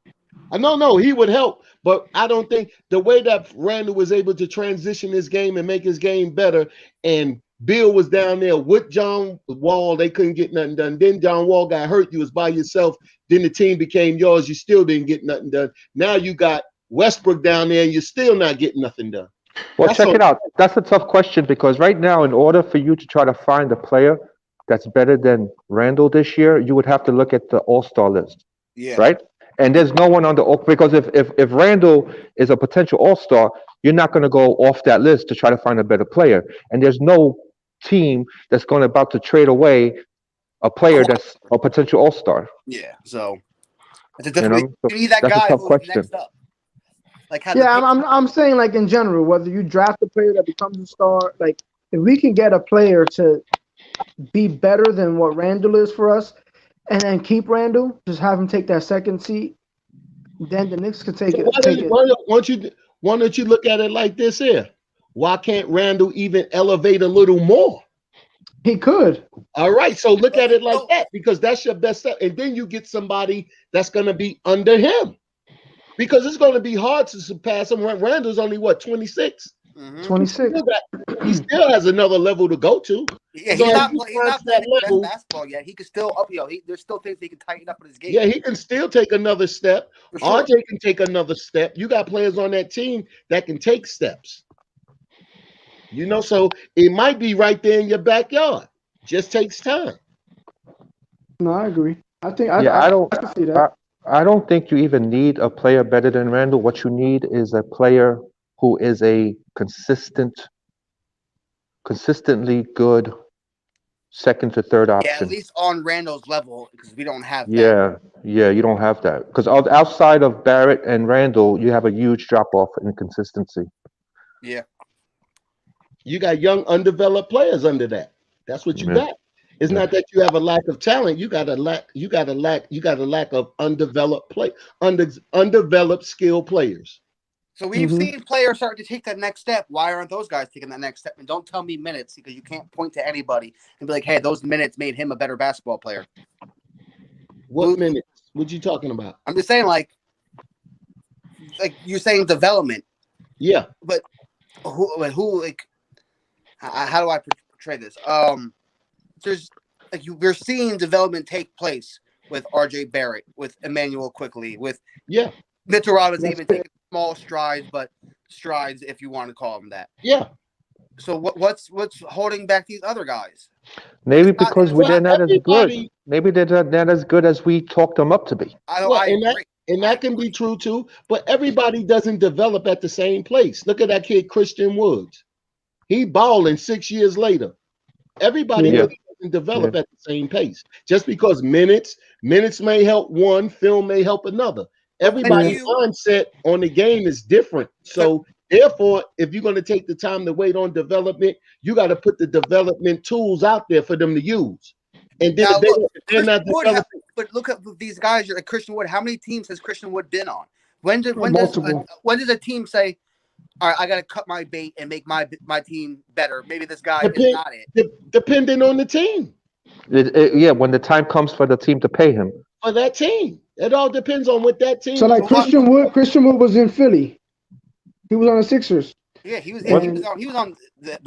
No, he would help, but I don't think the way that Randle was able to transition his game and make his game better, and Bill was down there with John Wall, they couldn't get nothing done. Then John Wall got hurt. You was by yourself. Then the team became yours. You still didn't get nothing done. Now you got Westbrook down there, and you're still not getting nothing done. Well, check it out. That's a tough question because right now, in order for you to try to find a player that's better than Randle this year, you would have to look at the All-Star list. Yeah. Right? And there's no one on the because if Randle is a potential All-Star, you're not going to go off that list to try to find a better player. And there's no team that's about to trade away a player that's a potential All-Star. Yeah, so it's a different. You need that guy who's next up. Like I'm saying like in general, whether you draft a player that becomes a star, like if we can get a player to be better than what Randle is for us, and then keep Randle, just have him take that second seat, then the Knicks could take it. Why don't you look at it like this here? Why can't Randle even elevate a little more? He could. All right, so look at it like that because that's your best step. And then you get somebody that's going to be under him because it's going to be hard to surpass him. Randle's only, 26? 26. He still has another level to go to. Yeah, he's not playing level, basketball yet. He can still there's still things he can tighten up with his game. Yeah, he can still take another step. Sure. RJ can take another step. You got players on that team that can take steps. So it might be right there in your backyard. Just takes time. No, I agree. I think I don't see that. I don't think you even need a player better than Randle. What you need is a player who is a consistently good second to third option. Yeah, at least on Randle's level, because we don't have that. Yeah, you don't have that. Because outside of Barrett and Randle, you have a huge drop-off in consistency. Yeah. You got young, undeveloped players under that. That's what you got. It's not that you have a lack of talent. You got a lack of undeveloped skilled players. So we've seen players start to take that next step. Why aren't those guys taking that next step? And don't tell me minutes because you can't point to anybody and be like, hey, those minutes made him a better basketball player. What minutes? What you talking about? I'm just saying like you're saying development. Yeah. But who like how do I portray this? There's we're seeing development take place with RJ Barrett, with Emmanuel Quickly, with Mitchell Robinson even taking small strides, but strides if you want to call them that. Yeah. So what's holding back these other guys? Maybe because they're not as good. Maybe they're not as good as we talked them up to be. And that can be true too. But everybody doesn't develop at the same place. Look at that kid Christian Woods. He balling 6 years later. Everybody doesn't develop at the same pace. Just because minutes may help one, film may help another. Everybody's mindset on the game is different. So therefore, if you're going to take the time to wait on development, you got to put the development tools out there for them to use. And then they're not developing. But look at these guys. You're like Christian Wood. How many teams has Christian Wood been on? When does a team say, all right, I got to cut my bait and make my team better? Maybe this guy is not it. Depending on the team. When the time comes for the team to pay him. For that team. It all depends on what that team. So like Christian Wood was in Philly. He was on the Sixers. Yeah, he was on the Hornets.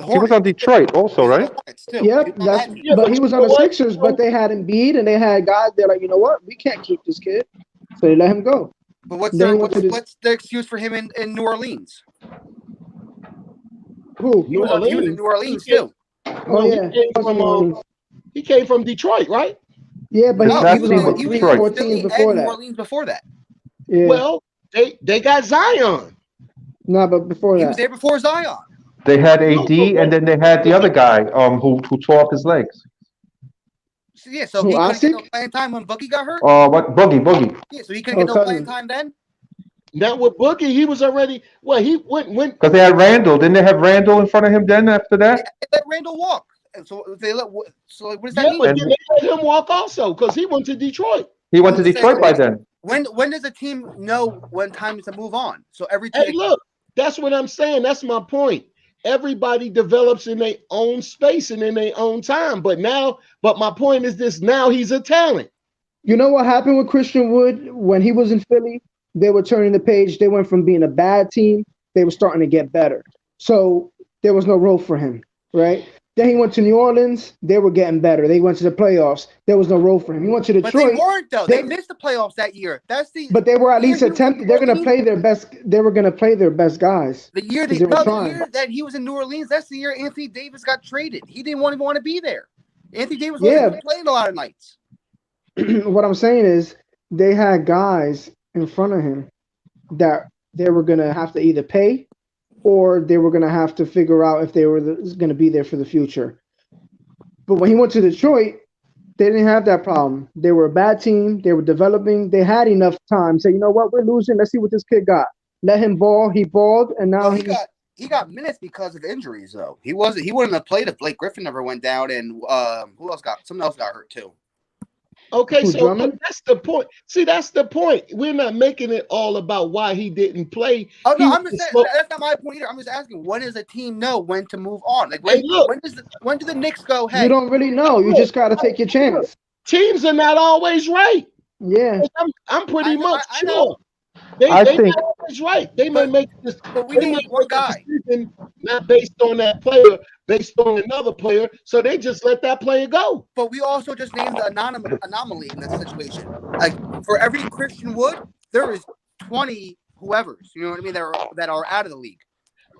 He was on Detroit also, right? Yep, but he was on the Sixers, but they had Embiid and they had guys. They're like, you know what? We can't keep this kid, so they let him go. But what's the excuse for him in New Orleans? Who? He was in New Orleans too. Well, Oh yeah, he came from Detroit, right? Yeah, but Exactly, he was on but three, Detroit. 4 teams before New that. Orleans before that. Yeah. Well, they got Zion. No, but before He that. was there before Zion. They had AD, and then they had the other guy, who tore up his legs. Yeah, so Who, he couldn't get no Asik? playing time when Boogie got hurt. What Boogie? Yeah, so he couldn't get no playing time then. Now with Boogie, he was already he went Because they had Randle. Didn't they have Randle in front of him then after that? Yeah, they let Randall walk. And so they let. So what does that yeah, mean? but then they let him walk also because he went to Detroit. He went to Detroit by then. When does a team know when time is to move on? So every Hey, team. look, that's what I'm saying. That's my point. Everybody develops in their own space and in their own time. But my point is this: now he's a talent. You know what happened with Christian Wood when he was in Philly? They were turning the page. They went from being a bad team, they were starting to get better. So there was no role for him, right? Then he went to New Orleans. They were getting better. They went to the playoffs. There was no role for him. He went to Detroit. But they weren't though. They missed the playoffs that year. But they were at least attempting. They're going to play their best. They were going to play their best guys. The year the year that he was in New Orleans, that's the year Anthony Davis got traded. He didn't even want to be there. Anthony Davis wasn't playing a lot of nights. What I'm saying is they had guys in front of him that they were going to have to either pay or they were going to have to figure out if they were going to be there for the future. But when he went to Detroit, they didn't have that problem. They were a bad team. They were developing. They had enough time. So, you know what? We're losing. Let's see what this kid got. Let him ball. He balled, and now he got minutes because of injuries, though. He wouldn't have played if Blake Griffin never went down, and someone else got hurt too. Okay, so that's the point. See, that's the point. We're not making it all about why he didn't play. Oh no, I'm just saying that's not my point either. I'm just asking, when does a team know when to move on? Like when do the Knicks go? Hey, you don't really know. You just got to take your chance. Teams are not always right. Yeah, I'm pretty much sure. I think not always right. They may make this. But we need one guy, not based on that player, based on another player. So they just let that player go. But we also just named the anomaly in this situation. Like for every Christian Wood, there is 20 whoever's. You know what I mean? That are out of the league.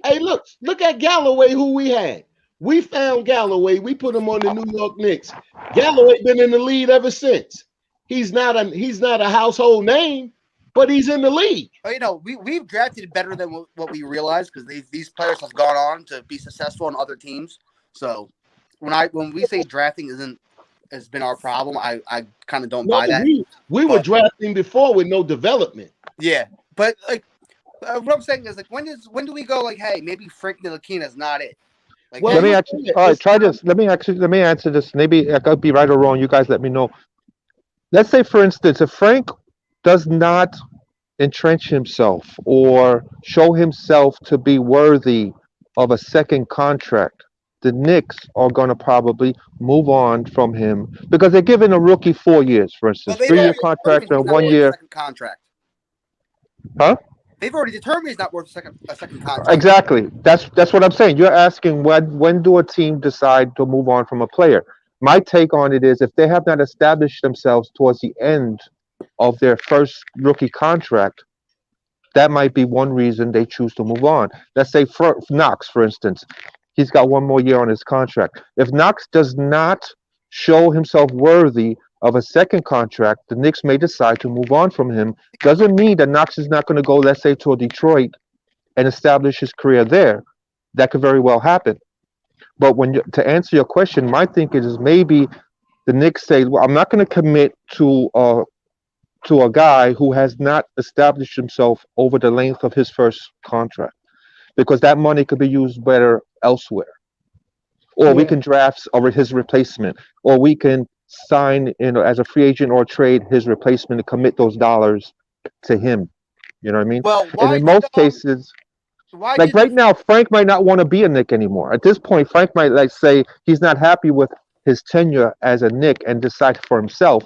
Hey, look at Galloway, who we had. We found Galloway. We put him on the New York Knicks. Galloway been in the league ever since. He's not a household name, but he's in the league. You know, we've drafted better than what we realized because these players have gone on to be successful on other teams. So when we say drafting has been our problem, I kind of don't buy that. We were drafting before with no development. Yeah, but like what I'm saying is like when do we go like, hey, maybe Frank Ntilikina's not it. Like, let me actually. All right, try this. Let me answer this. Maybe I could be right or wrong. You guys let me know. Let's say, for instance, if Frank does not entrench himself or show himself to be worthy of a second contract, the Knicks are going to probably move on from him because they're giving a rookie 4 years, for instance, 3-year contract and 1 year contract. Huh? They've already determined he's not worth a second contract. Exactly. That's what I'm saying. You're asking when do a team decide to move on from a player? My take on it is if they have not established themselves towards the end of their first rookie contract, that might be one reason they choose to move on. Let's say for Knox, for instance, he's got 1 more year on his contract. If Knox does not show himself worthy of a second contract, the Knicks may decide to move on from him. Doesn't mean that Knox is not going to go, let's say, to Detroit and establish his career there. That could very well happen. But to answer your question, my thinking is maybe the Knicks say, well, I'm not going to commit to a guy who has not established himself over the length of his first contract, because that money could be used better elsewhere. Or we can draft his replacement, or we can sign, as a free agent or trade his replacement and commit those dollars to him. You know what I mean? Well, and in most cases, like right now, Frank might not want to be a Knick anymore. At this point, Frank might say he's not happy with his tenure as a Knick and decide for himself,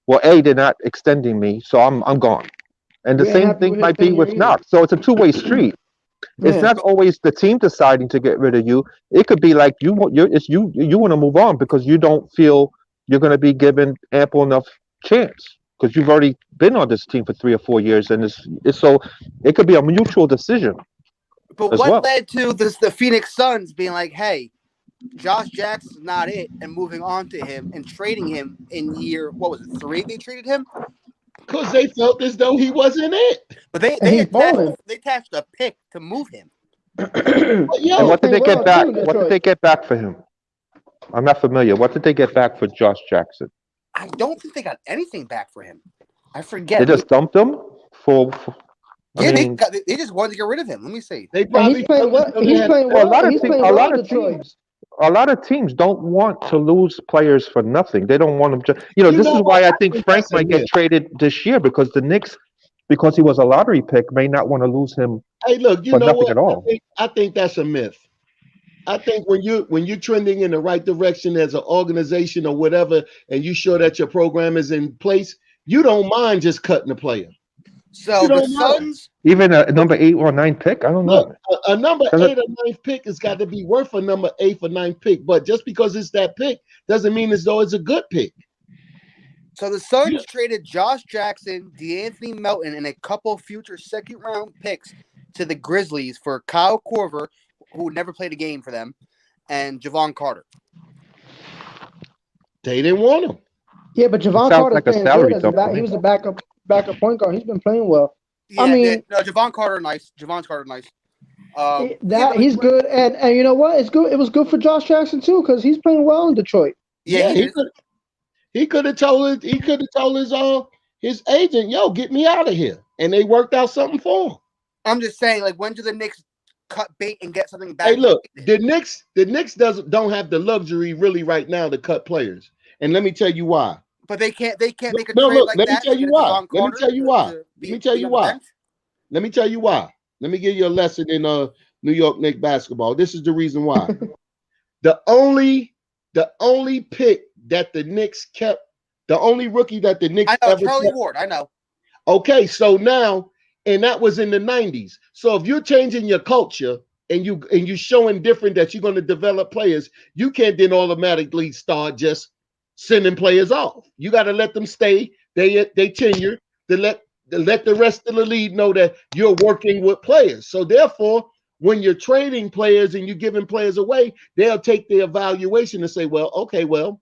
well, they're not extending me, so I'm gone. And the same thing might be with Knox. So it's a two-way street. It's not always the team deciding to get rid of you. It could be like you want to move on because you don't feel you're going to be given ample enough chance because you've already been on this team for 3 or 4 years, and it's so it could be a mutual decision. But what led to the Phoenix Suns being like, hey, Josh Jackson's not it, and moving on to him and trading him in year, what was it, 3? They traded him Because they felt as though he wasn't it. but they attached a pick to move him. And what did they get back? What did they get back for him? I'm not familiar. What did they get back for Josh Jackson? I don't think they got anything back for him. I forget. They just dumped him for they just wanted to get rid of him. Let me see. They probably he's playing well. He's playing well. A lot of teams don't want to lose players for nothing. They don't want them to. This is why I think Frank might get traded this year, because the Knicks, because he was a lottery pick, may not want to lose him. Hey, look, for nothing at all. I think that's a myth. I think when you're trending in the right direction as an organization or whatever, and you show that your program is in place, you don't mind just cutting a player. So the Suns, even a number 8 or 9 pick, I don't know. Look, a number 8 or 9 pick has got to be worth a number 8 or 9 pick. But just because it's that pick doesn't mean as though it's a good pick. So the Suns traded Josh Jackson, DeAnthony Melton, and a couple future second-round picks to the Grizzlies for Kyle Korver, who never played a game for them, and Javon Carter. They didn't want him. Yeah, but Javon Carter's like a playing salary good. dump. He was a backup point guard. He's been playing well. Yeah, Javon Carter, nice. Javon Carter, nice. He's good, and you know what? It's good. It was good for Josh Jackson too, because he's playing well in Detroit. Yeah, he could have told his agent, "Yo, get me out of here," and they worked out something for him. I'm just saying, like, when do the Knicks cut bait and get something back? Hey, look, the Knicks don't have the luxury really right now to cut players, and let me tell you why. But they can't make a trade let that. Me tell you why. Let me tell you why. Let me tell you why. Let me give you a lesson in New York Knicks basketball. This is the reason why. The only pick that the Knicks kept, the only rookie that the Knicks ever Charlie kept. Ward, I know. Okay, so now, and that was in the 90s. So if you're changing your culture and you showing different that you're going to develop players, you can't then automatically start just sending players off. You got to let them stay. They tenure to let the rest of the league know that you're working with players. So therefore, when you're trading players and you're giving players away, they'll take the evaluation and say, well, okay, well,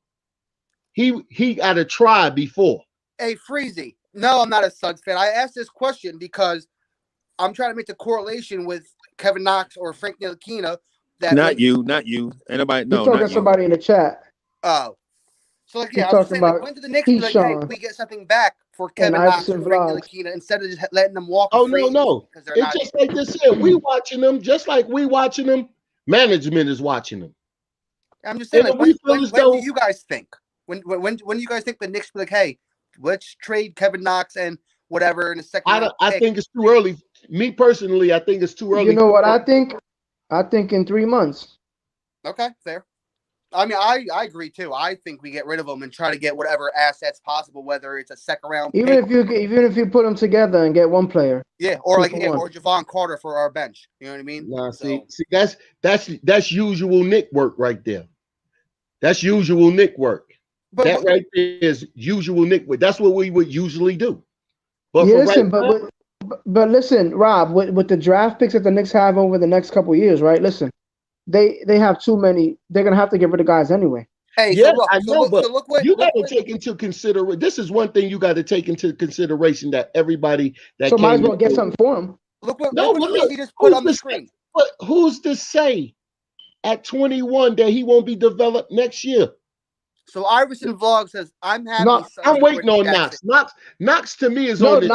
he got to try before. Hey, Freezy. No, I'm not a Suns fan. I asked this question because I'm trying to make the correlation with Kevin Knox or Frank Ntilikina. Not you. Anybody? No, you're talking to somebody in the chat. Oh. So, like, yeah, I'm saying, like, when do the Knicks be like, hey, we get something back for Kevin Knox and Frank Ntilikina instead of just letting them walk? Oh, no. It's just like this here. We watching them just like we watching them. Management is watching them. I'm just saying, like, when do you guys think? When do you guys think the Knicks be like, hey, let's trade Kevin Knox and whatever in a second? I think it's too early. Me personally, I think it's too early. You know what I think? I think in 3 months. Okay, fair. I mean, I agree too. I think we get rid of them and try to get whatever assets possible, whether it's a second round. Even if you put them together and get one player. Yeah, or or Javon Carter for our bench. You know what I mean? Nah, see, that's usual Nick work right there. That's usual Nick work. That right there is usual Nick work. That's what we would usually do. But but listen, Rob, with the draft picks that the Knicks have over the next couple of years, right? Listen. They have too many. They're gonna have to get rid of guys anyway. Hey, yeah, I know, but you got to take into consideration. This is one thing you got to take into consideration that everybody that might as well get something for him. Look what he just put on the screen. But who's to say at 21 that he won't be developed next year? So Iverson Vlog says, "I'm happy." I'm waiting on Knox. Knox to me is on.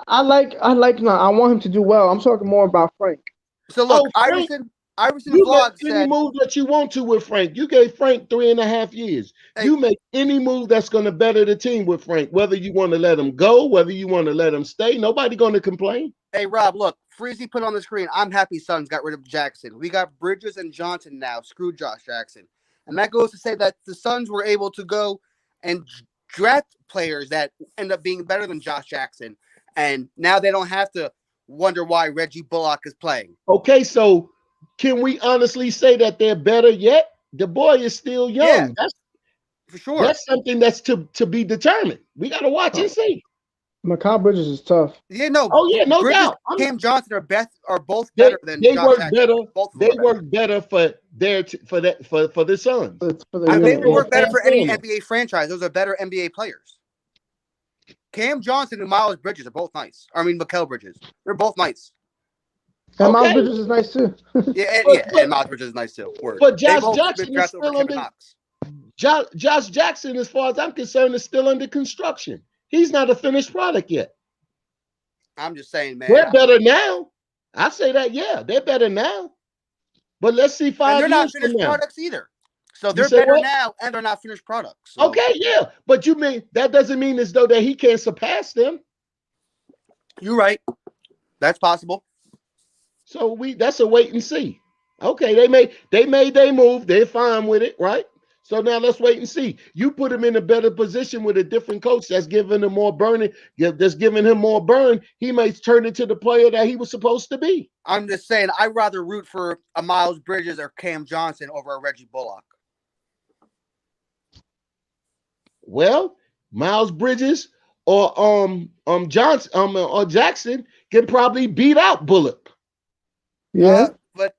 I like Knox. I want him to do well. I'm talking more about Frank. So look, Iverson Vlog said, any move that you want to with Frank. You gave Frank 3.5 years. Hey, you make any move that's going to better the team with Frank, whether you want to let him go, whether you want to let him stay. Nobody going to complain. Hey, Rob, look, Freezy put on the screen, I'm happy Suns got rid of Jackson. We got Bridges and Johnson now. Screw Josh Jackson. And that goes to say that the Suns were able to go and draft players that end up being better than Josh Jackson. And now they don't have to wonder why Reggie Bullock is playing. Okay, so can we honestly say that they're better yet? The boy is still young. Yeah, that's for sure. That's something that's to be determined. We got to watch and see. Mikal Bridges is tough. Yeah, no. Oh yeah, no Bridges, doubt. Cam Johnson are both better than They Josh work Jackson. better. Both of them They are better. work better for the Suns. For the They unit, would work yeah. better for any Transformer. NBA franchise. Those are better NBA players. Cam Johnson and Miles Bridges are both nice. I mean, Mikal Bridges. They're both nice. And Miles Okay. Bridges is nice too. And Miles Bridges is nice too. Word. But They Josh both Jackson been is drafted over still Kevin under Knox. Josh Jackson, as far as I'm concerned, is still under construction. He's not a finished product yet. I'm just saying, man. They're better now. I say that, yeah, they're better now. But let's see And 5 they're not years from finished now. products either. So they're say better what? now, and they're not finished products. So. Okay, yeah, but you mean that doesn't mean as though that he can't surpass them. You're right. That's possible. So that's a wait and see. Okay, they made their move. They're fine with it, right? So now let's wait and see. You put him in a better position with a different coach that's giving him more burning, that's giving him more burn. He may turn into the player that he was supposed to be. I'm just saying, I'd rather root for a Miles Bridges or Cam Johnson over a Reggie Bullock. Well, Miles Bridges or Johnson or Jackson can probably beat out Bullock. Yeah. But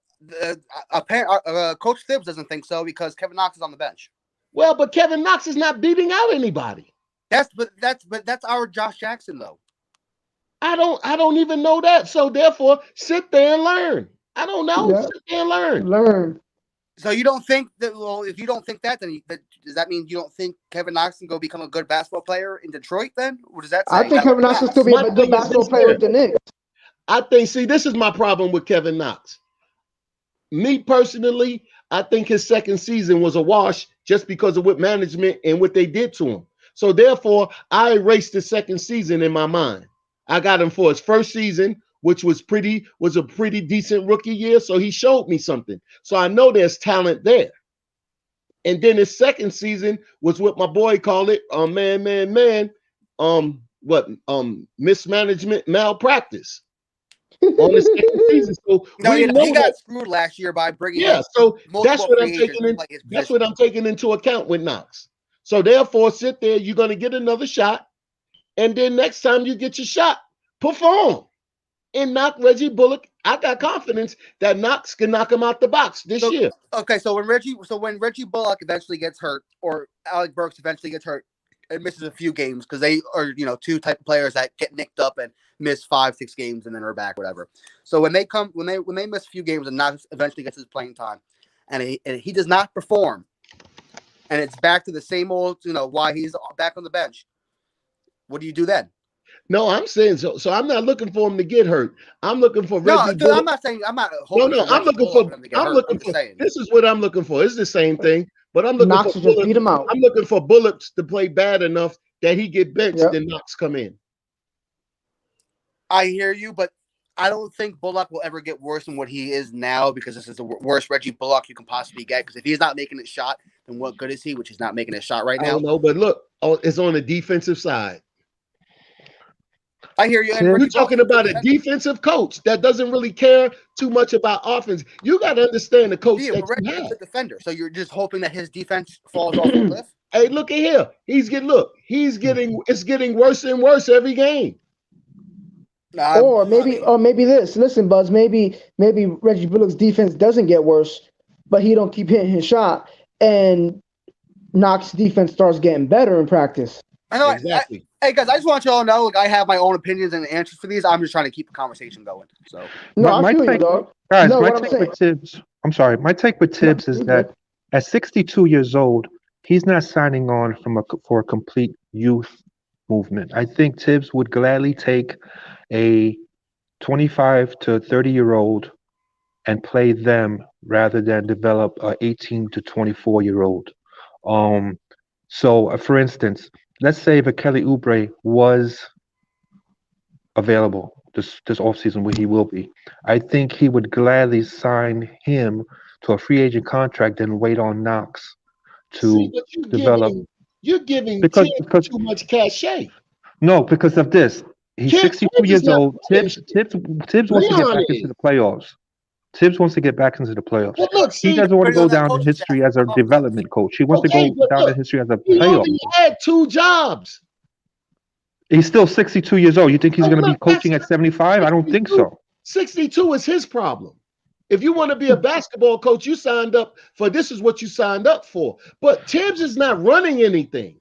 Coach Thibs doesn't think so because Kevin Knox is on the bench. Well, but Kevin Knox is not beating out anybody. That's our Josh Jackson though. I don't even know that. So therefore, sit there and learn. I don't know. Yeah. Sit there and learn. Learn. So you don't think that? Well, if you don't think that, then does that mean you don't think Kevin Knox can go become a good basketball player in Detroit? Then what does that say? I think Kevin Knox can still be a good basketball player with the Knicks. I think. See, this is my problem with Kevin Knox. Me personally, I think his second season was a wash just because of what management and what they did to him. So therefore, I erased the second season in my mind. I got him for his first season, which was a pretty decent rookie year. So he showed me something. So I know there's talent there. And then his second season was what my boy called it, mismanagement, malpractice. On the second season. So no, he got screwed last year by bringing. Yeah, so that's what I'm taking in. That's what I'm taking into account with Knox. So therefore, sit there. You're going to get another shot, and then next time you get your shot, perform and knock Reggie Bullock. I got confidence that Knox can knock him out the box this year. Okay, so when Reggie Bullock eventually gets hurt, or Alec Burks eventually gets hurt and misses a few games because they are two type of players that get nicked up and miss 5-6 games and then are back, whatever. So when they miss a few games and Knox eventually gets his playing time, and he does not perform, and it's back to the same old, why he's back on the bench. What do you do then? No, I'm saying so. So I'm not looking for him to get hurt. I'm looking for Reggie. No, I'm not saying I'm not. I'm looking for him to get hurt. I'm just saying. This is what I'm looking for. It's the same thing, but I'm looking Knox for just beat him out. I'm looking for Bullocks to play bad enough that he get benched and Knox come in. I hear you, but I don't think Bullock will ever get worse than what he is now because this is the worst Reggie Bullock you can possibly get. Because if he's not making a shot, then what good is he? Which he's not making a shot right now. I don't know, but look, it's on the defensive side. I hear you. You're talking about a defensive coach that doesn't really care too much about offense. You got to understand the coach that you have. A defender, so you're just hoping that his defense falls off the cliff. Hey, look at here. It's getting worse and worse every game. Or maybe this. Listen, Buzz. Maybe Reggie Bullock's defense doesn't get worse, but he don't keep hitting his shot, and Knox's defense starts getting better in practice. I know. Exactly. Hey guys, I just want you all to know, I have my own opinions and answers for these. I'm just trying to keep the conversation going. So my take with Tibbs. I'm sorry. My take with Tibbs is that at 62 years old, he's not signing on for a complete youth movement. I think Tibbs would gladly take a 25 to 30-year-old and play them rather than develop a 18 to 24-year-old. So, for instance, let's say if Kelly Oubre was available this offseason, where he will be, I think he would gladly sign him to a free agent contract and wait on Knox to develop. You're giving because too much cachet. No, because of this. He's 62 years old. Tibbs wants to get back into the playoffs. Tibbs wants to get back into the playoffs. Well, look, he doesn't want to go down in history as a development coach. He wants to go down in history as a playoff. He only had 2 jobs. He's still 62 years old. You think he's going to be coaching at 75? I don't think so. 62 is his problem. If you want to be a basketball coach, you signed up for this is what you signed up for. But Tibbs is not running anything.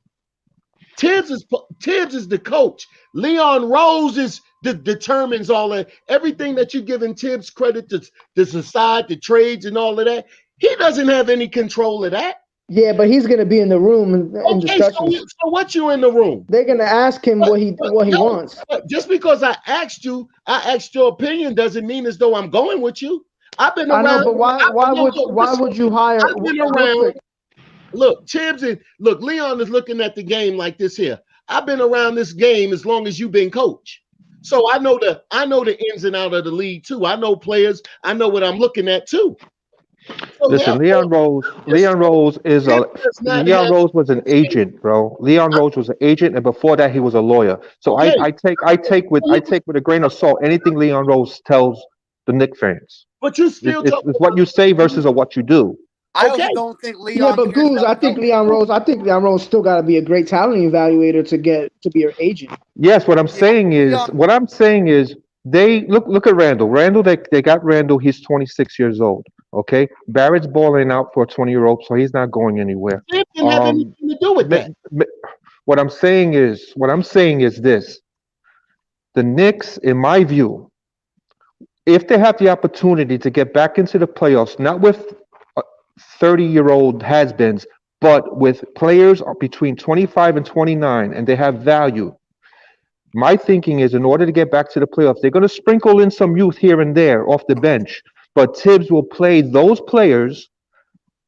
Tibbs is the coach. Leon Rose determines all that. Everything that you're giving Tibbs credit to decide the trades and all of that. He doesn't have any control of that. Yeah, but he's going to be in the room in discussions. So what you in the room? They're going to ask him what he wants. Just because I asked your opinion doesn't mean as though I'm going with you. I've been around. I know, but why would you hire? I've been around. Look, Tibbs and look, Leon is looking at the game like this here. I've been around this game as long as you've been coach. So I know the ins and out of the league too. I know players. I know what I'm looking at too. So listen, Leon Rose was an agent, bro. Leon Rose was an agent, and before that, he was a lawyer. So okay. I take with a grain of salt anything Leon Rose tells the Knicks fans. But you still it's what you say versus what you do. I also don't think Leon. Yeah, but Goose, I think Leon Rose still got to be a great talent evaluator to be your agent. Yes, what I'm saying is they look at Randle. They got Randle. He's 26 years old. Okay, Barrett's balling out for a 20-year-old, so he's not going anywhere. It didn't have anything to do with that. What I'm saying is this: the Knicks, in my view, if they have the opportunity to get back into the playoffs, not with 30-year-old has-beens, but with players between 25 and 29, and they have value. My thinking is, in order to get back to the playoffs, they're going to sprinkle in some youth here and there off the bench. But Tibbs will play those players.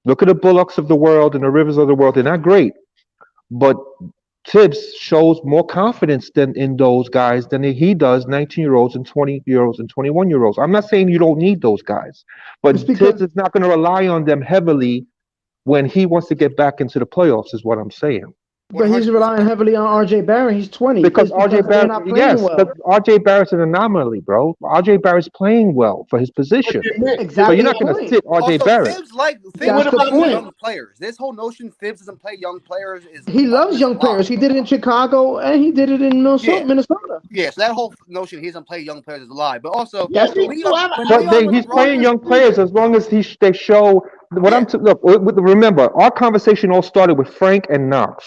Look at the Bullocks of the world and the Rivers of the world. They're not great. But Tibbs shows more confidence in those guys than he does 19-year-olds and 20-year-olds and 21-year-olds. I'm not saying you don't need those guys. But Tibbs is not going to rely on them heavily when he wants to get back into the playoffs, is what I'm saying. But he's relying heavily on R.J. Barrett. He's 20. Because R.J. Barrett, but R.J. Barrett's an anomaly, bro. R.J. Barrett's playing well for his position. Exactly. So you're not going to sit R.J. Barrett. Thibs what about young players? This whole notion Thibs doesn't play young players is he loves young players. He did it in Chicago and he did it in Minnesota. Yeah, so that whole notion he doesn't play young players is a lie. But also, he's playing young players as long as they show what look. Remember, our conversation all started with Frank and Knox.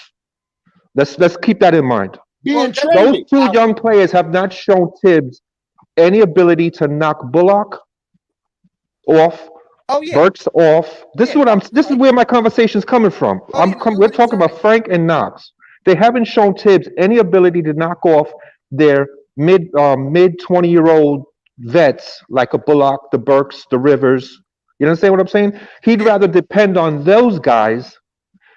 Let's keep that in mind. Those two young players have not shown Tibbs any ability to knock Bullock off, Burks off. This is where my conversation's coming from. We're talking about Frank and Knox. They haven't shown Tibbs any ability to knock off their mid 20-year-old vets like a Bullock, the Burks, the Rivers. You understand what I'm saying? He'd rather depend on those guys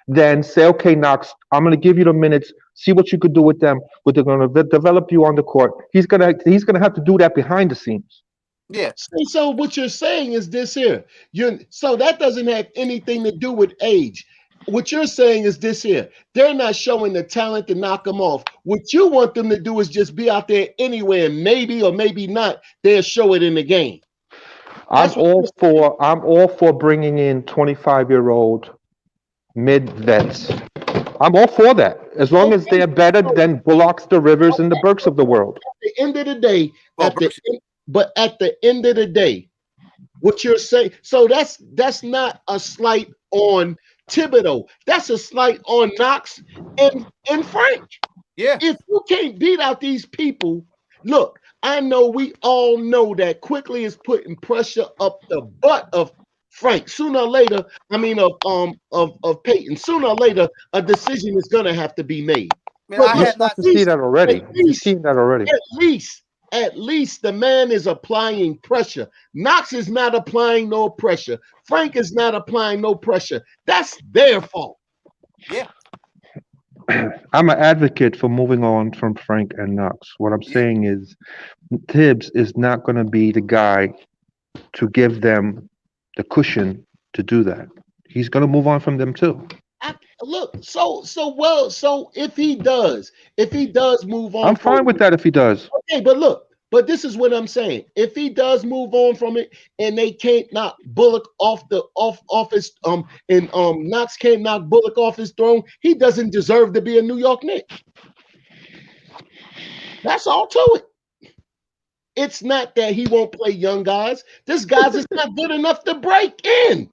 than say, okay, Knox, I'm going to give you the minutes, see what you could do with them, but they're going to develop you on the court. He's going to have to do that behind the scenes. Yeah. So what you're saying is this here. So that doesn't have anything to do with age. What you're saying is this here. They're not showing the talent to knock them off. What you want them to do is just be out there anyway, and maybe or maybe not, they'll show it in the game. I'm all for bringing in 25-year-old mid vets. I'm all for that, as long as they're better than Bullocks, the Rivers, and the Burks of the world. At the end of the day, at the end of the day, what you're saying, so that's not a slight on Thibodeau. That's a slight on Knox and Frank. Yeah. If you can't beat out these people, look, I know we all know that Quickly is putting pressure up the butt of Frank. Sooner or later, of Payton. Sooner or later, a decision is gonna have to be made. You're starting to see that already. You've seen that already. At least the man is applying pressure. Knox is not applying no pressure. Frank is not applying no pressure. That's their fault. Yeah. I'm an advocate for moving on from Frank and Knox. What I'm saying is Tibbs is not going to be the guy to give them the cushion to do that. He's going to move on from them too. So if he does move on, I'm fine with that if he does. Okay, but this is what I'm saying. If he does move on from it and they can't knock Bullock off his Knox can't knock Bullock off his throne, he doesn't deserve to be a New York Knick. That's all to it. It's not that he won't play young guys. This guy's is not good enough to break in.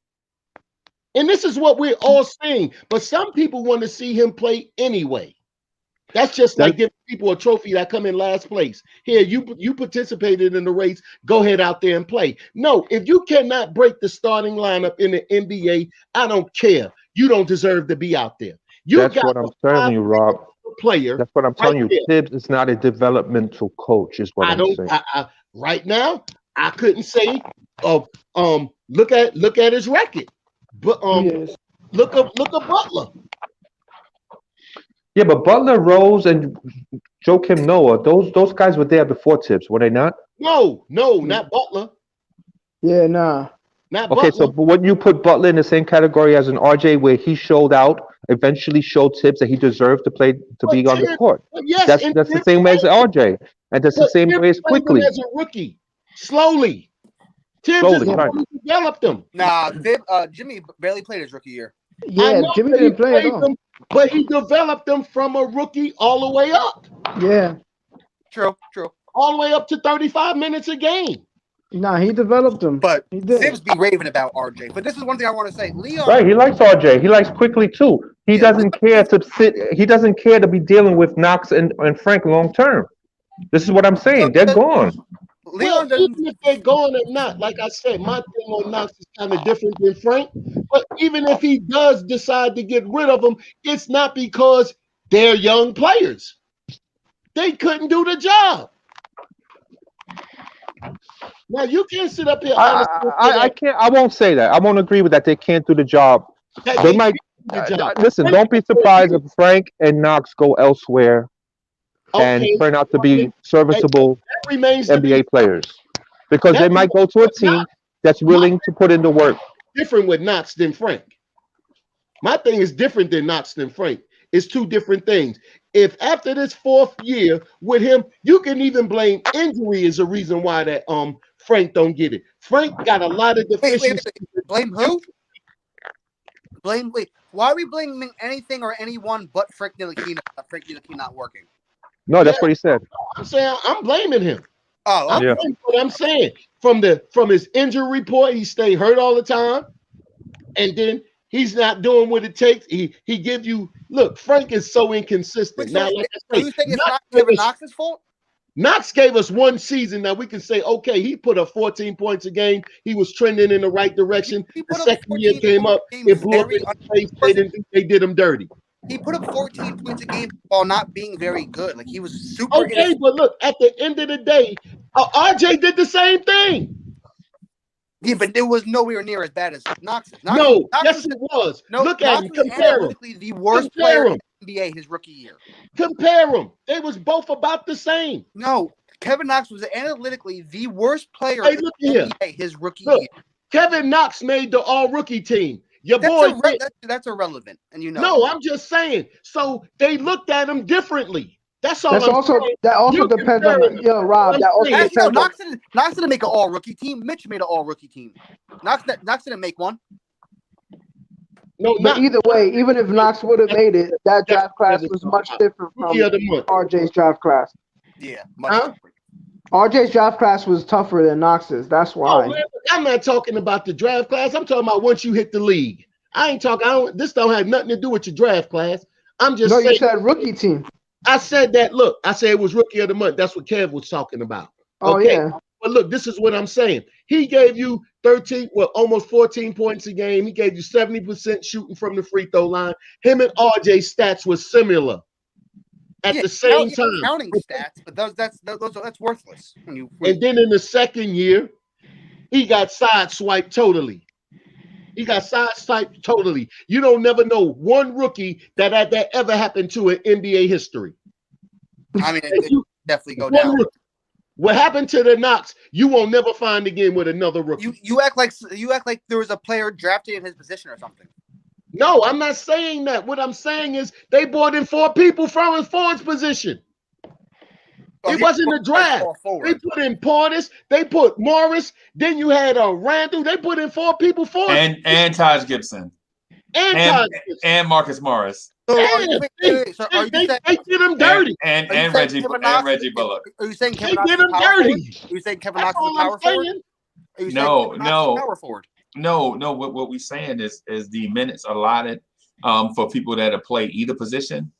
And this is what we're all seeing. But some people want to see him play anyway. That's just like giving people a trophy that come in last place. Here, you participated in the race. Go ahead out there and play. No, if you cannot break the starting lineup in the NBA, I don't care. You don't deserve to be out there. That's what I'm telling you, Rob. Player. That's what I'm telling you. Tibbs is not a developmental coach, is what I'm saying. Right now, I couldn't say. Look at his record. But look up Butler. Yeah, but Butler, Rose, and Joakim Noah, those guys were there before Tibbs, were they not? No, not Butler. Yeah, nah. Not okay, Butler. so wouldn't you put Butler in the same category as an RJ, where he showed out, eventually showed Tibbs that he deserved to be on the court? Yes, that's the same way as RJ, and that's the same way as Quickly. As a rookie, slowly. Tibbs developed them. Nah, Jimmy barely played his rookie year. Yeah, Jimmy didn't play at all. But he developed them from a rookie all the way up. Yeah. True. All the way up to 35 minutes a game. Nah, he developed them. But Tibbs be raving about RJ. But this is one thing I want to say. Leon. Right, he likes RJ. He likes Quickly too. He doesn't care to sit. He doesn't care to be dealing with Knox and Frank long term. This is what I'm saying. They're gone. Leon even if they're gone or not, like I said, my thing on Knox is kind of different than Frank. But even if he does decide to get rid of them, it's not because they're young players. They couldn't do the job. Now you can't sit up here. I can't. I won't say that. I won't agree with that. They can't do the job. They might. Listen, don't be surprised if Frank and Knox go elsewhere and turn out to be serviceable NBA players, because they might go to a team that's willing to put in the work. Different with Knox than Frank. My thing is different than Knox than Frank. It's two different things. If after this fourth year with him, you can even blame injury as a reason why that Frank don't get it. Frank got a lot of deficiencies. Wait. Blame who? Why are we blaming anything or anyone but Frank Ntilikina not working? No, that's what he said. I'm saying I'm blaming him. Oh, yeah. What I'm saying from his injury report, he stayed hurt all the time, and then he's not doing what it takes. He gives you look. Frank is so inconsistent. Wait, now, so like I say, you think it's not Kevin Knox's fault? Knox gave us one season that we can say, okay, he put up 14 points a game. He was trending in the right direction. The second year came up, it blew up in his face. They did him dirty. He put up 14 points a game while not being very good. Like, he was super. Okay, but look, at the end of the day, RJ did the same thing. Yeah, but it was nowhere near as bad as Knox's. Yes, it was. No, look at him. Compare him. The worst player in the NBA his rookie year. Compare them. They was both about the same. No, Kevin Knox was analytically the worst player in the NBA his rookie year. Kevin Knox made the all-rookie team. That's irrelevant, and you know. No, I'm just saying. So they looked at him differently. That also depends on Rob. That also depends. Knox didn't make an all-rookie team. Mitch made an all-rookie team. Knox didn't make one. No, but either way, even if Knox would have made it, that draft class was much different from RJ's draft class. Yeah, much different. RJ's draft class was tougher than Knox's. That's why. Man, I'm not talking about the draft class. I'm talking about once you hit the league. This don't have nothing to do with your draft class. I'm just saying. No, you said rookie team. I said that. Look, I said it was rookie of the month. That's what Kev was talking about. Oh, yeah. But look, this is what I'm saying. He gave you almost 14 points a game. He gave you 70% shooting from the free throw line. Him and RJ's stats was similar at the same time. Counting stats, but that's worthless. And then in the second year, he got sideswiped totally. You don't never know one rookie that ever happened to in NBA history. I mean, it definitely go down. What happened to the Knox, you won't never find again with another rookie. You act like there was a player drafted in his position or something. No, I'm not saying that. What I'm saying is they brought in 4 people from his forward's position. It wasn't a draft. They put in Portis. They put Morris. Then you had Randle. They put in 4 people for and Taj Gibson. and Marcus Morris. So they did him dirty. And Reggie Bullock. Are you saying Kevin They Knox did is a him power forward? dirty. Are you saying Kevin That's Knox is a all I'm power forward? saying. Are you saying Kevin Knox is a power forward? No. What we're saying is the minutes allotted for people that have played either position.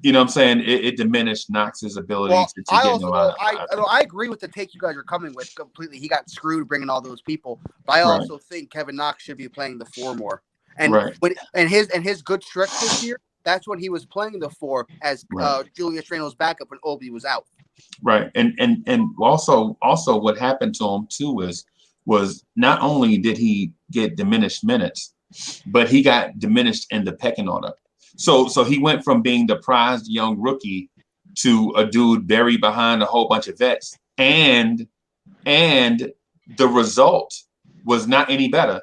You know what I'm saying? It diminished Knox's ability to get in the lineup. I agree with the take you guys are coming with completely. He got screwed bringing all those people. But I also think Kevin Knox should be playing the 4 more. And his good stretch this year, that's when he was playing the 4 as Julius Randle's backup when Obi was out. Right. And also what happened to him too was not only did he get diminished minutes, but he got diminished in the pecking order. So he went from being the prized young rookie to a dude buried behind a whole bunch of vets. And the result was not any better.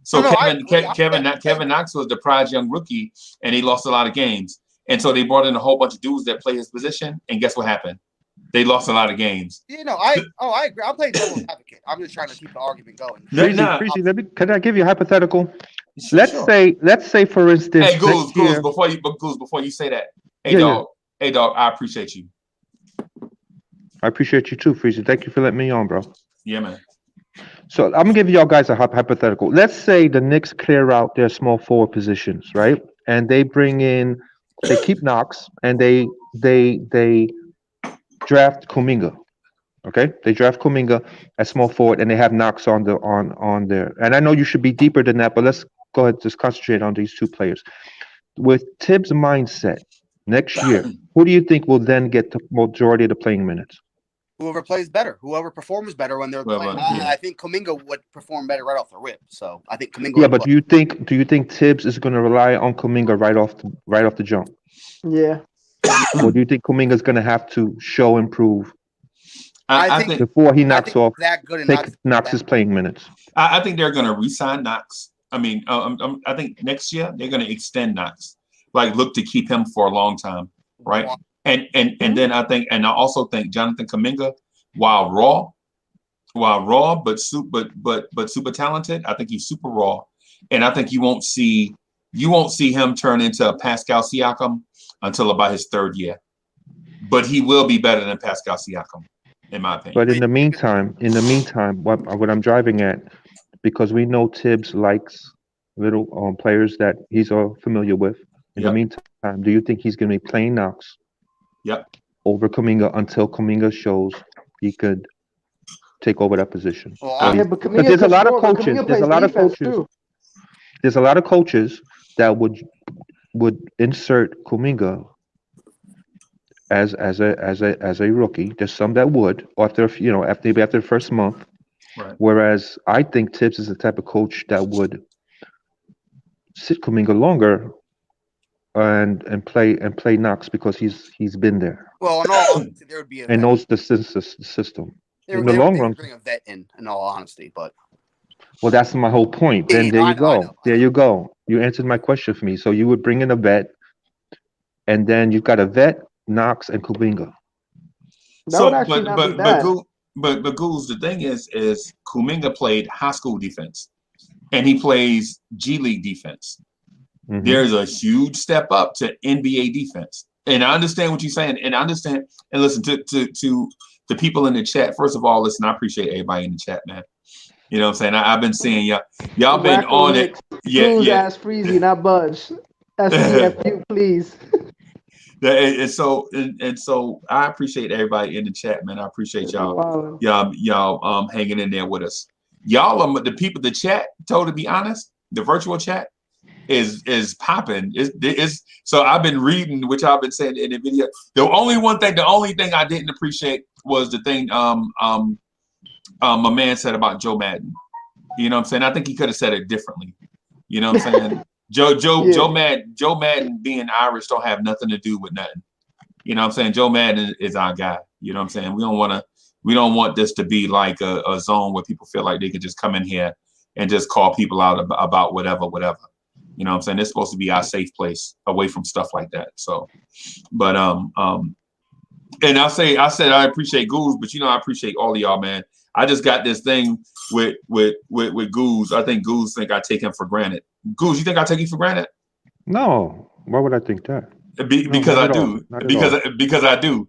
So Kevin Knox was the prized young rookie, and he lost a lot of games. And so they brought in a whole bunch of dudes that play his position, and guess what happened? They lost a lot of games. I agree. I'm playing devil's advocate. I'm just trying to keep the argument going. Freezy, can I give you a hypothetical? Let's say for instance. Hey, Goose, before you say that. Hey, dog, I appreciate you. I appreciate you too, Freezy. Thank you for letting me on, bro. Yeah, man. So I'm gonna give y'all guys a hypothetical. Let's say the Knicks clear out their small forward positions, right? And they keep Knox, and they draft Kuminga. Okay, they draft Kuminga as small forward, and they have Knox on there. And I know you should be deeper than that, but let's go ahead, just concentrate on these 2 players. With Tibbs' mindset, next year, who do you think will then get the majority of the playing minutes? Whoever plays better, whoever performs better when they're playing. I think Kuminga would perform better right off the rip. So I think Kuminga. Yeah, but do you think Tibbs is going to rely on Kuminga right off the jump? Yeah. Or do you think Kuminga is going to have to show and prove? I think before he knocks off Knox's playing minutes. I think they're going to re-sign Knox. I mean, I think next year they're going to extend Knox, like look to keep him for a long time, right? And then I also think Jonathan Kuminga, while raw, but super talented. I think he's super raw, and I think you won't see him turn into a Pascal Siakam until about his 3rd year. But he will be better than Pascal Siakam, in my opinion. But in the meantime, what I'm driving at, because we know Tibbs likes little players that he's familiar with. In the meantime, do you think he's going to be playing Knox? Yep. Over Kuminga until Kuminga shows he could take over that position. But there's a lot of coaches. There's a lot of coaches that would insert Kuminga as a rookie. There's some that would, or after the first month. Right. Whereas I think Tibbs is the type of coach that would sit Kuminga longer and play Knox because he's been there. Well, in all honesty, there would be and knows the system. In the long run, bring a vet in all honesty, but. Well, that's my whole point. Then there you go. There you go. You answered my question for me. So you would bring in a vet, and then you've got a vet, Knox, and Kuminga. But Goose, the thing is Kuminga played high school defense, and he plays G League defense. Mm-hmm. There's a huge step up to NBA defense, and I understand what you're saying, and I understand. And listen to the people in the chat. First of all, listen, I appreciate everybody in the chat, man. You know what I'm saying? I've been seeing y'all been on it. Yeah. Ask Freezy, not Budge. SPFU, please. And so I appreciate everybody in the chat, man. I appreciate y'all hanging in there with us. Y'all are the people. The chat, to be honest, the virtual chat is popping. So I've been reading, which I've been saying in the video. The only thing I didn't appreciate was the thing my man said about Joe Madden. You know what I'm saying? I think he could have said it differently. You know what I'm saying? Joe Madden being Irish don't have nothing to do with nothing. You know what I'm saying? Joe Madden is our guy. You know what I'm saying? We don't want this to be like a zone where people feel like they can just come in here and just call people out about whatever. You know what I'm saying? It's supposed to be our safe place away from stuff like that. So, but and I said I appreciate Goose, but I appreciate all of y'all, man. I just got this thing with Goose. I think Goose think I take him for granted. Goose, you think I take you for granted? No. Why would I think that? Because I do. Because I do.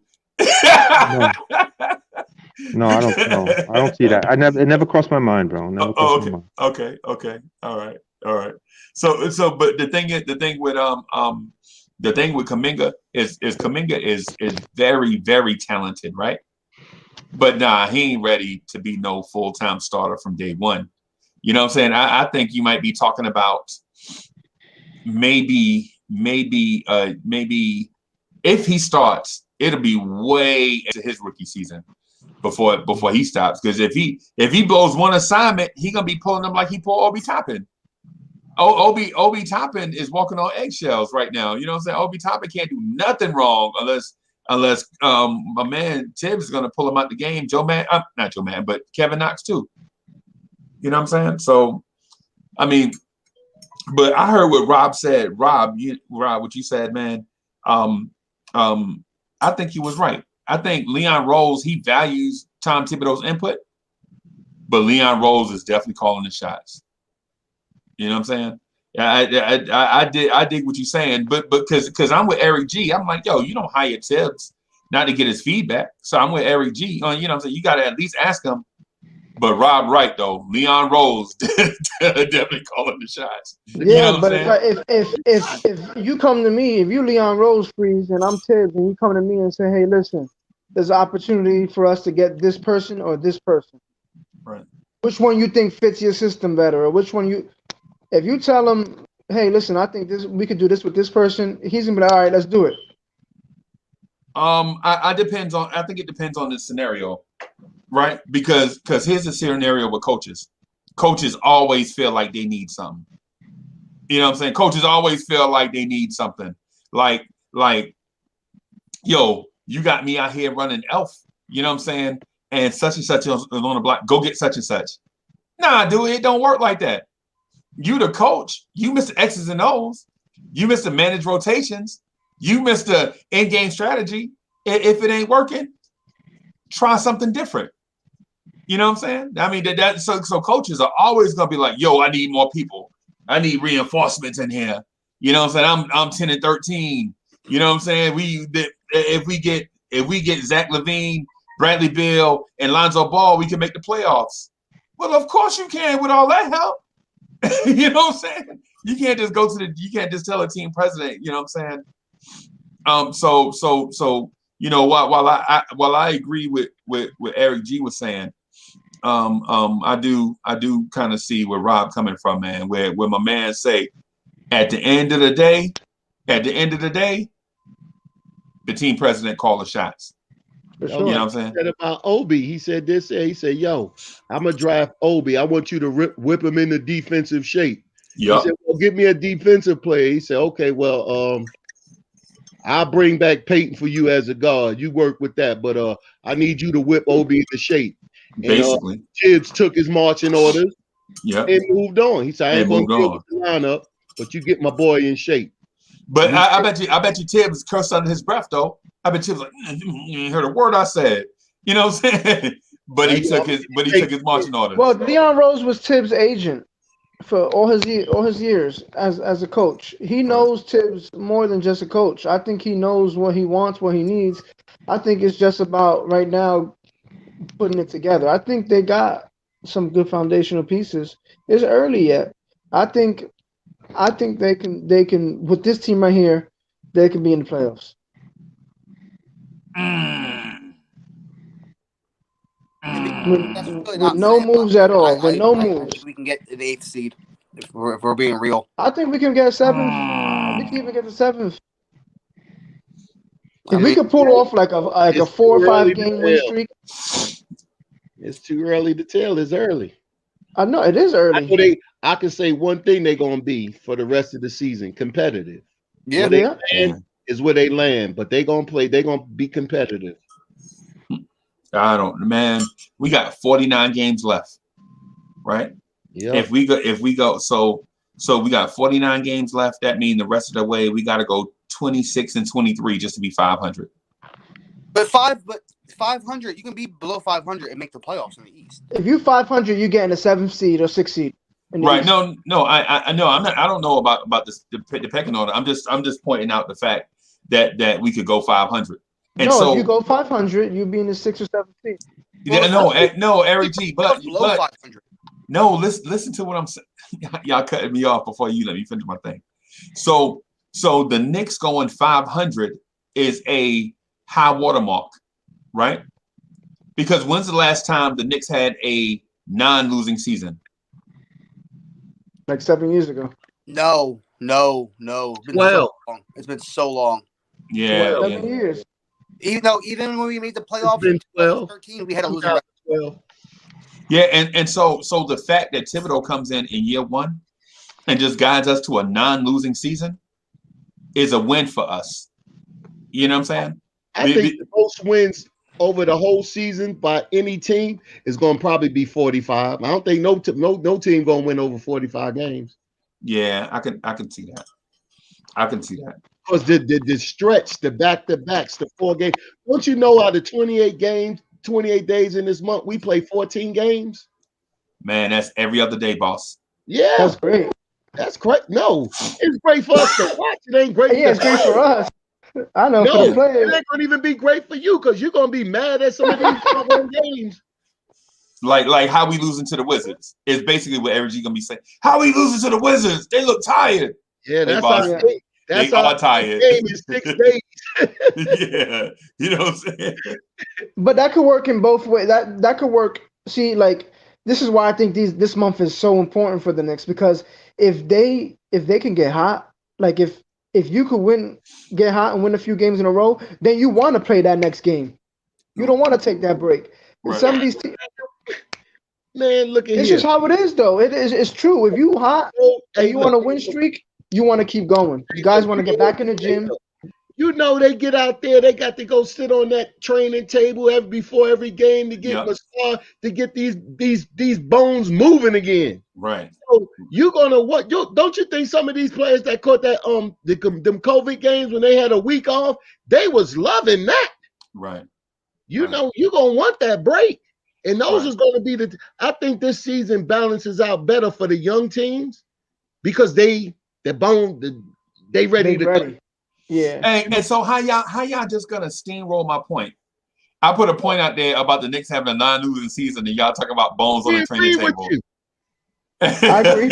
No, I don't know. I don't see that. It never crossed my mind, bro. Never crossed my mind. Okay. All right. So but the thing with Kuminga is Kuminga is very, very talented, right? But nah, he ain't ready to be no full-time starter from day one. You know what I'm saying? I think you might be talking about maybe if he starts, it'll be way into his rookie season before he stops. Because if he blows one assignment, he gonna be pulling them like he pulled Obi Toppin. Obi Toppin is walking on eggshells right now. You know what I'm saying? Obi Toppin can't do nothing wrong unless my man Tibbs is gonna pull him out the game. Not Joe Man, but Kevin Knox too. You know what I'm saying? So, I mean, but I heard what Rob said. Rob, what you said, man. I think he was right. I think Leon Rose, he values Tom Thibodeau's input, but Leon Rose is definitely calling the shots. You know what I'm saying? I dig what you're saying, but because I'm with Eric G, I'm like, yo, you don't hire Tibbs not to get his feedback. So I'm with Eric G. You know what I'm saying? You got to at least ask him. But Rob right though, Leon Rose definitely calling the shots. Yeah, you know but if you come to me, if you Leon Rose freeze and I'm Tibbs, and you come to me and say, hey, listen, there's an opportunity for us to get this person or this person. Right. Which one you think fits your system better, or which one if you tell him, hey, listen, I think we could do this with this person, he's gonna be like, all right, let's do it. I think it depends on the scenario. Right, because here's a scenario with coaches. Coaches always feel like they need something. You know what I'm saying? Coaches always feel like they need something. Like, yo, you got me out here running Elf. You know what I'm saying? And such is on the block. Go get such and such. Nah, dude, it don't work like that. You the coach. You miss the X's and O's. You miss the managed rotations. You miss the in-game strategy. If it ain't working, try something different. You know what I'm saying? I mean, so coaches are always gonna be like, "Yo, I need more people. I need reinforcements in here." You know what I'm saying? I'm 10 and 13. You know what I'm saying? If we get Zach LaVine, Bradley Beal, and Lonzo Ball, we can make the playoffs. Well, of course you can with all that help. You know what I'm saying? You can't just you can't just tell a team president. You know what I'm saying? So you know, while I agree with Eric G was saying, I do kind of see where Rob coming from, man. Where my man say, at the end of the day, the team president call the shots. For sure. You know what I'm saying? He said about Obi, he said this. He said, "Yo, I'm gonna draft Obi. I want you to whip him into defensive shape." Yep. He said, "Well, give me a defensive player." He said, "Okay, well, I'll bring back Payton for you as a guard. You work with that, but I need you to whip Obi into shape." Basically, Tibbs took his marching orders, and moved on. He said, "I ain't gonna deal with the lineup, but you get my boy in shape." But I bet you Tibbs cursed under his breath though. I bet Tibbs like, you ain't heard a word I said. You know what I'm saying? But he took his marching orders. Well, Leon Rose was Tibbs' agent for all his years as a coach. He knows Tibbs more than just a coach. I think he knows what he wants, what he needs. I think it's just about right now putting it together. I think they got some good foundational pieces. It's early yet. I think they can with this team right here, they can be in the playoffs. With no moves at all. With no moves. We can get the 8th seed if we're being real. I think we can get 7th. We can even get the 7th. If we could pull off like a 4 or 5 game win streak. It's too early to tell. It's early. I know it is early. I can say one thing they're gonna be for the rest of the season: competitive. Yeah, is where they land, but they're gonna play. They're gonna be competitive. Man. We got 49 games left, right? Yeah. If we go, so we got 49 games left. That means the rest of the way we got to go 26 and 23 just to be 500. But 500, you can be below 500 and make the playoffs in the East. If you 500, you get in the 7th seed or 6th seed. Right. No. I know. I'm not. I don't know about this, the pecking order. I'm just pointing out the fact that we could go 500. And no, so if you go 500, you'll be in the 6th or 7th seed. no, Eric G. But below 500. No, listen to what I'm saying. Y'all cutting me off before you let me finish my thing. So the Knicks going 500 is a high watermark, right? Because when's the last time the Knicks had a non-losing season? Like 7 years ago. No. It's been so long. Yeah. 7 years. Even when we made the playoffs in 2013, we had a losing record. 12. Yeah, and so the fact that Thibodeau comes in year one and just guides us to a non-losing season is a win for us. You know what I'm saying? I think the most wins over the whole season by any team is going to probably be 45. I don't think no team going to win over 45 games. Yeah, I can see that. I can see that. Because the stretch, the back-to-backs, the 4 games. Don't you know out of 28 games, 28 days in this month, we play 14 games? Man, that's every other day, boss. Yeah. That's great. That's great. No, it's great for us to watch. It ain't great. Yeah, it's great for us. I know for the players. It ain't going to even be great for you because you're going to be mad at some of these games. Like how we losing to the Wizards is basically what Eric G gonna be saying. How we losing to the Wizards? They look tired. Yeah, that's how they are tired. Game in 6 days. Yeah, you know what I'm saying. But that could work in both ways. That could work. See, like this is why I think this month is so important for the Knicks, because if they can get hot, like if you could get hot and win a few games in a row, then you want to play that next game. You don't want to take that break. Right. Some of these teams. Man, look at It's here. just how it is, though. It's true. If you hot and you want to win streak, you want to keep going. You guys want to get back in the gym. You know they get out there. They got to go sit on that training table before every game to get massage, to get these bones moving again. Right. So you're gonna what? Don't you think some of these players that caught that them COVID games when they had a week off, they was loving that. Right. You know you're gonna want that break. And those is going to be I think this season balances out better for the young teams because they ready to go. Yeah. And so how y'all just gonna steamroll my point? I put a point out there about the Knicks having a non-losing season, and y'all talk about bones on the training table. I agree.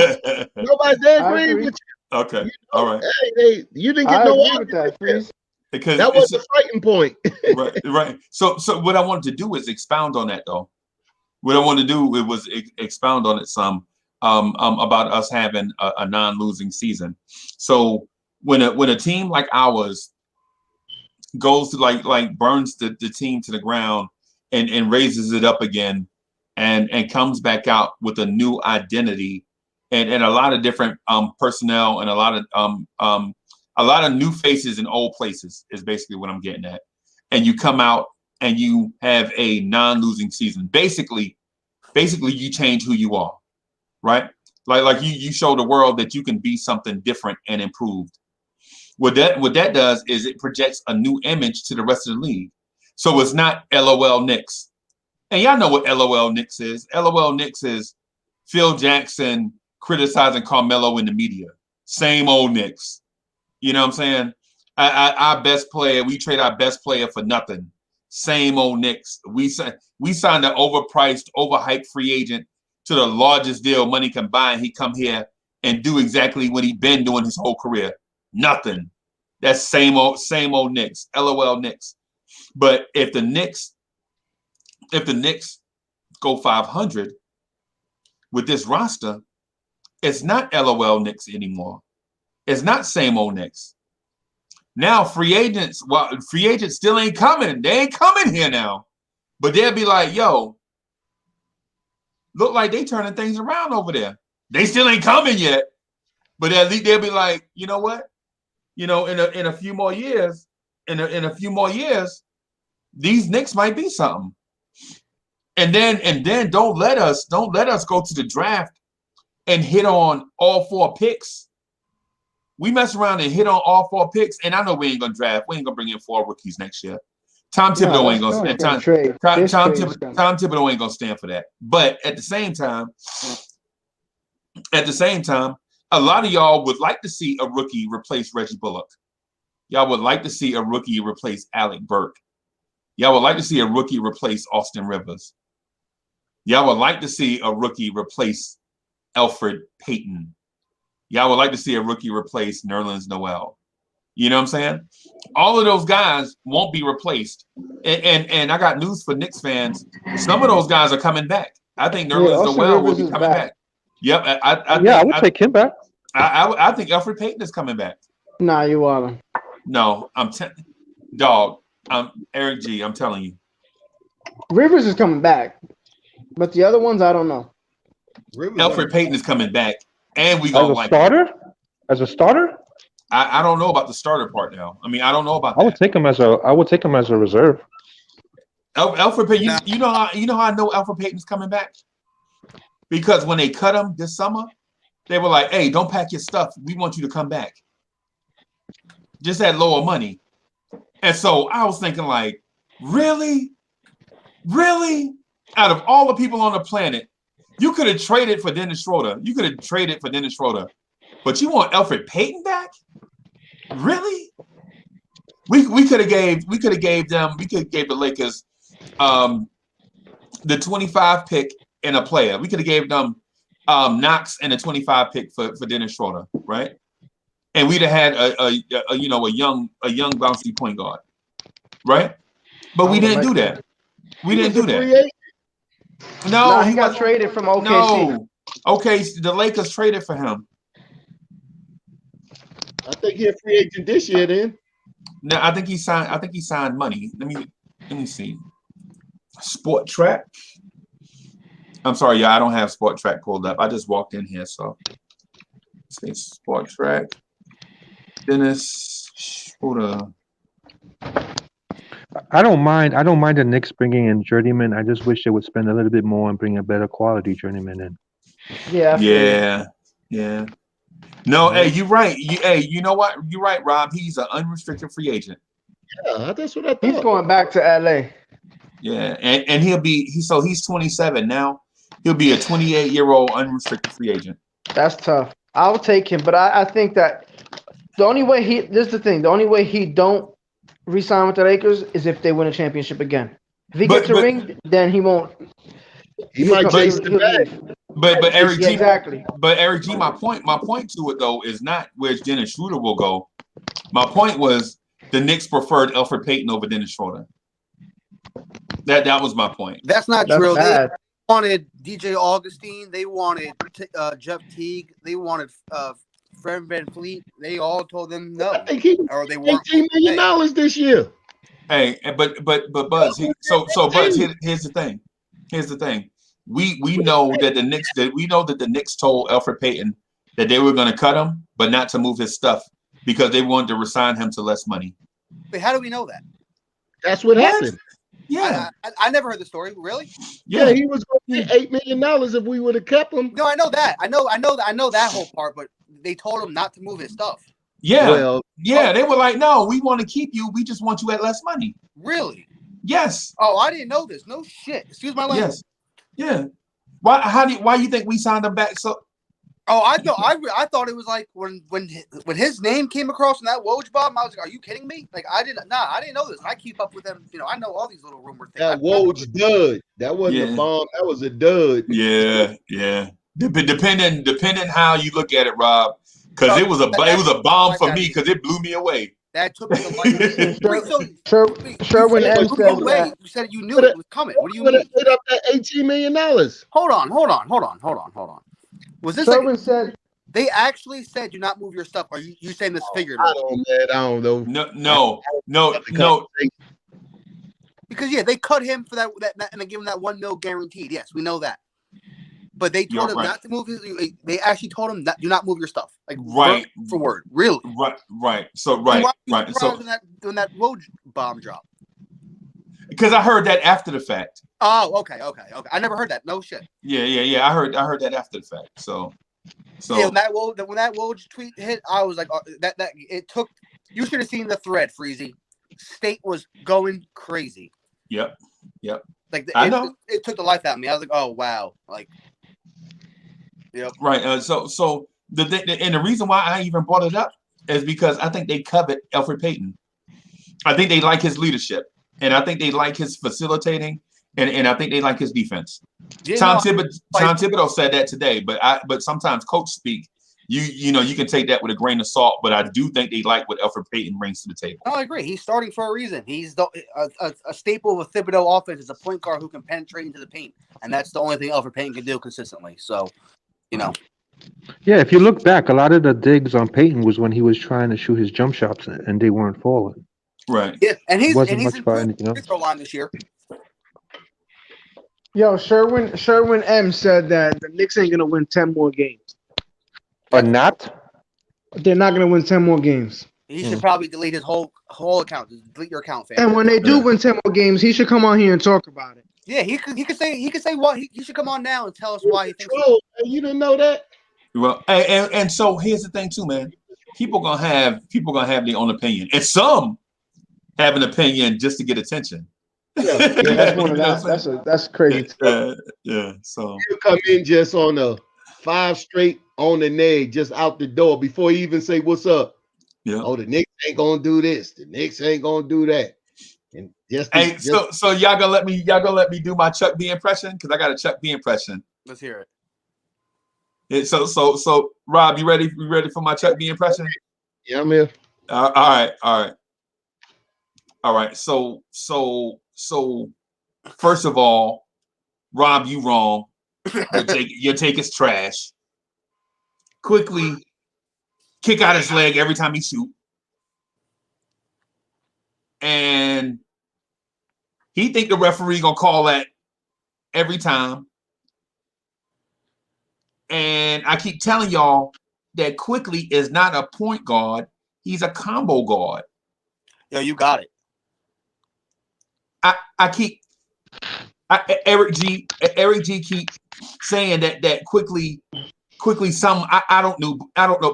Nobody agrees with you. Okay. All right. Hey, you didn't get no with that, please. Because that was the fighting point. right. So what I wanted to do is expound on that, though. What I wanted to do was expound on it some about us having a non-losing season. So when a team like ours goes to like burns the team to the ground and raises it up again and comes back out with a new identity and a lot of different personnel and a lot of new faces in old places is basically what I'm getting at. And you come out and you have a non-losing season. Basically you change who you are, right? Like you show the world that you can be something different and improved. What that does is it projects a new image to the rest of the league. So it's not LOL Knicks. And y'all know what LOL Knicks is. LOL Knicks is Phil Jackson criticizing Carmelo in the media. Same old Knicks. You know what I'm saying? Our best player, we trade our best player for nothing. Same old Knicks. We signed an overpriced, overhyped free agent to the largest deal money can buy, and he come here and do exactly what he been doing his whole career. Nothing. That's same old Knicks. LOL Knicks. But if the Knicks go 500 with this roster, it's not LOL Knicks anymore. It's not same old Knicks. Now free agents still ain't coming. They ain't coming here now. But they'll be like, yo, look like they turning things around over there. They still ain't coming yet. But at least they'll be like, you know what? You know, in a few more years, these Knicks might be something. And then don't let us go to the draft and hit on all 4 picks. We mess around and hit on all 4 picks, and I know we ain't gonna draft. We ain't gonna bring in 4 rookies next year. Tom Thibodeau ain't gonna stand. Tom Thibodeau ain't gonna stand for that. But at the same time, at the same time, a lot of y'all would like to see a rookie replace Reggie Bullock. Y'all would like to see a rookie replace Alec Burke. Y'all would like to see a rookie replace Austin Rivers. Y'all would like to see a rookie replace Elfrid Payton. Y'all would like to see a rookie replace Nerlens Noel. You know what I'm saying? All of those guys won't be replaced. And I got news for Knicks fans. Some of those guys are coming back. I think Nerlens Noel will be coming back. Yep. I would take him back. I think Elfrid Payton is coming back. Nah, you are. No, I'm Eric G. I'm telling you. Rivers is coming back, but the other ones I don't know. Elfrid Payton is coming back, and we gonna like starter. As a starter, I don't know about the starter part now. I mean, I don't know about that. I would take him as a reserve. Elfrid Payton. You know how I know Elfrid Payton's coming back? Because when they cut him this summer, they were like, "Hey, don't pack your stuff. We want you to come back." Just at lower money. And so I was thinking like, really? Out of all the people on the planet, you could have traded for Dennis Schroeder. But you want Elfrid Payton back? Really? We could have gave the Lakers the 25 pick and a player. We could have gave them Knox and a 25 pick for Dennis Schroeder, right? And we'd have had a young bouncy point guard, right? But we didn't do that. We didn't do that. No, he got traded from OKC. No, okay, the Lakers traded for him. I think he's a free agent this year. Then No, I think he signed money. Let me see. Sport Track. I'm sorry, y'all. I don't have Sport Track pulled up. I just walked in here, so say Sport Track. Dennis Schroeder. I don't mind the Knicks bringing in journeyman. I just wish they would spend a little bit more and bring a better quality journeyman in. Yeah. No, hey, you're right. You know what? You're right, Rob. He's an unrestricted free agent. Yeah, that's what I thought. He's going back to LA. Yeah, and he's 27 now. He'll be a 28-year-old unrestricted free agent. That's tough. I'll take him, but I think that the only way he don't re-sign with the Lakers is if they win a championship again. If he gets a ring, then he won't. He might chase the bag. But Eric G, exactly. But Eric G, my point to it though is not where Dennis Schroeder will go. My point was the Knicks preferred Elfrid Payton over Dennis Schroeder. That was my point. That's not true. Bad. They wanted DJ Augustine. They wanted Jeff Teague. They wanted Fred VanVleet. They all told them no, or they weren't. $18 million this year. Hey, but Buzz. Buzz. Here's the thing. We know that the Knicks told Elfrid Payton that they were going to cut him, but not to move his stuff because they wanted to resign him to less money. Wait, how do we know that? That's what happened. Yeah, I never heard the story. Really? Yeah, he was going to get $8 million if we would have kept him. No, I know that. I know that whole part. But they told him not to move his stuff. Yeah, they were like, no, we want to keep you. We just want you at less money. Really? Yes. Oh, I didn't know this. No shit. Excuse my language. Yes. Yeah. Why you think we signed him back? So. Oh, I thought it was like when his name came across in that Woj bomb, I was like, "Are you kidding me?" Like I didn't know this. I keep up with them. I know all these little rumor things. That Woj dud. That wasn't a bomb. That was a dud. Yeah. Depending how you look at it, Rob, because it was a bomb for me because it blew me away. That took me to life. Sherwin M said that. You said you knew it was coming. What do you mean? Put up that $18 million. Hold on. Was this Sherwin said they actually said do not move your stuff? Are you saying this figuratively? I don't know. No. Because they cut him for that and they give him that $1 million guaranteed. Yes, we know that. But they told him not to move his. They actually told him do not move your stuff, like word for word. Really? Right. So right. So when that Woj bomb dropped. Because I heard that after the fact. Oh, okay. I never heard that. No shit. Yeah. I heard that after the fact. So yeah, when that Woj tweet hit, I was like, that it took. You should have seen the thread, Freezy. State was going crazy. Yep. Like I know. It took the life out of me. I was like, oh wow, like. Yep. Right. So the reason why I even brought it up is because I think they covet Elfrid Payton. I think they like his leadership, and I think they like his facilitating, and I think they like his defense. Tom Thibodeau said that today, but sometimes coach speak. You can take that with a grain of salt, but I do think they like what Elfrid Payton brings to the table. No, I agree. He's starting for a reason. He's a staple of a Thibodeau offense is a point guard who can penetrate into the paint, and that's the only thing Elfrid Payton can do consistently. So, Yeah, if you look back, a lot of the digs on Payton was when he was trying to shoot his jump shots and they weren't falling. Right. Yeah, and he's much about anything else. free throw line this year. Yo, Sherwin M said that the Knicks ain't gonna win 10 more games. Or not? They're not gonna win 10 more games. He should probably delete his whole account. Just delete your account, fam. And when they do win 10 more games, he should come on here and talk about it. Yeah, he could say what he should come on now and tell us why he thinks. You didn't know that? Well, and so here's the thing too, man. People gonna have their own opinion, and some have an opinion just to get attention. Yeah, that's one of that. That's crazy. Yeah. So You come in just on a 5 straight on the neg, just out the door before you even say what's up. yeah. Oh, the Knicks ain't gonna do this. The Knicks ain't gonna do that. And So y'all gonna let me do my Chuck B impression because I got a Chuck B impression. Let's hear it. Yeah, so Rob, you ready? You ready for my Chuck B impression? Yeah, I'm here. All right. So first of all, Rob, you wrong. Your take is trash. Quickly kick out his leg every time he shoot. And he think the referee gonna call that every time. And I keep telling y'all that Quickly is not a point guard. He's a combo guard. Yo, you got it. Eric G keep saying that quickly some I don't know,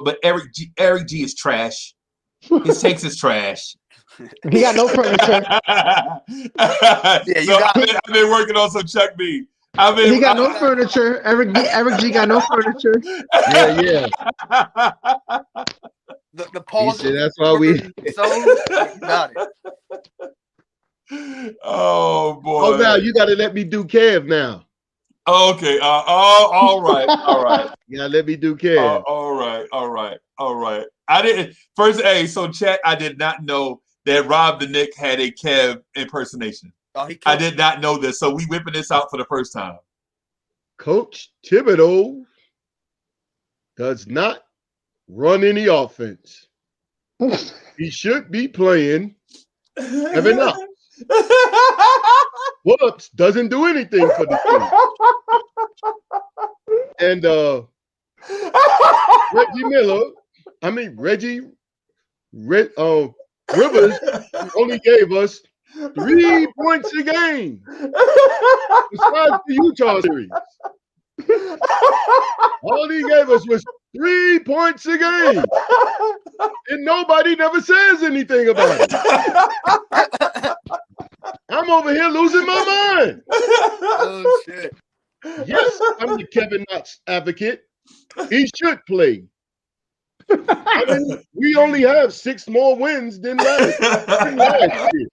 but Eric G is trash. His takes is trash. He got no furniture. I've been working on some Chuck B. He got no furniture. Eric G got no furniture. Yeah. The pause. That's why we. Got it. Oh boy! Oh, now you got to let me do Kev now. Okay. All right. Yeah, let me do Kev. All right. I didn't first. Hey, so chat. I did not know that Rob the Nick had a Kev impersonation. I did not know this. So we whipping this out for the first time. Coach Thibodeau does not run any offense. He should be playing Kevin Knox. Whoops doesn't do anything for the team. And Rivers only gave us 3 points a game. Besides the Utah series. All he gave us was 3 points a game. And nobody never says anything about it. I'm over here losing my mind. Oh, shit. Yes, I'm the Kevin Knox advocate. He should play. I mean, we only have 6 more wins than last year.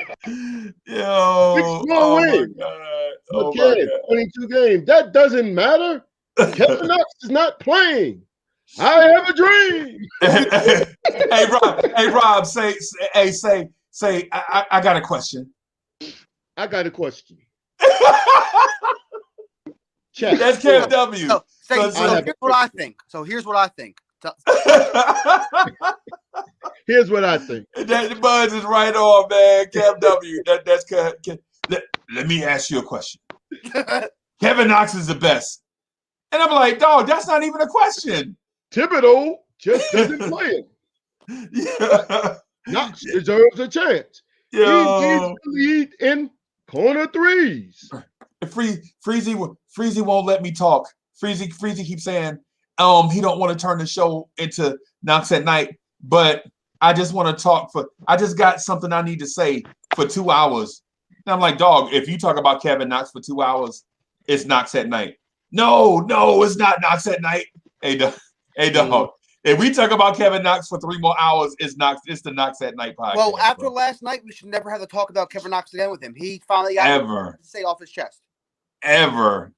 Yo, 6 more wins. Oh my God. 22 games. That doesn't matter. Kevin Knox is not playing. I have a dream. Hey Rob, say, I got a question. I got a question. Check. That's KW. So here's what I think. Here's what I think. That the buzz is right on, man. KW. Let me ask you a question. Kevin Knox is the best. And I'm like, dog, that's not even a question. Thibodeau just doesn't play it. Yeah. Knox deserves a chance. He needs to lead in corner threes. Freezy won't let me talk. Freezy keeps saying he don't want to turn the show into Knox at Night, but I just want to talk I just got something I need to say for 2 hours. And I'm like, dog, if you talk about Kevin Knox for 2 hours, it's Knox at Night. No, it's not Knox at night. Hey, dog. If we talk about Kevin Knox for 3 more hours, it's the Knox at Night podcast. Well, after last night, we should never have to talk about Kevin Knox again with him. He finally got to say off his chest. Ever.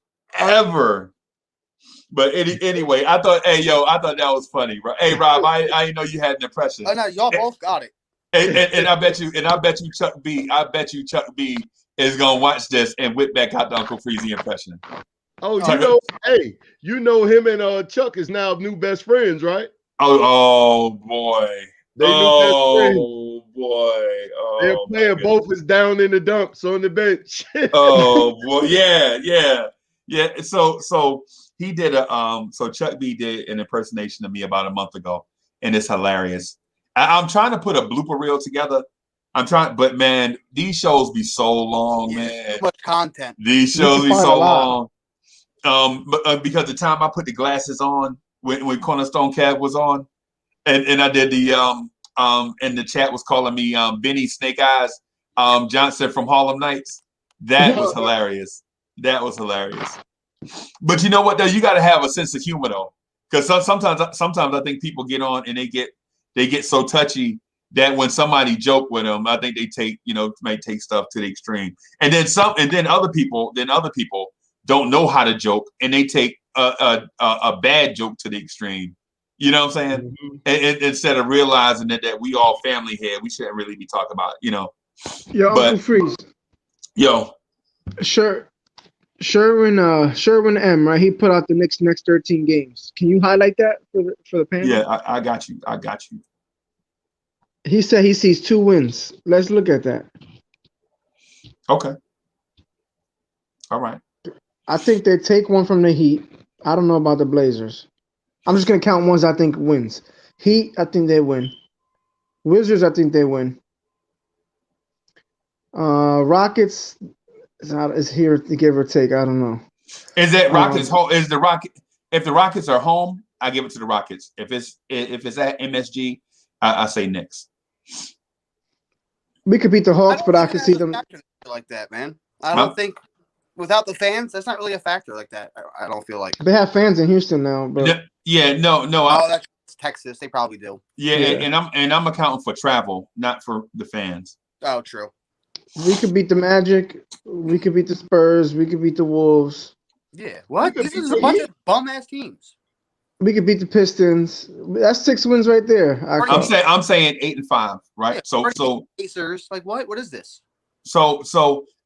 But anyway, I thought that was funny, bro. Hey, Rob, I didn't know you had an impression. Oh no, y'all both got it. And I bet you Chuck B is gonna watch this and whip back out the Uncle Freezy impression. Oh, you know him and Chuck is now new best friends, right? Oh boy. Oh boy. They're playing both is down in the dumps on the bench. Oh boy, yeah. So he did so Chuck B did an impersonation of me about a month ago, and it's hilarious. I'm trying to put a blooper reel together. But man, these shows be so long, man. So much content. These shows be so long. Because the time I put the glasses on when Cornerstone Cab was on, and I did the and the chat was calling me Benny Snake Eyes Johnson from Harlem Nights. That was hilarious. But you know what though? You got to have a sense of humor though, because sometimes I think people get on and they get so touchy that when somebody joke with them, I think they might take stuff to the extreme, and then other people don't know how to joke and they take a bad joke to the extreme. You know what I'm saying? Mm-hmm. And instead of realizing that we all family here, we shouldn't really be talking about, Yo, Uncle Freeze. Yo. Sherwin M, right? He put out the Knicks next 13 games. Can you highlight that for the panel? Yeah, I got you. He said he sees 2 wins. Let's look at that. Okay. All right. I think they take one from the Heat. I don't know about the Blazers. I'm just going to count ones I think wins. Heat, I think they win. Wizards, I think they win. Rockets is here to give or take. I don't know. Is that Rockets home? Is the Rocket? If the Rockets are home, I give it to the Rockets. If it's at MSG, I say Knicks. We could beat the Hawks, but I could see them like that, man. I don't think without the fans, that's not really a factor like that. I don't feel like they have fans in Houston now, but no. Oh, that's Texas. They probably do. Yeah, and I'm accounting for travel, not for the fans. Oh, true. We could beat the Magic. We could beat the Spurs. We could beat the Wolves. Yeah, what? This is a bunch of bum ass teams. We could beat the Pistons. That's 6 wins right there. I'm saying 8 and 5, right? Yeah, so Pacers, like what? What is this? So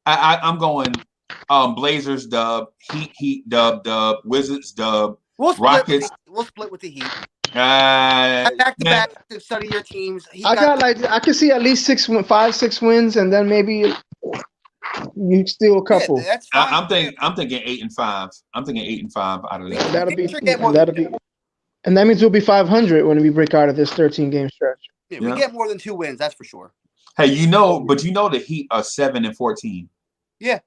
I'm going Blazers dub, Heat dub, Wizards dub, Rockets. We'll split with the Heat. Back to back to study your teams. I could see at least 5-6 wins, and then maybe you steal a couple. Yeah, that's fine. I'm thinking 8 and 5. I'm thinking 8 and 5 out of that. That'll be, and that means we'll be 500 when we break out of this 13-game stretch. Yeah, we get more than 2 wins, that's for sure. Hey, the Heat are 7 and 14. Yeah,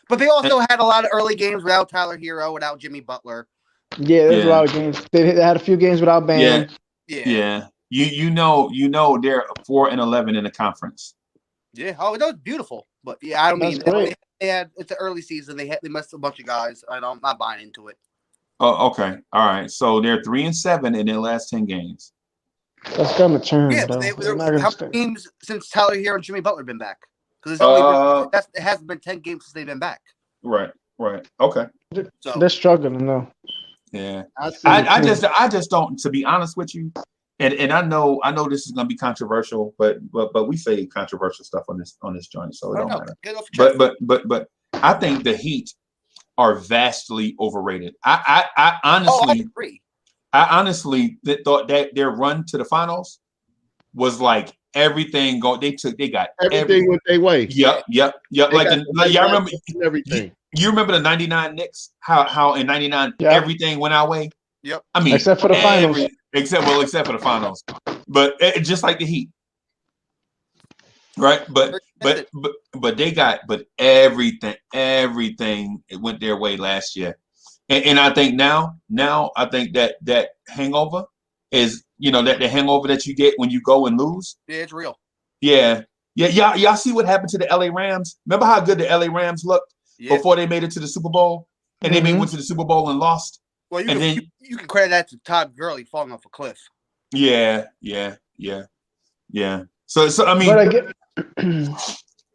but they also had a lot of early games without Tyler Hero, without Jimmy Butler. Yeah, there's a lot of games. They had a few games without Bam. Yeah. You know they're 4 and 11 in the conference. Yeah. Oh, that was beautiful. But yeah, I don't mean it's the early season. They missed a bunch of guys. I'm not buying into it. Oh, okay. All right. So they're 3 and 7 in their last 10 games. That's gonna turn. Yeah, but how many games since Tyler Hero and Jimmy Butler been back? Because it hasn't been 10 games since they've been back. Right. Okay. So they're struggling though. Yeah. I just don't, to be honest with you, and I know this is gonna be controversial, but we say controversial stuff on this joint, so it don't matter. But I think the Heat are vastly overrated. I honestly agree. I honestly thought that their run to the finals was like everything going. They got everything with their way. Yep. Y'all remember everything. You remember the '99 Knicks? How in '99 everything went our way. Yep. I mean, except for the finals. Except for the finals. But just like the Heat, right? But everything went their way last year. And I think now I think that hangover is, that the hangover that you get when you go and lose. Yeah, it's real. Yeah. Y'all see what happened to the LA Rams? Remember how good the LA Rams looked before they made it to the Super Bowl? and they went to the Super Bowl and lost. Well, And then you can credit that to Todd Gurley falling off a cliff. yeah. So I mean, But I get.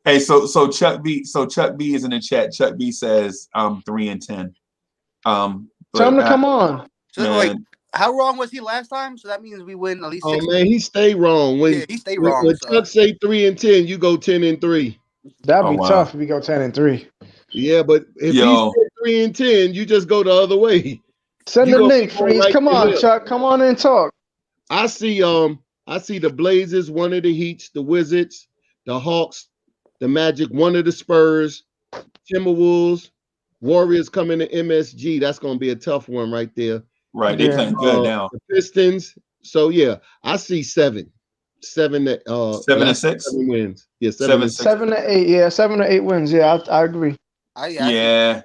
hey, so Chuck B is in the chat. Chuck B says 3-10. Tell him to come on. So wait, how wrong was he last time? So that means we win at least. Oh man, he stayed wrong. He stayed wrong. When Chuck say 3-10, you go 10-3. That'd be tough if we go 10-3. Yeah, but if he said 3-10, you just go the other way. Send the link, Freeze. Right, come on, Chuck. Come on and talk. I see the Blazers, one of the Heats, the Wizards, the Hawks, the Magic, one of the Spurs, Timberwolves, Warriors coming to MSG. That's gonna be a tough one right there. Right, they playing good now. The Pistons. So yeah, I see 7 and 6. 7 wins. Yeah, 7 to 8. Yeah, 7 to 8 wins. Yeah, I agree. I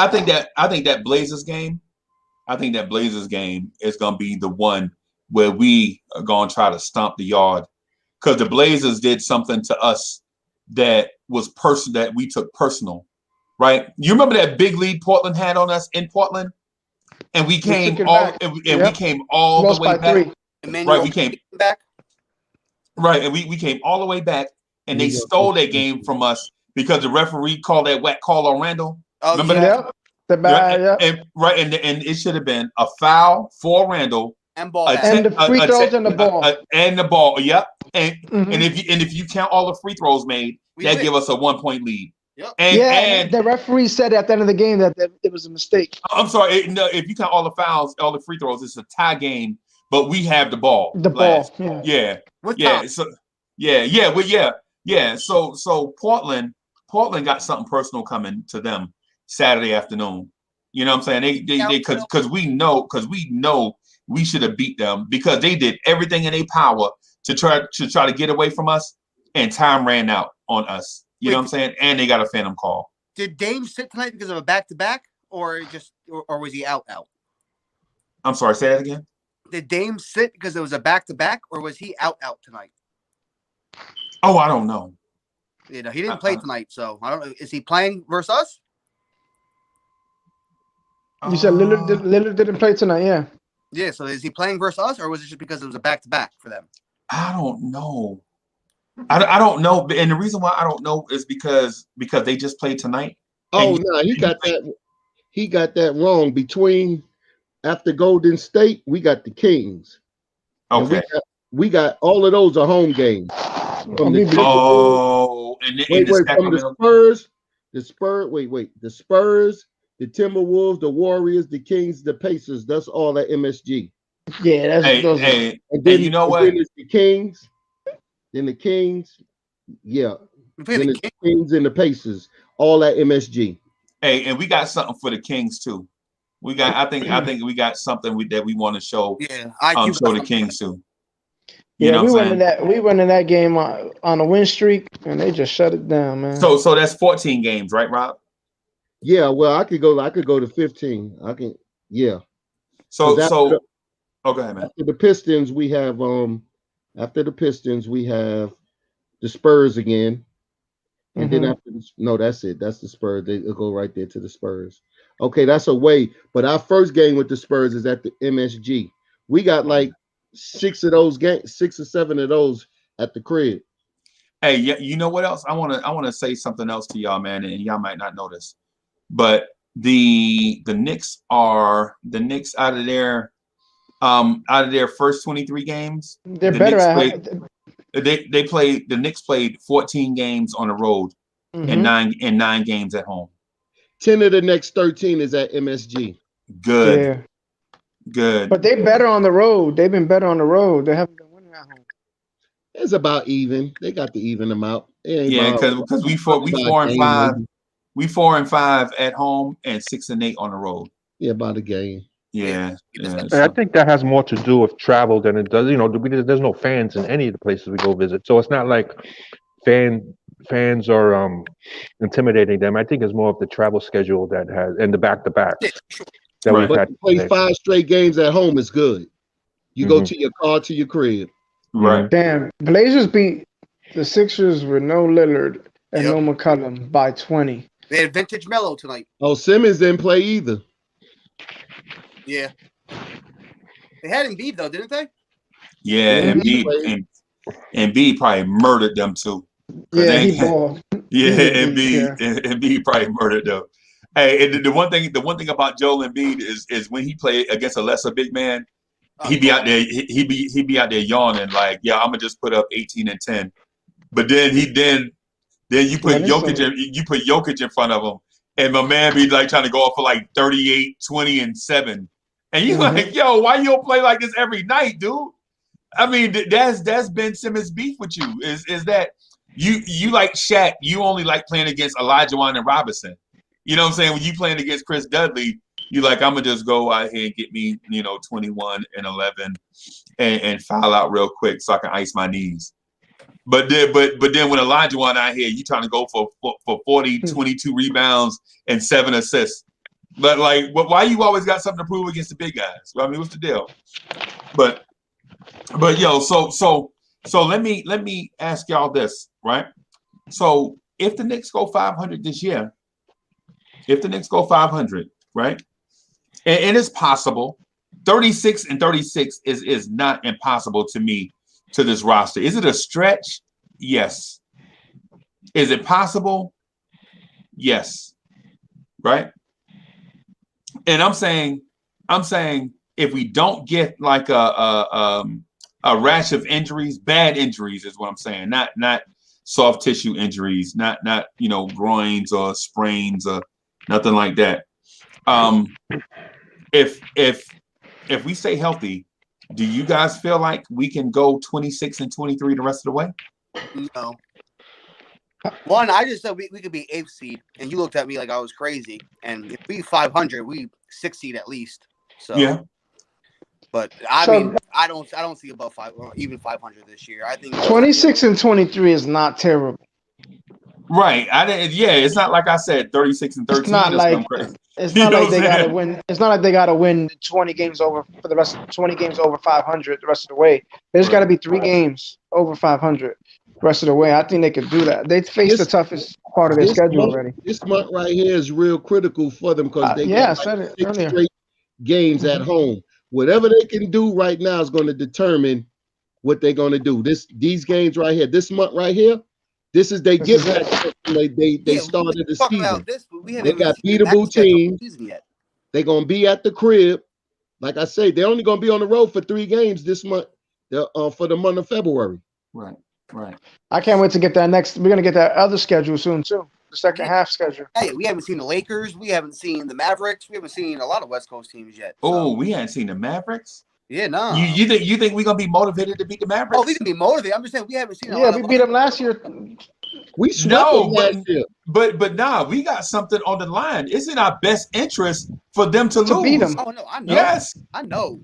think that Blazers game. I think that Blazers game is gonna be the one where we are gonna try to stomp the yard, because the Blazers did something to us that was that we took personal, right? You remember that big lead Portland had on us in Portland, and we came we came all Lost the way back. 3. Right, we came back. Right, and we came all the way back, and they stole that game from us because the referee called that whack call on Randle. Oh, remember that? The bad, and it should have been a foul for Randle and ball and the free throws and the ball and the ball. Yep. And if you count all the free throws made, that give us a 1-point lead. Yep. And the referee said at the end of the game that it was a mistake. I'm sorry. No, if you count all the fouls, all the free throws, it's a tie game. But we have the ball. So Portland got something personal coming to them Saturday afternoon. You know what I'm saying? They because we know we should have beat them, because they did everything in their power to try to get away from us, and time ran out on us. You know what I'm saying? And they got a phantom call. Did Dame sit tonight because of a back-to-back, or was he out? I'm sorry, say that again. Did Dame sit because it was a back-to-back, or was he out tonight? Oh, I don't know. He didn't play tonight, so I don't know. Is he playing versus us? You said Lillard didn't play tonight, yeah. Yeah, so is he playing versus us, or was it just because it was a back-to-back for them? I don't know. I don't know, and the reason why I don't know is because they just played tonight. Oh no, he got that wrong. After Golden State, we got the Kings. Okay. We got all of those are home games. From the Spurs, the Timberwolves, the Warriors, the Kings, the Pacers. That's all at MSG. Yeah, and then you know what? Then it's the Kings. Then the Kings. Yeah. Then the Kings and the Pacers, all at MSG. Hey, and we got something for the Kings too. I think we got something that we want to show. Yeah, show the Kings too. We went in that game on a win streak, and they just shut it down, man. So that's 14 games, right, Rob? Yeah, well, I could go to 15. I can, yeah. So go ahead, man. After the Pistons, we have the Spurs again. And then that's it. That's the Spurs. They'll go right there to the Spurs. Okay, that's away. But our first game with the Spurs is at the MSG. We got like 6 or 7 of those at the crib. Hey, you know what else? I want to say something else to y'all, man, and y'all might not know this, but the Knicks out of their first 23 games. They're better the Knicks played 14 games on the road and 9 games at home. 10 of the next 13 is at MSG. Good. Yeah. Good. But they're better on the road. They've been better on the road. They haven't been winning at home. It's about even. They got to even them out. Yeah, because we 4-5. We 4-5 at home and 6-8 on the road. Yeah, about a game. Yeah. I think that has more to do with travel than it does. You know, there's no fans in any of the places we go visit, so it's not like fans are intimidating them. I think it's more of the travel schedule that has and the back-to-back. But to play 5 straight games at home is good. You go to your car to your crib. Right. Damn, Blazers beat the Sixers with no Lillard and no McCollum by 20. They had vintage Melo tonight. Oh, Simmons didn't play either. Yeah. They had Embiid though, didn't they? Yeah, Embiid Embiid probably murdered them too. Yeah, he balled. Yeah, Embiid, Embiid probably murdered them. Hey, and the one thing about Joel Embiid is when he played against a lesser big man, he'd be out there. He'd be out there yawning like, yeah, I'm gonna just put up 18 and 10. But then you put Jokic in front of him, and my man be like trying to go off for like 38, 20, and 7. And you're like, yo, why you don't play like this every night, dude? I mean, that's Ben Simmons' beef with you. Is that you like Shaq? You only like playing against Elijah Wan and Robinson. You know what I'm saying? When you playing against Chris Dudley, you like, I'm gonna just go out here and get me, 21 and 11, and foul out real quick so I can ice my knees. But then when Elijah Wan out here, you trying to go for 40, 22 rebounds and 7 assists. But like, why you always got something to prove against the big guys? Well, I mean, what's the deal? But yo, so let me ask y'all this, right? So if the Knicks go 500 this year, right? And it's possible. 36 and 36 is not impossible to me, to this roster. Is it a stretch? Yes. Is it possible? Yes. Right? And I'm saying if we don't get like a rash of injuries, bad injuries is what I'm saying, not soft tissue injuries, not groins or sprains or nothing like that. If we stay healthy, do you guys feel like we can go 26 and 23 the rest of the way? No. One, I just said we could be 8th seed, and you looked at me like I was crazy. And if we 500, we 6th seed at least. So yeah. But I mean, I don't see above 5 or even 500 this year. I think 26 and 23 is not terrible. Right. It's not like I said 36 and 13. It's not like they gotta win. It's not like they gotta win 20 games over for the rest. 20 games over 500 the rest of the way. There's got to be 3 games over 500 the rest of the way. I think they could do that. They faced the toughest part of their schedule already. This month right here is real critical for them because they got like 6 straight games at home. Whatever they can do right now is going to determine what they're going to do. These games right here, this month right here, this is they get back. They started the season. They got beatable teams. They're going to be at the crib. Like I say, they're only going to be on the road for 3 games this month for the month of February. Right. I can't wait to get that next. We're going to get that other schedule soon, too. The second half schedule. Hey, we haven't seen the Lakers. We haven't seen the Mavericks. We haven't seen a lot of West Coast teams yet. Oh, we haven't seen the Mavericks? Yeah, no. You think we're going to be motivated to beat the Mavericks? Oh, we can be motivated. I'm just saying we haven't seen we beat them last year. We swept them last year. But nah, we got something on the line. It's in our best interest for them to lose. Beat them. Oh no, I know. Yes, I know,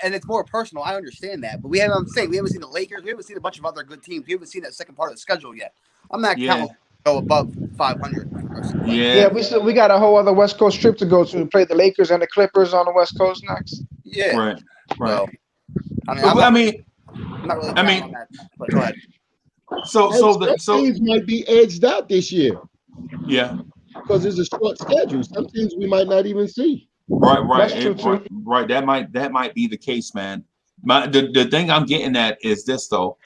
and it's more personal. I understand that, but we haven't seen the Lakers. We haven't seen a bunch of other good teams. We haven't seen that second part of the schedule yet. I'm not counting go above 500. Yeah, we got a whole other West Coast trip to go to. We play the Lakers and the Clippers on the West Coast next. Yeah, right. So, I'm not really on that, but go ahead. So teams might be edged out this year. Yeah, because it's a short schedule. Some teams we might not even see. Right. That might be the case, man. The thing I'm getting at is this though.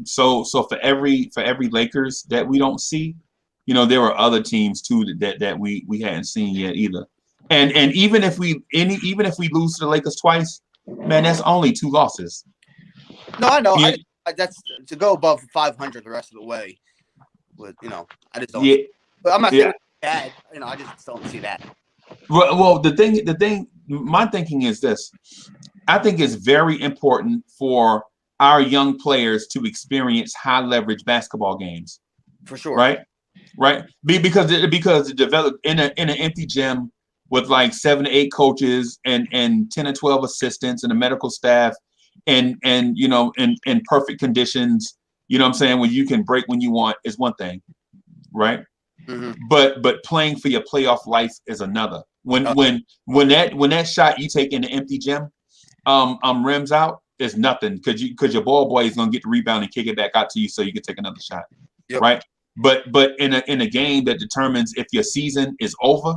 So for every Lakers that we don't see, there are other teams too that we hadn't seen yet either. And even if we lose to the Lakers twice, man, that's only 2 losses. No, I know. Yeah. That's to go above 500 the rest of the way. But I just don't. Yeah. But I'm not saying it's bad. I just don't see that. Well, the thing. My thinking is this. I think it's very important for our young players to experience high leverage basketball games. For sure. Right. Because it developed in an empty gym with like 7 to 8 coaches and 10 or 12 assistants and a medical staff. And in perfect conditions, what I'm saying, when you can break when you want is one thing, right? Mm-hmm. But playing for your playoff life is another. When that shot you take in the empty gym, rims out is nothing because your ball boy is gonna get the rebound and kick it back out to you so you can take another shot, right? But in a game that determines if your season is over,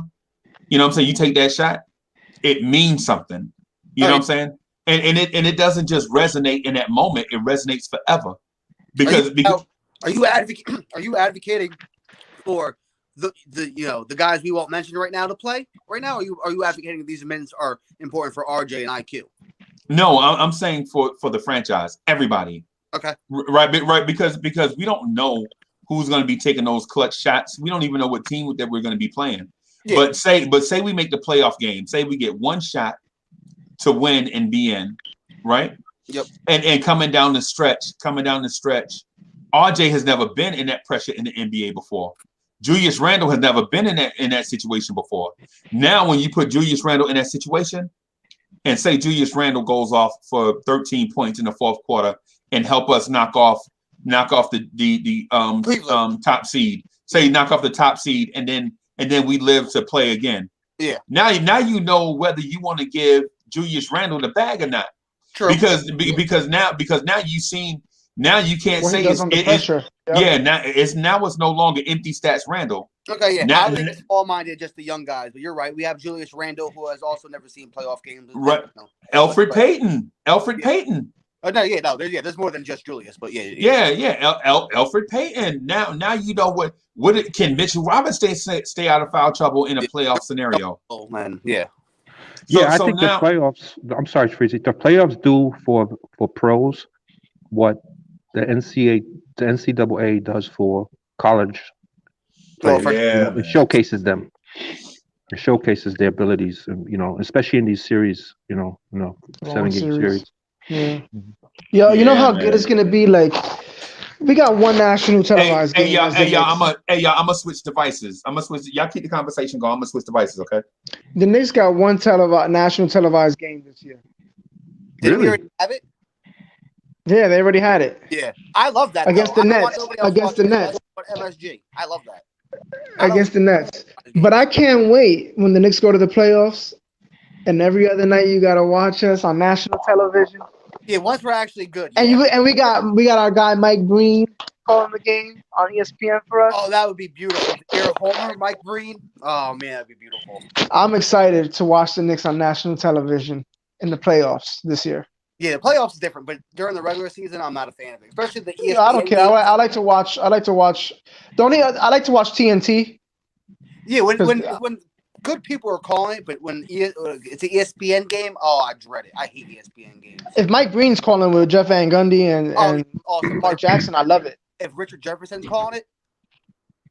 you know what I'm saying? You take that shot, it means something. You know what I'm saying? And it doesn't just resonate in that moment, it resonates forever. Because are you advocating for the guys we won't mention right now to play right now? Are you advocating that these minutes are important for RJ and IQ? No, I'm saying for the franchise, everybody. Okay. Right, because we don't know who's going to be taking those clutch shots. We don't even know what team that we're going to be playing. Yeah. But say we make the playoff game. Say we get one shot to win and be in, right? Yep. And coming down the stretch, RJ has never been in that pressure in the NBA before. Julius Randle has never been in that situation before. Now, when you put Julius Randle in that situation, and say Julius Randle goes off for 13 points in the fourth quarter and help us knock off the top seed. Say knock off the top seed, and then we live to play again. Yeah. Now you know whether you want to give Julius Randle the bag or not. True. Because now you've seen. Now you can't say it's pressure. Yeah, now it's no longer empty stats Randle. Okay, yeah. Now, I think it's small-minded, just the young guys. But you're right. We have Julius Randle, who has also never seen playoff games. Right. Elfrid Payton. Payton. Oh, there's more than just Julius, but yeah. Elfrid Payton. Now you know what can Mitchell Robinson stay out of foul trouble in a playoff scenario? Oh man, yeah. I think the playoffs. I'm sorry, Freezy. The playoffs do for pros what the NCAA does for college players. It showcases them. It showcases their abilities, and, especially in these series, 7-game series. Yeah. You know how good it's gonna be. Like, we got one national televised game. Hey, y'all, I'm gonna switch devices. Y'all keep the conversation going. I'm gonna switch devices, okay? The Knicks got one national televised game this year. Did we already have it? Yeah, they already had it. Yeah, I love that. Against the Nets. Against the Nets. MSG. I love that. Against the Nets. But I can't wait when the Knicks go to the playoffs and every other night you gotta watch us on national television. Yeah, once we're actually good. And we got our guy Mike Breen calling the game on ESPN for us. Oh, that would be beautiful. Air Homer, Mike Breen. Oh man, that'd be beautiful. I'm excited to watch the Knicks on national television in the playoffs this year. Yeah, the playoffs is different, but during the regular season, I'm not a fan of it. Especially the ESPN. I don't care. I like to watch. I like to watch TNT. Yeah, when good people are calling it, but when it's an ESPN game, I dread it. I hate ESPN games. If Mike Breen's calling with Jeff Van Gundy and awesome. Mark Jackson, I love it. If Richard Jefferson's calling it,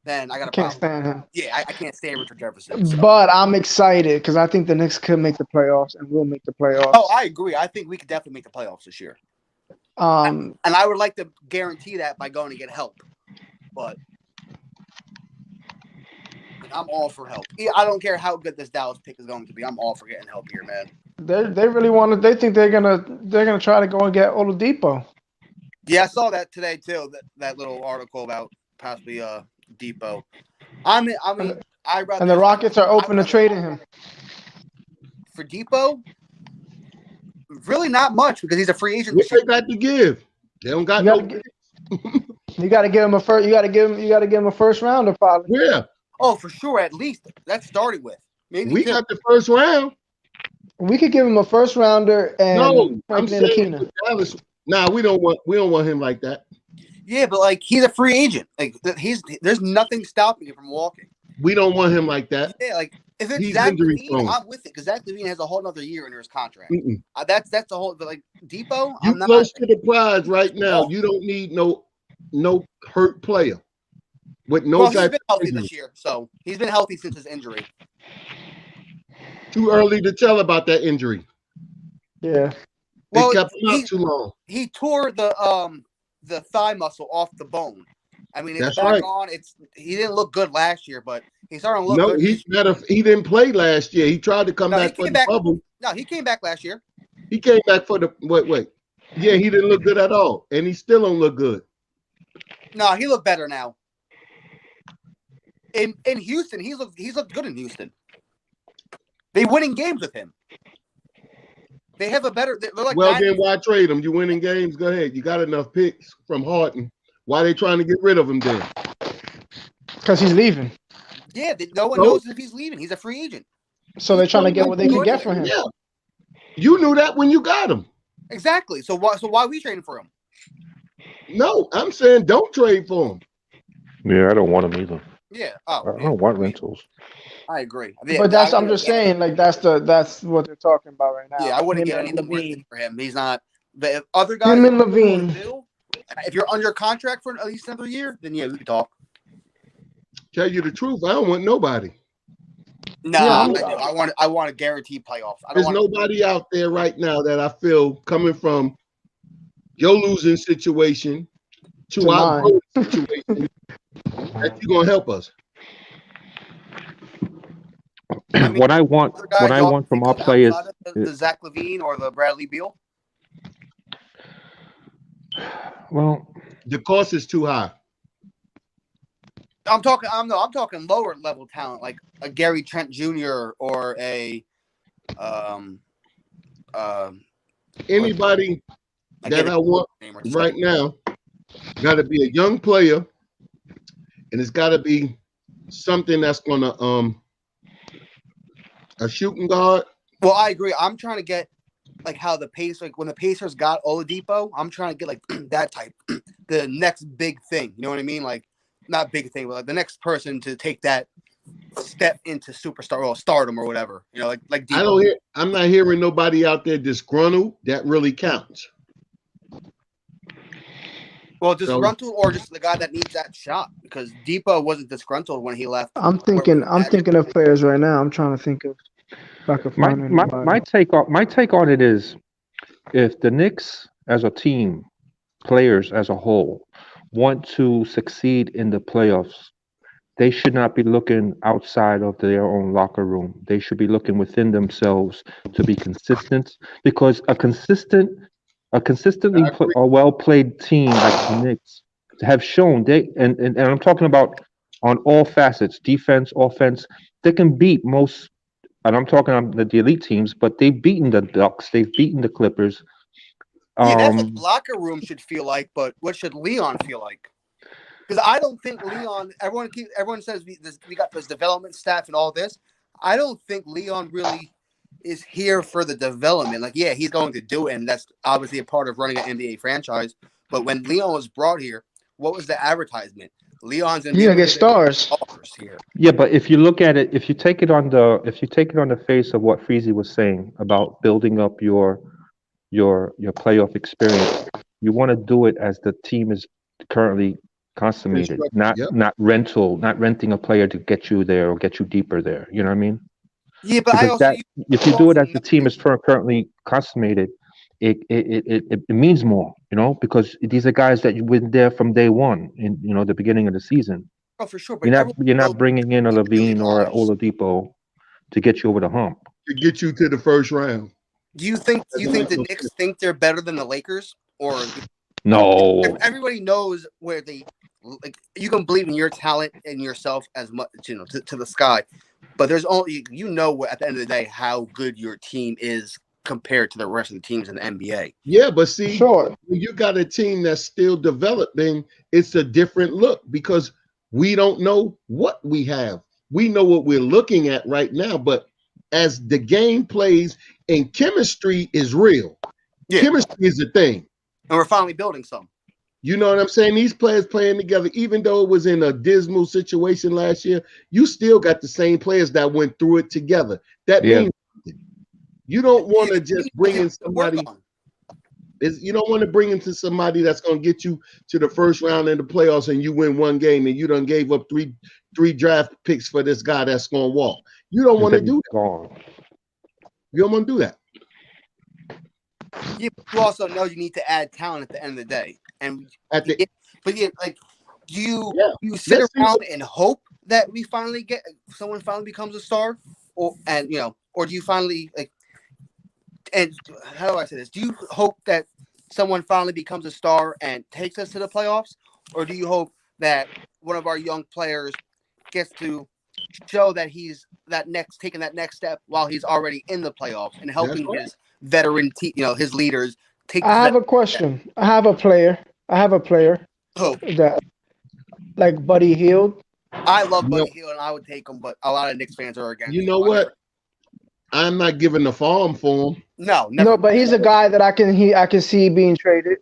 then I can't stand him. Yeah, I can't stand Richard Jefferson. So. But I'm excited because I think the Knicks could make the playoffs and will make the playoffs. Oh, I agree. I think we could definitely make the playoffs this year. And I would like to guarantee that by going to get help. But I'm all for help. I don't care how good this Dallas pick is going to be. I'm all for getting help here, man. They really want to. They think they're gonna try to go and get Oladipo. Yeah, I saw that today too. That little article about possibly Depot. I mean, I'd rather. And the Rockets are open to trading him. For Depot, really not much because he's a free agent. What they got to give? They don't got no. You got to give him a first. You got to give him a first rounder, probably. Yeah. Oh, for sure. At least that's started with. Maybe we got the first round. We could give him a first rounder and no. I'm saying Dallas. Nah, we don't want him like that. Yeah, but like he's a free agent. Like there's nothing stopping him from walking. We don't want him like that. Yeah, like if it's Zach LaVine, I'm with it because Zach LaVine has a whole other year under his contract. That's the whole. But like Depot, I'm not close to the prize right now. You don't need no hurt player with no. Well, he's been healthy this year, so he's been healthy since his injury. Too early to tell about that injury. Yeah. They kept him out too long. He tore the thigh muscle off the bone. I mean, it's back on. He didn't look good last year, but he's starting to look good. He didn't play last year. He tried to come back for the bubble. No, he came back last year. He came back for the wait. Yeah, he didn't look good at all, and he still don't look good. No, he looked better now. In Houston, he's looked good in Houston. They winning games with him. They have a better. They're like. Well, then why trade him? You winning games? Go ahead. You got enough picks from Harden. Why are they trying to get rid of him then? Because he's leaving. Yeah, no one knows if he's leaving. He's a free agent. So they're trying to get what they can get for him. Yeah. You knew that when you got him. Exactly. So why are we trading for him? No, I'm saying don't trade for him. Yeah, I don't want him either. Yeah. I don't want rentals. I agree. But I'm just saying, like that's what they're talking about right now. Yeah, I wouldn't get any Levine for him. He's not. The other guys, him and Levine. If you're under contract for at least another year, then yeah, we can talk. Tell you the truth, I don't want nobody. No, I want to guarantee playoffs. There's nobody out there right now that I feel coming from your losing situation to our growing situation that you're gonna help us. What I want from our players, the Zach LaVine or the Bradley Beal. Well, the cost is too high. I'm talking lower level talent like a Gary Trent Jr. or a anybody that I want right now got to be a young player, and it's got to be something that's gonna a shooting guard. Well, I agree. I'm trying to get like how the Pacers, like when the Pacers got Oladipo, I'm trying to get like that type, the next big thing. You know what I mean? Like not big thing, but like the next person to take that step into superstar or stardom or whatever. You know, like Debo. I'm not hearing nobody out there disgruntled. That really counts. Well, disgruntled or just the guy that needs that shot because Depot wasn't disgruntled when he left. I'm thinking of players right now. I'm trying to think of if I could find my take on it is if the Knicks as a team, players as a whole, want to succeed in the playoffs, they should not be looking outside of their own locker room. They should be looking within themselves to be consistent because a consistently well played team like the Knicks have shown and I'm talking about on all facets, defense, offense, they can beat most, and I'm talking on the elite teams, but they've beaten the Bucks, they've beaten the Clippers. Yeah, that's what the locker room should feel like, but what should Leon feel like? Because I don't think Leon. Everyone says we got this development staff and all this. I don't think Leon really is here for the development. Like, yeah, he's going to do it, and that's obviously a part of running an NBA franchise. But when Leon was brought here, what was the advertisement? Leon's gonna get stars here. Yeah, but if you look at it, if you take it on the face of what Freezy was saying about building up your playoff experience, you want to do it as the team is currently consummated, not renting a player to get you there or get you deeper there. You know what I mean? Yeah, but if you do it as the team is currently consummated, it means more, you know, because these are guys that you've been there from day one in the beginning of the season. Oh, for sure. But you're not bringing in a Levine or an Oladipo to get you over the hump. To get you to the first round. Do you think the Knicks think they're better than the Lakers? Or no? Everybody knows where like you can believe in your talent and yourself as much, to the sky. But there's only at the end of the day how good your team is compared to the rest of the teams in the NBA. Yeah, but see, when you got a team that's still developing, it's a different look because we don't know what we have. We know what we're looking at right now, but as the game plays and chemistry is real, chemistry is a thing. And we're finally building some. You know what I'm saying? These players playing together, even though it was in a dismal situation last year, you still got the same players that went through it together. That means you don't want to just bring in somebody. You don't want to bring into somebody that's going to get you to the first round in the playoffs and you win one game and you done gave up three draft picks for this guy that's going to walk. You don't want to do that. You don't want to do that. Yeah, but you also know you need to add talent at the end of the day. And do you sit around and hope that we finally someone finally becomes a star, or do you finally and how do I say this? Do you hope that someone finally becomes a star and takes us to the playoffs, or do you hope that one of our young players gets to show that he's taking that next step while he's already in the playoffs and helping his veteran his leaders take? I have a question. I have a player Oh. that like Buddy Hield. I love No. Buddy Hield and I would take him, but a lot of Knicks fans are against. You know what? I'm not giving the farm for him. No, never. No, but he's a guy that I can see being traded,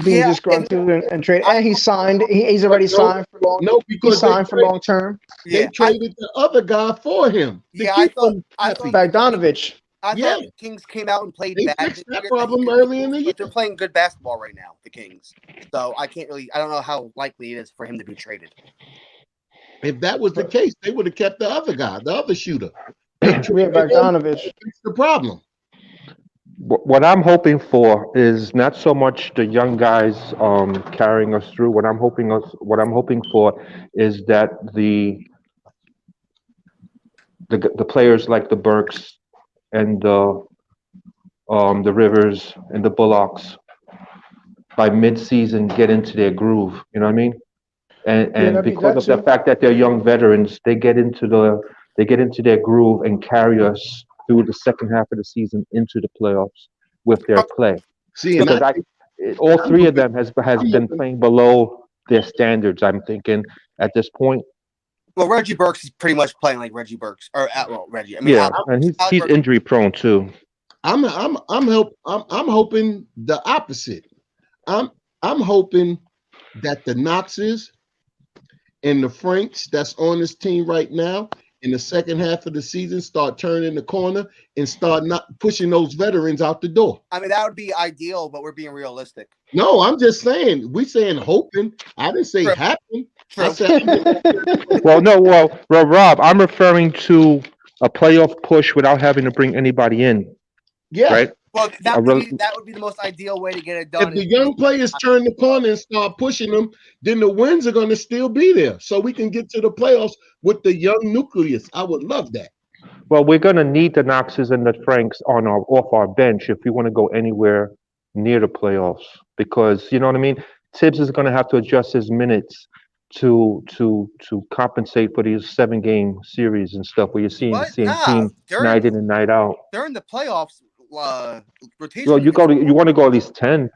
being disgruntled and traded. And he's signed. He's already signed for long. No, because he's signed for long term. They traded the other guy for him. I thought Bogdanovich. I thought the Kings came out and played bad. They fixed that problem early in the year. But they're playing good basketball right now, the Kings. So I don't know how likely it is for him to be traded. If that was the case, they would have kept the other guy, the other shooter. Bogdanovich. Fix the problem. What I'm hoping for is not so much the young guys carrying us through. What I'm hoping for is that the players like the Burks and the Rivers and the Bullocks by mid-season get into their groove. You know what I mean? And because of the fact that they're young veterans, they get into their groove and carry us through the second half of the season into the playoffs with their play. See, because all three of them has been playing below their standards. I'm thinking at this point. Well, Reggie Burks is pretty much playing like Reggie Burks, Reggie. I mean, and he's injury prone too. I'm hoping the opposite. I'm hoping that the Knoxes and the Franks that's on this team right now in the second half of the season start turning the corner and start not pushing those veterans out the door. I mean, that would be ideal, but we're being realistic. No, I'm just saying. We're saying hoping. I didn't say happen. I said, well, Rob, I'm referring to a playoff push without having to bring anybody in. Yeah. Right? Well, that would be the most ideal way to get it done. If the young players turn the corner and start pushing them, then the wins are going to still be there. So we can get to the playoffs with the young nucleus. I would love that. Well, we're going to need the Knoxes and the Franks off our bench if we want to go anywhere near the playoffs. Because, you know what I mean? Tibbs is going to have to adjust his minutes to compensate for these 7-game series and stuff where you're seeing the same team night in and night out. During the playoffs, rotation. Well, you want to go at least 10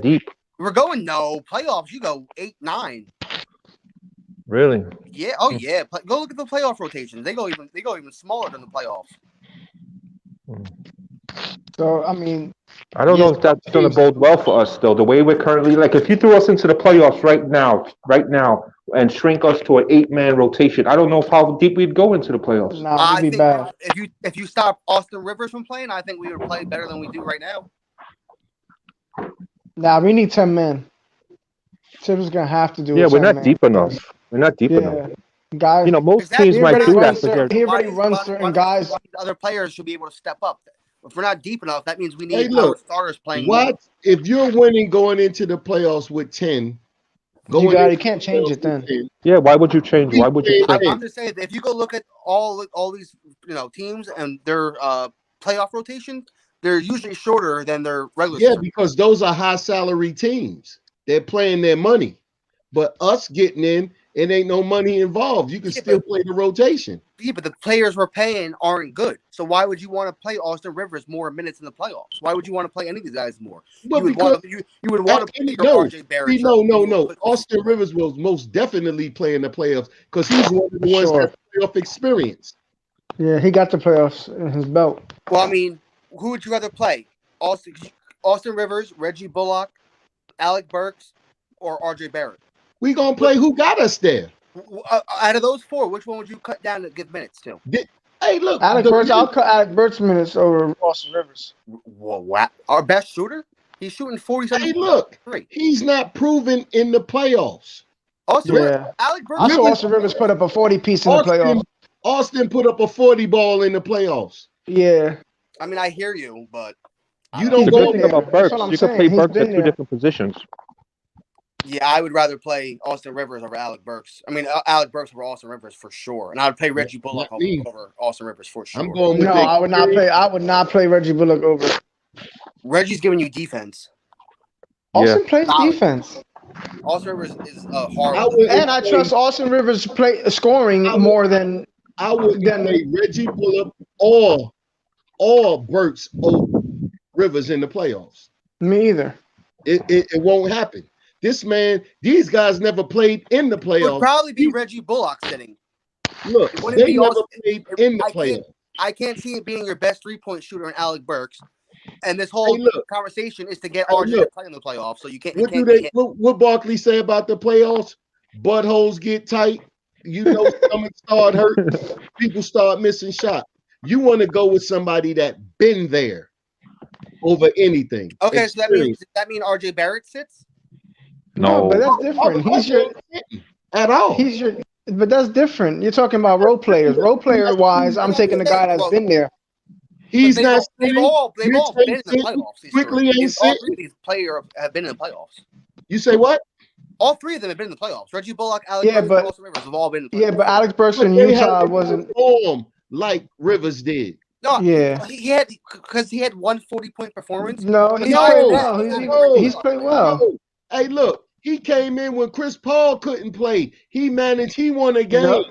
deep. We're going playoffs. You go 8, 9. Really? Yeah. Oh yeah. Go look at the playoff rotations. They go even smaller than the playoffs. So I mean, I don't know if that's going to bode well for us though. The way we're currently, like, if you threw us into the playoffs right now, and shrink us to an 8-man rotation, I don't know how deep we'd go into the playoffs. Nah, it'd be bad. If you stop Austin Rivers from playing, I think we would play better than we do right now. Nah, we need 10 men. Tibbs is gonna have to do. Yeah, we're not deep enough. We're not deep enough. Guys, most teams might do that. He already runs certain guys. Other players should be able to step up. If we're not deep enough, that means we need our starters playing. What if you're winning going into the playoffs with 10? You can't change it then. Yeah, why would you change? Why would you? I'm just saying, if you go look at all these teams and their playoff rotation, they're usually shorter than their regular. Yeah, because those are high salary teams. They're playing their money, but us getting in, it ain't no money involved. You can still play the rotation. Yeah, but the players we're paying aren't good. So why would you want to play Austin Rivers more minutes in the playoffs? Why would you want to play any of these guys more? Well, you would want to play RJ Barrett. No. Austin Rivers will most definitely play in the playoffs because he's one of the ones that have playoff experience. Yeah, he got the playoffs in his belt. Well, I mean, who would you rather play? Austin Rivers, Reggie Bullock, Alec Burks, or RJ Barrett? We gonna play who got us there. Out of those 4, which one would you cut down to give minutes to? Hey, look, Alec Burks. I'll cut Alec Burks minutes over Austin Rivers. What? Our best shooter? He's shooting 47. Hey, look, he's not proven in the playoffs. Alec Burks. I saw Austin Rivers put up a 40 piece in the playoffs. Austin put up a 40 ball in the playoffs. Yeah. I mean, I hear you, but you don't go there. About Burks. You can play Burks at 2 different positions. Yeah, I would rather play Austin Rivers over Alec Burks. I mean, Alec Burks over Austin Rivers for sure, and I would play Reggie Bullock over Austin Rivers for sure. I would not play Reggie Bullock over. Reggie's giving you defense. Austin plays defense. Austin Rivers is horrible. And I trust Austin Rivers scoring more than I would play Reggie Bullock or Burks over Rivers in the playoffs. Me either. It won't happen. This man, these guys never played in the It playoffs. would probably be Reggie Bullock sitting. Look, It wouldn't they be never Austin. played in the playoffs. I can't see it being your best 3-point shooter in Alec Burks. And this whole Hey, look. conversation is to get Hey, RJ to look. play in the playoffs. So you can't. What you do can't they? What Barkley say about the playoffs? Buttholes get tight. You know, stomach start hurting. People start missing shots. You want to go with somebody that been there over anything. Okay, so does Experience. that mean RJ Barrett sits? No, but No. that's different. He's your At all. he's your but that's different. You're talking about role players. Role player wise, I'm taking the guy that's been there. He's But not. they've all been in the playoffs. These Quickly three. ain't All sitting. three of these players have been in the playoffs. You say what? All three of them have been in the playoffs. Reggie Bullock, Alex Yeah, Burks, but- and Austin Rivers have all been in the playoffs. Yeah, but Alex Burks in But they Utah haven't wasn't. performed like Rivers did. No, Yeah. he had because he had one 40-point performance. No, he's No, played well. no, He's played well. No. Hey, look, he came in when Chris Paul couldn't play. He managed. He won a game.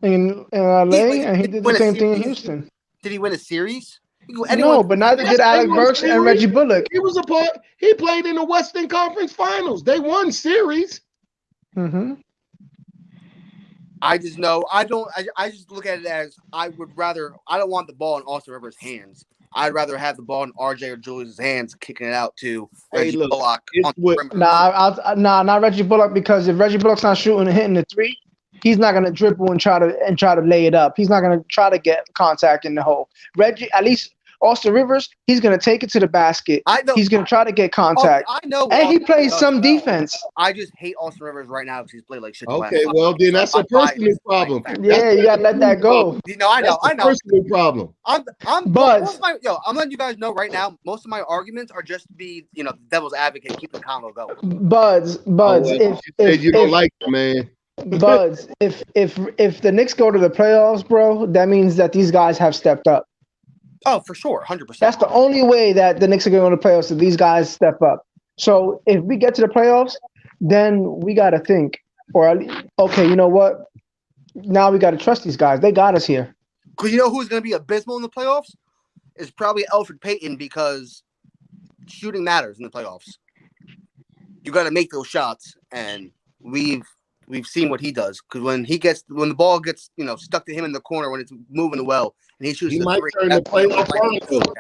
In LA, and he Did did win the a same thing in series? Houston. Did he win a series? No, but neither did Alec Burks and Reggie Bullock. He was a part. He played in the Western Conference Finals. They won series. Mm-hmm. I just know I don't. I just look at it as I would rather. I don't want the ball in Austin Rivers' hands. I'd rather have the ball in RJ or Julius' hands, kicking it out to Reggie Bullock. Not Reggie Bullock, because if Reggie Bullock's not shooting and hitting the three, he's not gonna dribble and try to lay it up. He's not gonna try to get contact in the hole. Reggie, at least Austin Rivers, he's gonna take it to the basket. I know. He's gonna try to get contact. I know. And he Austin plays does some well. defense. I just hate Austin Rivers right now because he's played like shit. Okay, well then that's a personal problem. Yeah, you gotta let that go. No, I know. That's a personal problem. Buzz. I'm letting you guys know right now. Most of my arguments are just to be, devil's advocate, keep the convo going. Buds. If you don't like the man. Buds, if the Knicks go to the playoffs, bro, that means that these guys have stepped up. Oh, for sure, 100%. That's the only way that the Knicks are going to the playoffs, if these guys step up. So if we get to the playoffs, then we got to think, okay, you know what? Now we got to trust these guys. They got us here. Because you know who's going to be abysmal in the playoffs? Is probably Elfrid Payton, because shooting matters in the playoffs. You got to make those shots, and we've seen what he does. Because when the ball gets stuck to him in the corner when it's moving well, and he shoots, he might turn the playoff Rondo.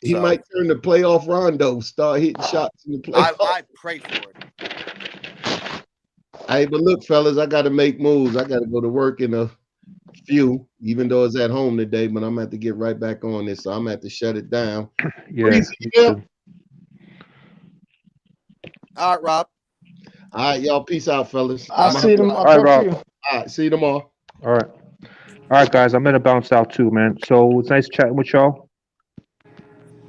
He might turn the playoff Rondo, start hitting shots in the playoffs. I pray for it. Hey, but look, fellas, I got to make moves. I got to go to work in a few, even though it's at home today. But I'm gonna have to get right back on this, so I'm gonna have to shut it down. Yeah. All right, Rob. All right, y'all. Peace out, fellas. I'll see you tomorrow. All right, Rob. All right, see you tomorrow. All right, guys. I'm gonna bounce out too, man. So it's nice chatting with y'all.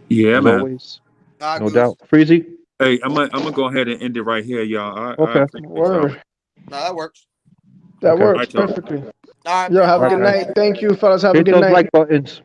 Yeah, As man. Always. No doubt. Freezy. Hey, I'm gonna go ahead and end it right here, y'all. Okay. Word. No, that works. That Okay. works Right, y'all. perfectly. All right. Yo, have a All good right, night. Thank you, fellas. Have a Hit good those night. like buttons.